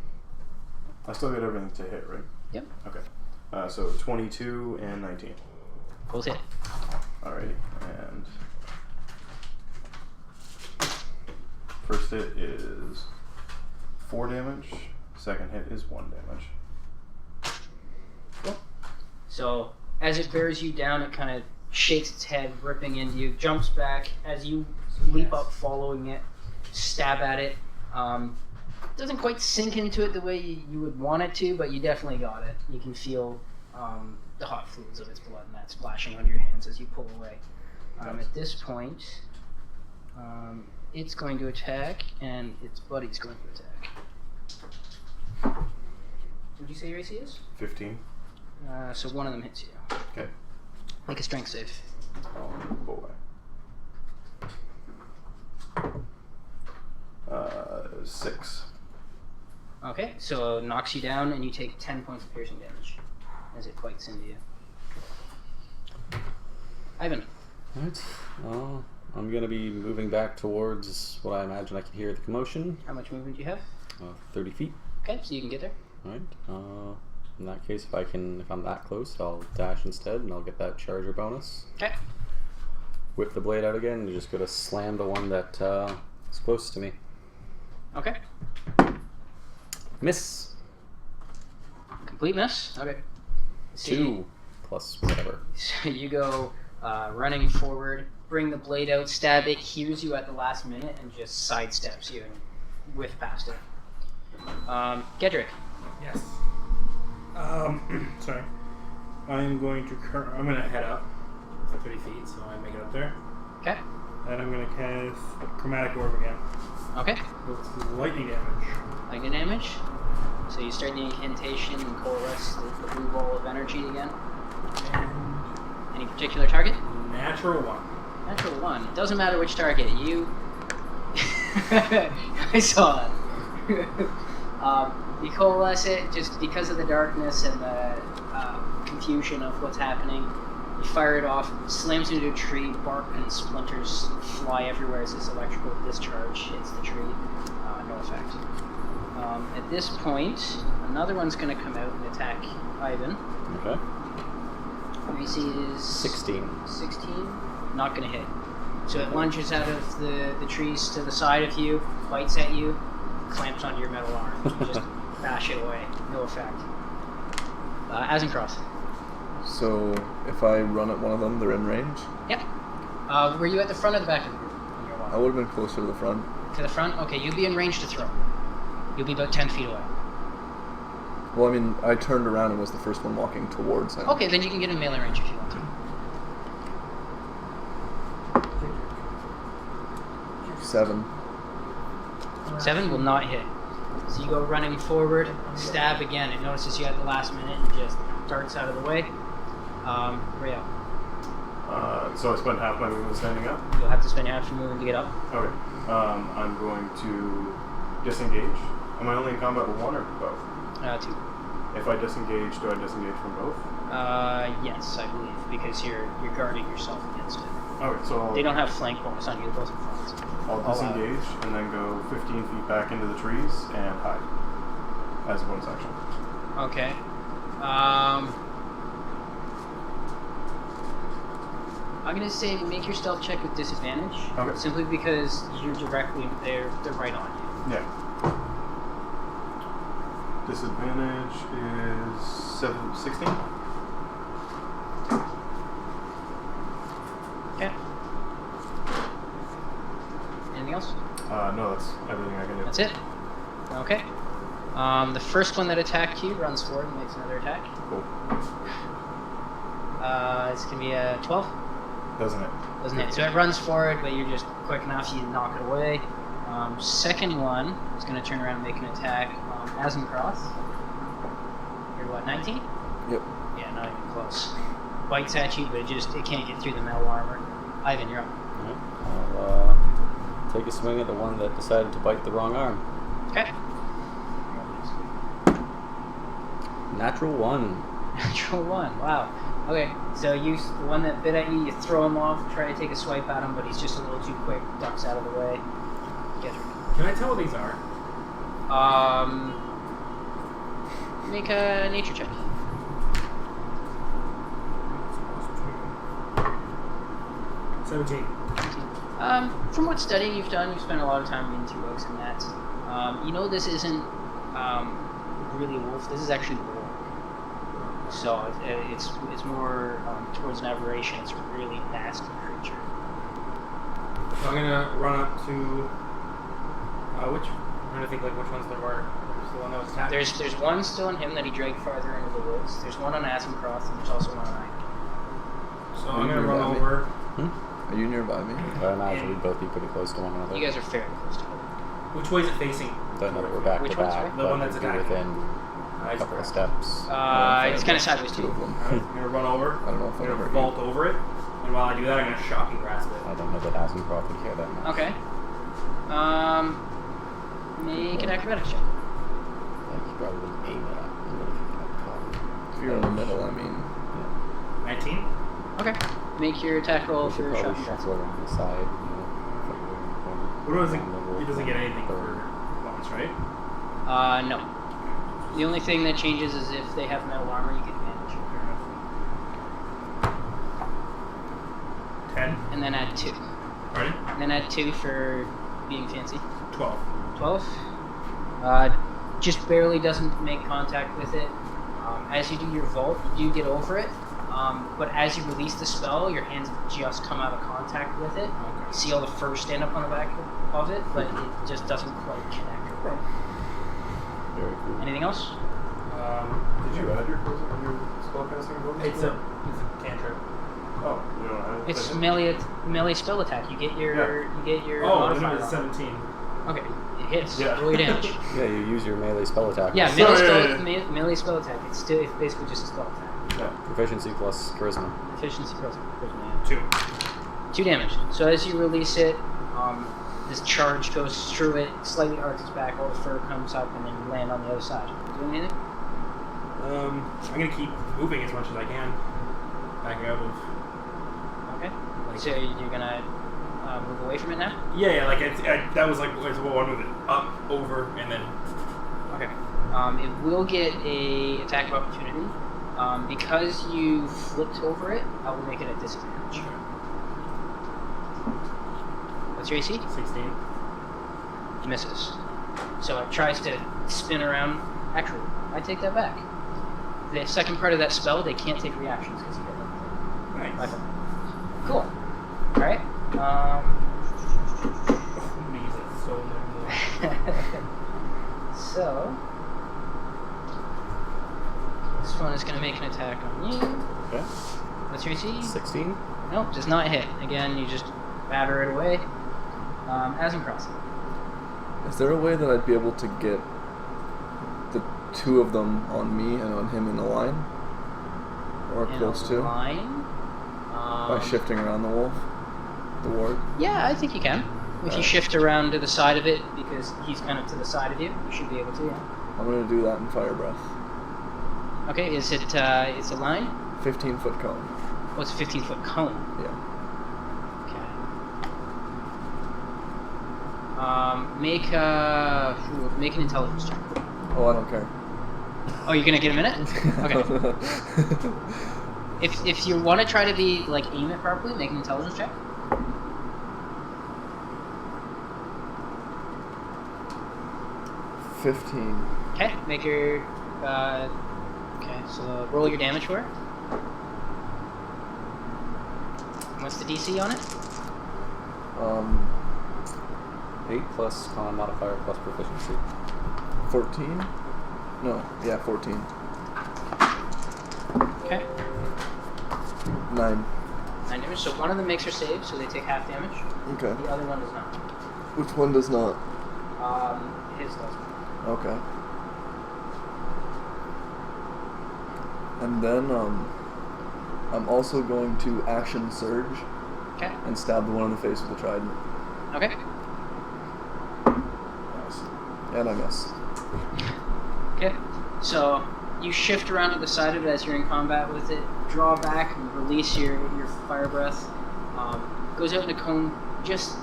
I still get everything to hit, right? Yep. Okay. So 22 and 19. Both hit. Alrighty. And first hit is 4 damage. Second hit is 1 damage. Cool. So as it bears you down, it kind of shakes its head, ripping into you, jumps back as you leap up, following it, stab at it. Doesn't quite sink into it the way you would want it to, but you definitely got it. You can feel the hot fluids of its blood and that splashing on your hands as you pull away. At this point, it's going to attack, and its buddy's going to attack. What did you say your AC is? 15. So one of them hits you. Okay. Make a strength save. Oh boy. 6. Okay, so it knocks you down, and you take 10 points of piercing damage as it bites into you. Ivan. Alright. I'm going to be moving back towards what I imagine I can hear the commotion. How much movement do you have? 30 feet. Okay, so you can get there. Alright. In that case, if I'm that close, I'll dash instead, and I'll get that charger bonus. Okay. Whip the blade out again, and just gonna slam the one that is closest to me. Okay. Miss. Complete miss. Okay. 2 plus whatever. So you go running forward, bring the blade out, stab it, hears you at the last minute, and just sidesteps you and whiff past it. Gedric. Yes. Sorry. I'm going to head up for 30 feet, so I make it up there. Okay. And I'm going to cast Chromatic Orb again. Okay. With lightning damage. Lightning damage. So you start the incantation and coalesce the blue ball of energy again. And Any particular target? natural 1. Natural 1. It doesn't matter which target. You. I saw that. You coalesce it just because of the darkness and the confusion of what's happening. You fire it off, slams into a tree, bark and splinters fly everywhere as this electrical discharge hits the tree. No effect. At this point, another one's going to come out and attack Ivan. Okay. AC is 16. 16. Not going to hit. So it lunges out of the trees to the side of you, bites at you, clamps onto your metal arm. You just bash it away. No effect. Aznkroth. So if I run at one of them, they're in range? Yep. Were you at the front or the back of the group? When you were I walking? would have been closer to the front. To the front? Okay, you'll be in range to throw. You'll be about 10 feet away. Well, I mean, I turned around and was the first one walking towards him. Okay, then you can get in melee range if you want to. 7. 7 will not hit. So you go running forward, stab again. It notices you at the last minute and just darts out of the way. Reiyal. So I spent half my movement standing up. You'll have to spend half your movement to get up. Okay. I'm going to disengage. Am I only in combat with one or both? 2. If I disengage, do I disengage from both? Yes, I believe, because you're guarding yourself against it. Okay, so They don't have flank bonus on you, they're both in front. I'll disengage and then go 15 feet back into the trees and hide as a bonus action. Okay. I'm gonna say make your stealth check with disadvantage. Okay. Simply because you're directly they're right on you. Yeah. Disadvantage is 16. Okay. Anything else? No, that's everything I can do. That's it. Okay. The first one that attacked you runs forward and makes another attack. Cool. It's gonna be a 12. Doesn't it? Doesn't hit. So it runs forward, but you're just quick enough, you knock it away. Second one is going to turn around and make an attack on Aznkroth. You're what, 19? Yep. Yeah, not even close. bites at you, but it can't get through the metal armor. Ivan, you're up. I'll take a swing at the one that decided to bite the wrong arm. Okay. Natural 1. Natural 1. Wow. Okay, so the one that bit at you, you throw him off, try to take a swipe at him, but he's just a little too quick, ducks out of the way. Gedric. Can I tell what these are? Make a nature check. From what studying you've done, you've spent a lot of time reading through books and that. You know this isn't really a wolf. This is actually a warg. So it's more towards an aberration. It's a really nasty creature. So I'm gonna run up to I'm trying to think like which ones there were. There's the one that was attacked. There's one still on him that he dragged farther into the woods. There's one on Aznkroth, and there's also one on Ike. So I'm gonna run over. Are you nearby me? I imagine we'd both be pretty close to one another. You guys are fairly close together. Which way is it facing? Don't know that we're back Which to one, back, sorry? The but one that's we'd be attacking. within a couple of steps. It's kind of sideways Two too. of them. Alright, I'm gonna run over. I don't know if I'm I'll gonna hurt vault over it, and while I do that, I'm gonna shocking grasp it. I don't know that Aznkroth would care that much. Okay. Make an acrobatics check. Like, you probably aim it at him, but if you get caught. If you're in the middle, I mean. 19. Okay. Make your attack roll We should for probably shocking grasp. shuffle around the side. What was it? He doesn't get anything for bonus, right? No. The only thing that changes is if they have metal armor, you get advantage. 10. And then add 2. Pardon? And then add 2 for being fancy. 12. 12. Just barely doesn't make contact with it. As you do your vault, you do get over it. But as you release the spell, your hands just come out of contact with it. You see all the fur stand up on the back of it, but it just doesn't quite connect. Very cool. Anything else? Did you add your spellcasting ability? It's a cantrip. Oh, you don't have it? It's melee spell attack. You get your Oh, modifier it's on. 17. Okay, it hits. Yeah. Roll your damage. Yeah, you use your melee spell attack. Yeah, Sorry. melee spell attack. It's basically just a spell attack. Yeah. Proficiency plus charisma. Efficiency plus charisma, 2. yeah. 2 damage. So as you release it, this charge goes through it, slightly arcs its back, all the fur comes up, and then you land on the other side. Doing anything? I'm gonna keep moving as much as I can. Backing out of. Okay. Like, So you're gonna move away from it now? yeah, like that was like it's one with it up, over, and then. Okay. It will get a attack of opportunity. Because you flipped over it, I will make it a disadvantage. What's your AC? 16. Misses. So it tries to spin around. Actually, I take that back. The second part of that spell, they can't take reactions because you hit them. Nice. Cool. Alright. Music, so lonely. So this one is going to make an attack on you. Okay. What's your AC? 16? Nope, does not hit. Again, you just batter it away. Aznkroth. Is there a way that I'd be able to get the two of them on me and on him in a line? Or In close a to? line. By shifting around the wolf? The warg? Yeah, I think you can. If you shift around to the side of it, because he's kind of to the side of you, you should be able to, yeah. I'm gonna do that in fire breath. Okay, is it, it's a line? 15-foot cone. Oh, it's a 15-foot cone. Yeah. Okay. Make an intelligence check. Oh, I don't care. Oh, you're gonna get a minute? Okay. If you want to try to be, like, aim it properly, make an intelligence check. 15. Okay, make your, okay, so roll your damage for it. What's the DC on it? 8 plus con modifier plus proficiency. 14? No, yeah, 14. Okay. 9. 9 damage. So one of them makes her save, so they take half damage. Okay. The other one does not. Which one does not? His doesn't. Okay. And then, I'm also going to action surge Okay. and stab the one in the face with the trident. Okay. Nice. And I miss. Okay. So you shift around to the side of it as you're in combat with it. Draw back and release your fire breath. Goes out in a cone, just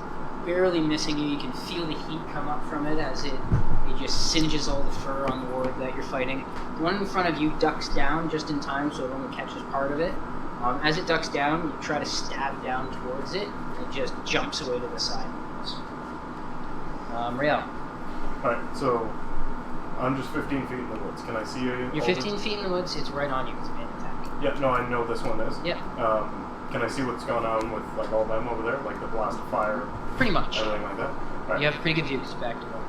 barely missing you. You can feel the heat come up from it as it just singes all the fur on the ward that you're fighting. The one in front of you ducks down just in time, so it only catches part of it. As it ducks down, you try to stab down towards it, and it just jumps away to the side. Reiyal. Alright, so I'm just 15 feet in the woods. Can I see you? You're 15 feet in the woods, it's right on you. It's a main attack. Yeah, no, I know this one is. Yep. Can I see what's going on with like all them over there? Like the blast of fire, Pretty much. everything like that? Alright. You have a pretty good view because back to them.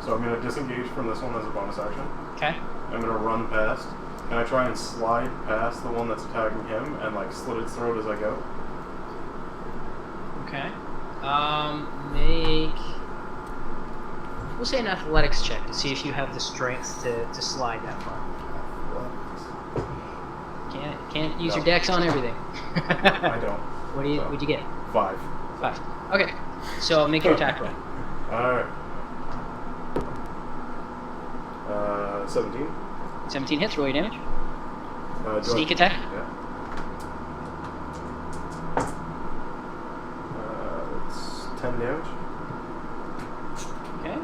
So I'm going to disengage from this one as a bonus action. Okay. I'm going to run past. Can I try and slide past the one that's attacking him and like slit its throat as I go? Okay. Make... We'll say an athletics check to see if you have the strength to slide that far. Can't use your dex on everything. I don't. What'd you get? 5. 5. Okay. So make your attack roll. Alright. 17. 17 hits, roll your damage. Do Sneak I- attack. Yeah. It's 10 damage. Okay.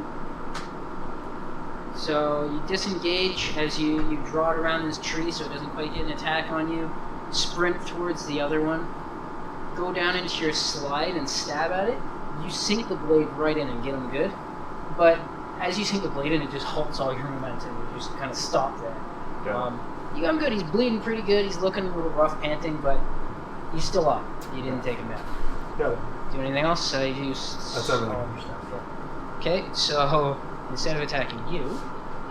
So you disengage as you draw it around this tree so it doesn't quite get an attack on you. Sprint towards the other one. Go down into your slide and stab at it. You sink the blade right in and get him good. But as you sink the blade in, it just halts all your momentum. You just kind of stop there. Yeah. You got him good. He's bleeding pretty good. He's looking a little rough, panting, but he's still up. You didn't take him down. Got it. Do anything else? You use That's everything. all of your stuff. Okay, so instead of attacking you,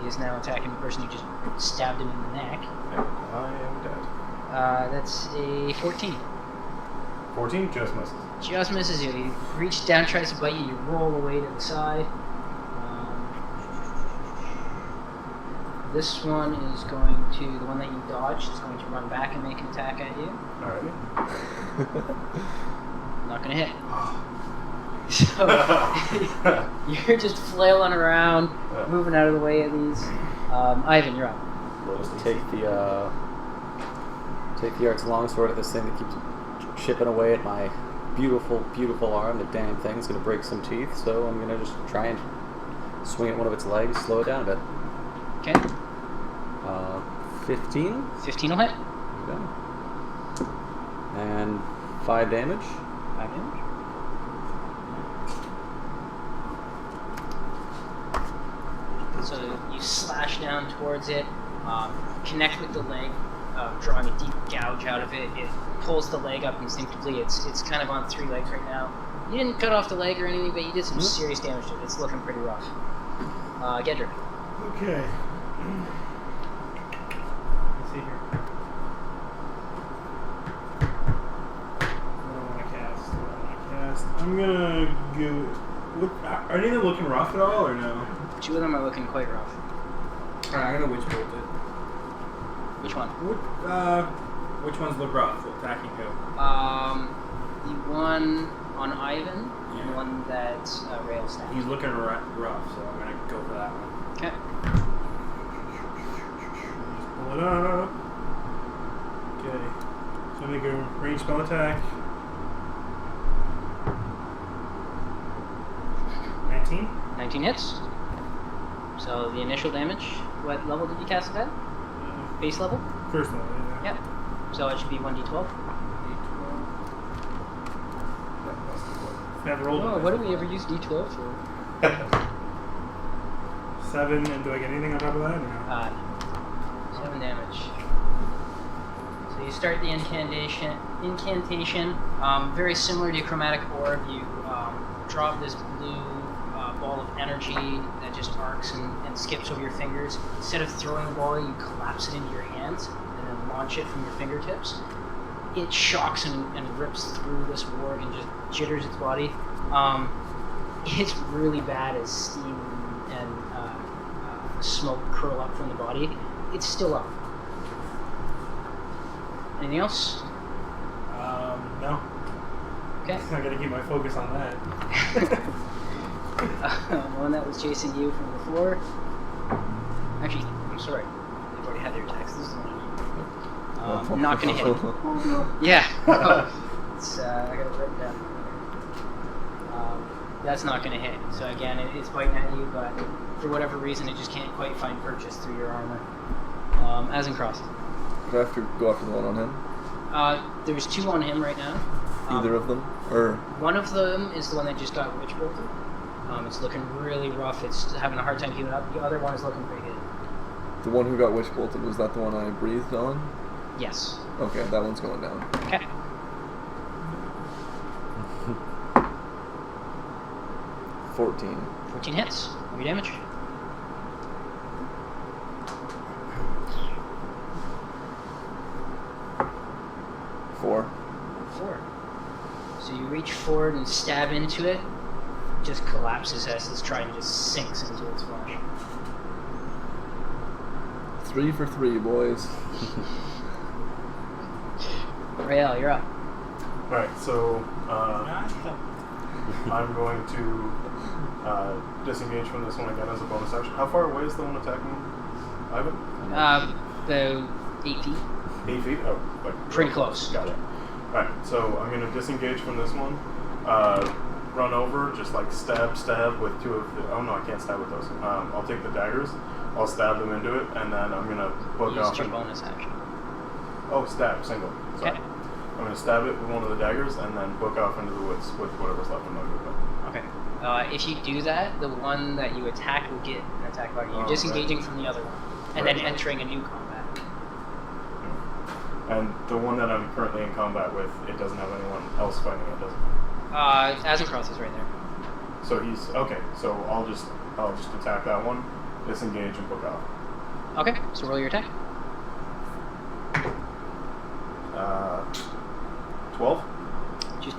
he is now attacking the person who just stabbed him in the neck. And I am dead. That's a 14. 14 just misses. Just misses you. He reaches down, tries to bite you. You roll away to the side. This one is going to, the one that you dodged, is going to run back and make an attack at you. Alright. Not going to hit. So you're just flailing around, moving out of the way of these. Ivan, you're up. Just take the arc's longsword at this thing that keeps chipping away at my beautiful, beautiful arm. The damn thing's gonna break some teeth, so I'm gonna just try and swing at one of its legs, slow it down a bit. Okay. 15. 15 will hit. Okay. And 5 damage. 5 damage. So you slash down towards it, connect with the leg, drawing a deep gouge out of it. It pulls the leg up instinctively. It's kind of on 3 legs right now. You didn't cut off the leg or anything, but you did some serious damage to it. It's looking pretty rough. Gedric. Okay. Let's see here. What do I want to cast? I'm gonna go. Are any of them looking rough at all, or no? 2 of them are looking quite rough. Alright, I'm gonna witch bolt it. Which one? Which ones look rough? Attacking who? The one on Ivan and the Yeah. one that Reiyal'uss stabbed. He's looking rough, so I'm gonna go for that one. Okay. Just pull it up. Okay. So I'm gonna go range spell attack. 19. 19 hits. So the initial damage, what level did you cast it at? Base level? First level, yeah. Yep. So it should be 1d12. Never rolled Oh, it. what do we ever use d12 for? 7, and do I get anything on top of that? Or no? 7 damage. So you start the incantation. Very similar to your chromatic orb, you drop this blue ball of energy that just arcs and skips over your fingers. Instead of throwing the ball, you collapse it into your hands and then launch it from your fingertips. It shocks and rips through this ward and just jitters its body. It's really bad as steam and smoke curl up from the body. It's still up. Anything else? Okay. I gotta keep my focus on that. One that was chasing you from before. Actually, I'm sorry. They've already had their attacks. This is the one. Not gonna hit. Yeah. It's, I got it written down. That's not gonna hit. So again, it's biting at you, but for whatever reason, it just can't quite find purchase through your armor. Aznkroth. Do I have to go after the one on him? There's 2 on him right now. Either of them? Or One of them is the one that just got witch bolted. It's looking really rough. It's having a hard time keeping up. The other one is looking pretty good. the one who got witch bolted, was that the one I breathed on? Yes. Okay, that one's going down. Okay. 14. 14 hits. Roll your damage. Four. 4. So you reach forward and stab into it. It just collapses as this trident just sinks into its flesh. 3 for 3, boys. Reiyal, you're up. Alright, so I'm going to disengage from this one again as a bonus action. How far away is the one attacking Ivan? About 8 feet. 8 feet? Oh, like Pretty close. Got it. Alright, so I'm going to disengage from this one, run over, just like stab with 2 of the... Oh no, I can't stab with those. I'll take the daggers, I'll stab them into it, and then I'm going to book off... Use your bonus action. Oh, stab, single. Sorry. Okay. I'm going to stab it with one of the daggers, and then book off into the woods with whatever's left of my movement. Okay. If you do that, the one that you attack will get an attack bar. You're Oh, disengaging from the other one, and Right. then entering a new combat. And the one that I'm currently in combat with, it doesn't have anyone else fighting it, does it? Aznkroth is right there. So he's okay. So I'll just attack that one, disengage, and book off. Okay, so roll your attack. 12. Just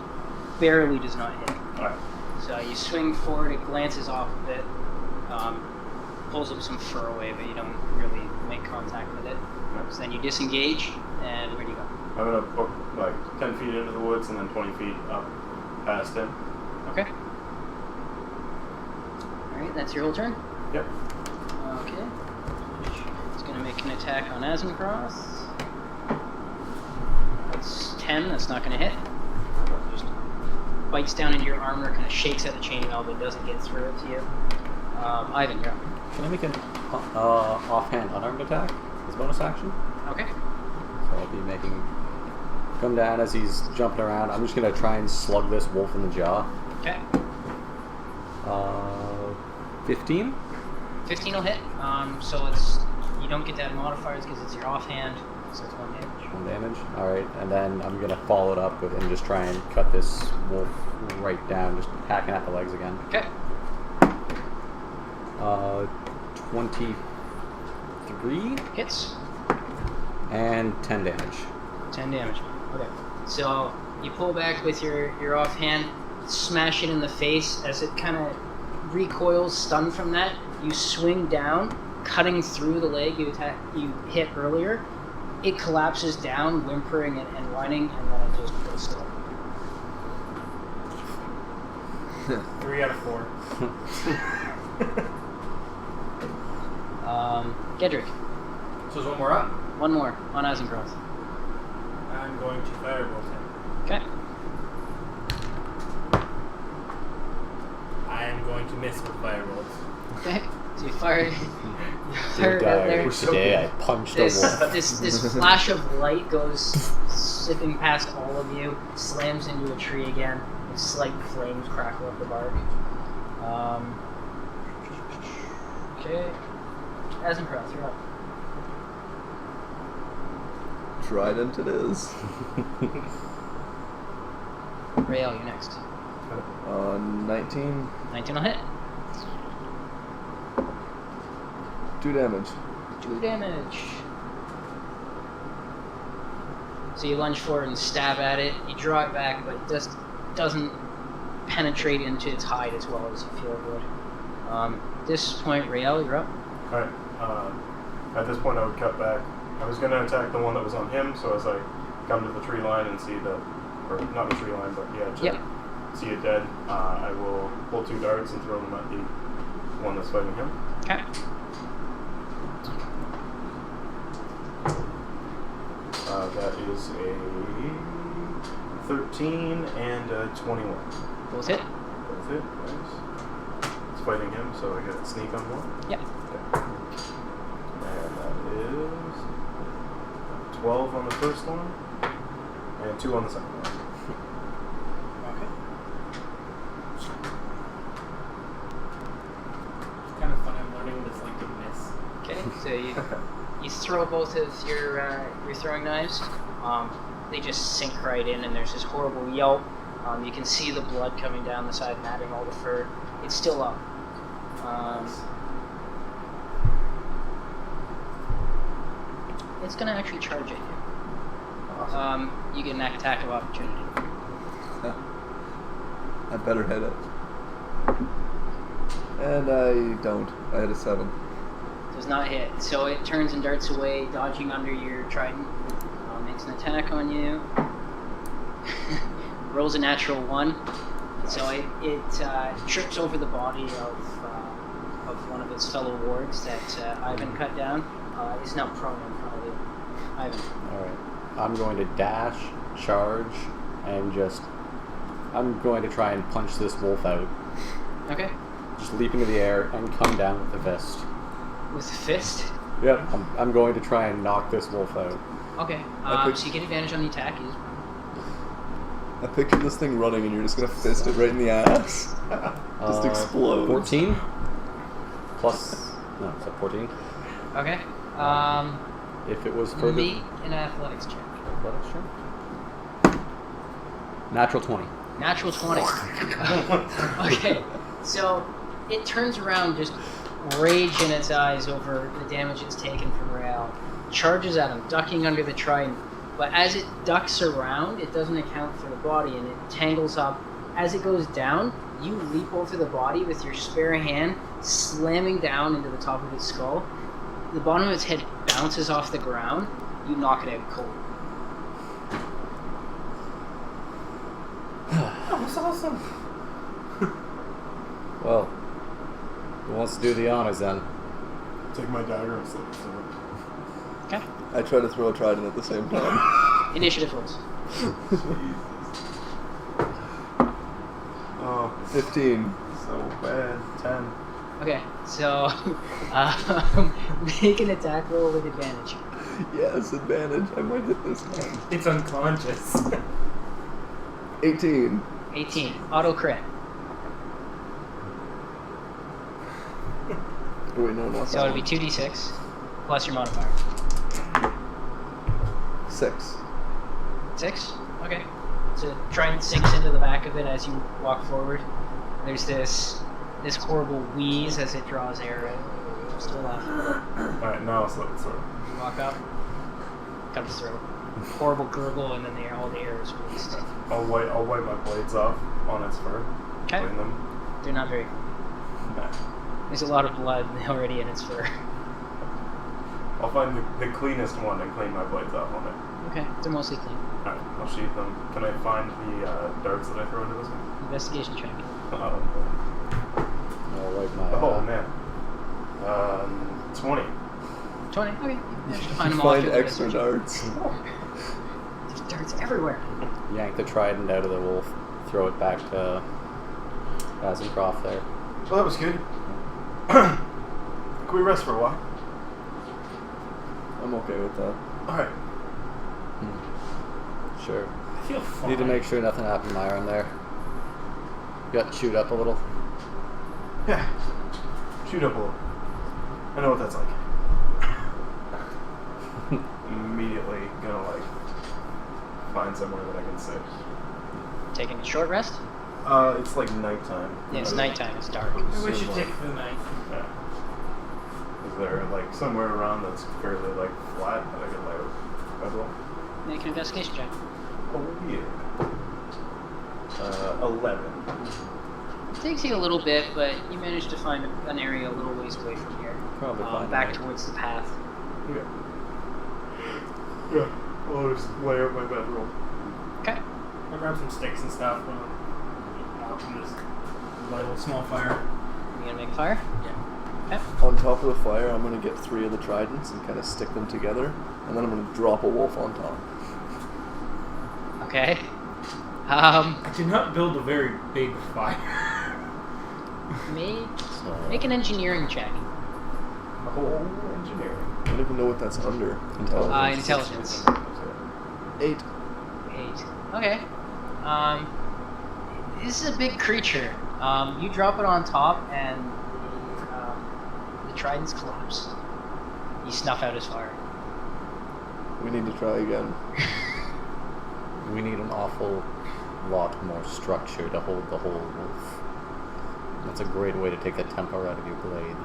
barely does not hit. All right. So you swing forward, it glances off a bit, pulls up some fur away, but you don't really make contact with it. So then you disengage, and where do you go? I'm gonna book like 10 feet into the woods and then 20 feet up past him. Okay. Alright, that's your whole turn? Yep. Okay. It's going to make an attack on Aznkroth. That's 10, that's not going to hit. Just bites down into your armor, kind of shakes at the chainmail, but doesn't get through it to you. Ivan, you're up. Can I make an offhand unarmed attack as bonus action? Okay. So I'll be making... Come down as he's jumping around. I'm just going to try and slug this wolf in the jaw. Okay. 15? 15 will hit. So it's... You don't get that modifiers because it's your offhand, so it's 1 damage. 1 damage. Alright, and then I'm going to follow it up with and just try and cut this wolf right down, just hacking at the legs again. Okay. 23? Hits. And 10 damage. 10 damage. Okay. So you pull back with your offhand, smash it in the face as it kind of recoils, stunned from that. You swing down, cutting through the leg you hit earlier. It collapses down, whimpering and whining, and then it just goes still. 3 out of 4. Gedric. So there's one more up. One more on Aznkroth. I'm going to firebolt him. Okay. I am going to miss with firebolts. Okay. So you fire. Did there. today I punched a wolf. This flash of light goes zipping past all of you, slams into a tree again, and slight flames crackle up the bark. Okay. Aznkroth, you're up. Trident it is. Reiyal, you're next. 19. 19 will hit. 2 damage. 2 damage. So you lunge forward and stab at it. You draw it back, but it just doesn't penetrate into its hide as well as you feel it would. At this point, Reiyal, you're up. Alright. At this point, I would cut back. I was going to attack the one that was on him, so as I come to the tree line and see the or not a tree line, but yeah, to Yep. see it dead, I will pull 2 darts and throw them at the one that's fighting him. Okay. That is a 13 and a 21. Both hit. Both hit, nice. It's fighting him, so I get sneak on 1. Yep. Okay. And that is 12 on the first one, and 2 on the second one. Okay. It's kind of fun. I'm learning this like to miss. Okay. So you throw both of your throwing knives. They just sink right in, and there's this horrible yelp. You can see the blood coming down the side, matting all the fur. It's still up. It's gonna actually charge at you. Awesome. You get an attack of opportunity. I better hit it. And I don't. I had a 7. Does not hit. So it turns and darts away, dodging under your trident. Makes an attack on you. Rolls a natural 1. So it trips over the body of one of his fellow wargs that Ivan cut down. Is now prone in front of you. Ivan. Alright. I'm going to dash, charge, and I'm going to try and punch this wolf out. Okay. Just leap into the air and come down with the fist. With the fist? Yep. I'm going to try and knock this wolf out. Okay. So you get advantage on the attack. I pictured this thing running and you're just gonna fist it right in the ass. Just explode. 14? Plus... No, is that 14? Okay. If it was further... Make an athletics check. Athletics check? Natural 20. Natural 20. Okay. So it turns around, just rage in its eyes over the damage it's taken from Reiyal. Charges at him, ducking under the trident. But as it ducks around, it doesn't account for the body, and it tangles up. As it goes down, you leap over the body with your spare hand, slamming down into the top of its skull. The bottom of its head bounces off the ground. You knock it out cold. That was awesome. Well, who wants to do the honors then? Take my dagger and slip it through. Okay. I try to throw a trident at the same time. Initiative rolls. Oh, 15. so bad. 10. Okay, so make an attack roll with advantage. Yes, advantage. I might hit this time. It's unconscious. 18. 18. Auto crit. Oh, wait, no, not So that it'll be 2d6 plus your modifier. 6. 6? Okay. So trident sinks into the back of it as you walk forward. There's this horrible wheeze as it draws air in. Still laughing. Alright, now slip it through. You walk up, comes through. Horrible gurgle, and then all the air is released. I'll wipe my blades off on its fur. Okay. Clean them. They're not very clean. Nah. There's a lot of blood already in its fur. I'll find the cleanest one and clean my blades off on it. Okay, they're mostly clean. Alright, I'll sheath them. Can I find the darts that I throw into this one? Investigation check. I'll wipe my... Oh man. 20. 20. Okay. You managed to find You them all. find after the extra search. darts. There's darts everywhere. Yank the trident out of the wolf, throw it back to Aznkroth there. Well, that was good. Can we rest for a while? I'm okay with that. Alright. Sure. I feel fine. Need to make sure nothing happened to Myron there. Got chewed up a little. Yeah. Shoot up a little. I know what that's like. Immediately gonna find somewhere that I can sit. Taking a short rest? It's like nighttime. Yeah, it's nighttime. It's dark. Maybe we should take for the night. Yeah. Is there somewhere around that's fairly flat that I could lay a bedroll? Make an investigation check. Oh yeah. 11. It takes you a little bit, but you manage to find an area a little ways away from here. Probably fine. Back towards the path. Yeah. Yeah. I'll just lay out my bedroll. Okay. I'll grab some sticks and stuff. And I'll just light a little small fire. You gonna make a fire? Yeah. Okay. On top of the fire, I'm going to get 3 of the tridents and kind of stick them together, and then I'm going to drop a wolf on top. Okay. I did not build a very big fire. Make an engineering check. Oh, engineering. I don't even know what that's under. Intelligence. 8. 8. Okay. This is a big creature. You drop it on top, and the tridents collapse. You snuff out his fire. We need to try again. We need an awful lot more structure to hold the whole wolf. That's a great way to take the temper out of your blade.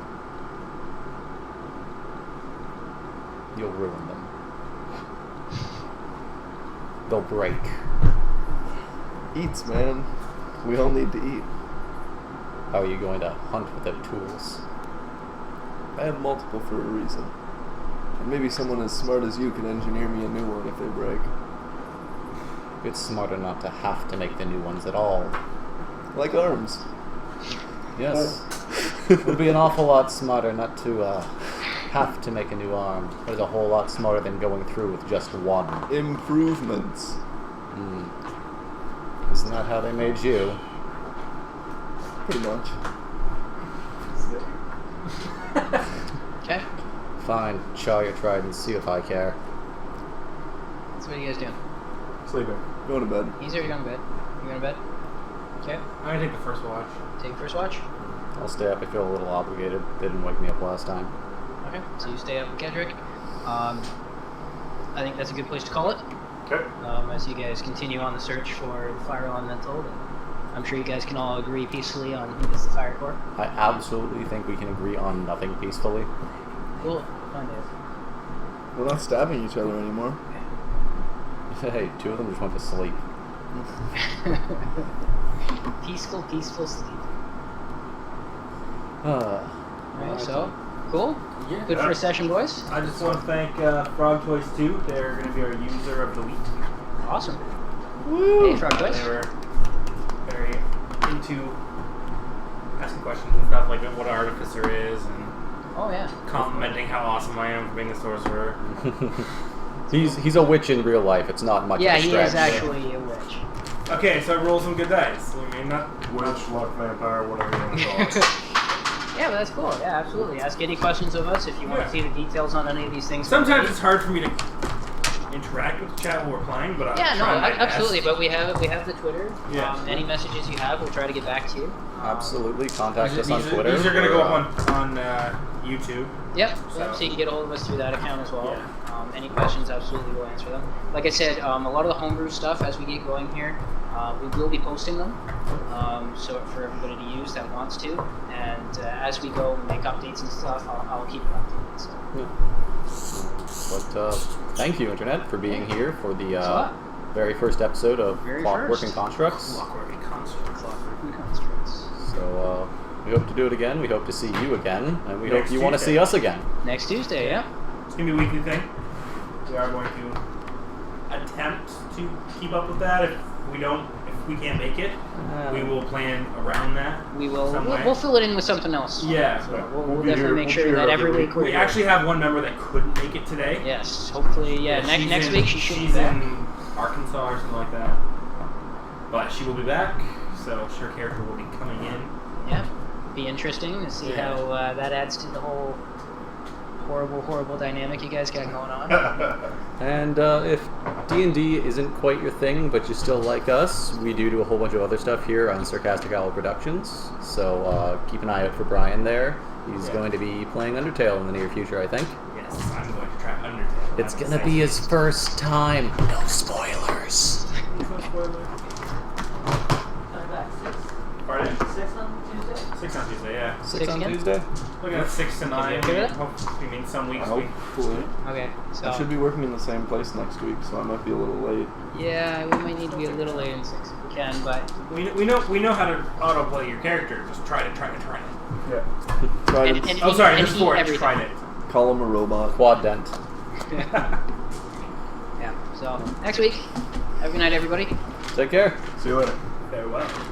You'll ruin them. They'll break. Eats, man. We all need to eat. How are you going to hunt without tools? I have multiple for a reason. And maybe someone as smart as you can engineer me a new one if they break. It's smarter not to have to make the new ones at all. Like arms. Yes. It would be an awful lot smarter not to have to make a new arm. It is a whole lot smarter than going through with just one. Improvements. Isn't that how they made you? Pretty much. Okay. Fine, chaw your trident, see if I care. So what are you guys doing? Sleeping. Go to bed. He's already going to bed. You going to bed? Okay. I'm gonna take the first watch. Take first watch. I'll stay up, I feel a little obligated. They didn't wake me up last time. Okay. So you stay up with Gedric. I think that's a good place to call it. Okay. As you guys continue on the search for the fire elemental, and I'm sure you guys can all agree peacefully on who is the fire core. I absolutely think we can agree on nothing peacefully. Cool. Find it. We're not stabbing each other anymore. Hey, 2 of them just went to sleep. Peaceful sleep. Alright, Alright, so, cool? Yeah. Good for a session, boys? I just want to thank Frog Toys 2. They're going to be our user of the week. Awesome. Woo! Hey, Frog Toys. They were very into asking questions and stuff like what an artificer is and Oh, yeah. complimenting how awesome I am for being a sorcerer. He's a witch in real life. It's not much Yeah, of a he stretch. is actually a witch. Okay, so I roll some good dice. I mean, not Witch, luck, vampire, whatever you want to call it. Yeah, but that's cool. Yeah, absolutely. Ask any questions of us if you want Yeah. to see the details on any of these things. Sometimes it's hard for me to interact with the chat while we're playing, but Yeah, I'm no, trying my absolutely. best. But we have the Twitter. Yeah. Any messages you have, we'll try to get back to you. Absolutely. Contact us These on are- Twitter. These are going to go or, up on YouTube. Yep. So- So you can get a hold of us through that account as well. Yeah. Any questions, absolutely, we'll answer them. Like I said, a lot of the homebrew stuff as we get going here, we will be posting them. So for everybody to use that wants to, and as we go and make updates and stuff, I'll keep it updated. So. But thank you, Internet, for being here for the Thanks a lot. very first episode of Very Clockwork first. and Constructs. Clockwork and construct. Clockwork and constructs. So we hope to do it again. We hope to see you again, and we Next hope you want to Tuesday. see us again. Next Tuesday, yeah. It's going to be a weekly thing. We are going to attempt to keep up with that. If we can't make it, we will plan around that. We will. some way. We'll fill it in with something else. Yeah. So we'll We'll be definitely here- make we'll sure be here that every every week we're We here. actually have one member that couldn't make it today. Yes. Hopefully, yeah. she's Next in- week she should be She's back. in Arkansas or something like that. But she will be back, so her character will be coming in. Yeah. Be interesting to see Yeah. how that adds to the whole horrible dynamic you guys got going on. And if D&D isn't quite your thing, but you still like us, we do a whole bunch of other stuff here on Sarcastic Productions. So keep an eye out for Brian there. He's Yeah. going to be playing Undertale in the near future, I think. Yes, I'm going to try Undertale. It's I'm gonna be excited. his first time. No spoilers. Please no spoilers. Pardon? 6 on Tuesday? 6 on Tuesday, yeah. 6 on again? Tuesday? Looking at 6 to 9. you okay with it? I mean, some weeks we. Hopefully. Okay. So I should be working in the same place next week, so I might be a little late. yeah, we might need to be a little late in 6 if we can, but We know how to autoplay your character. Just try it. Yeah. Try And- to and- Oh, sorry, and just eat for it. everything. Tried it. call him a robot. Quad dent. yeah. So next week. Have a good night, everybody. Take Take care. See you later. Farewell.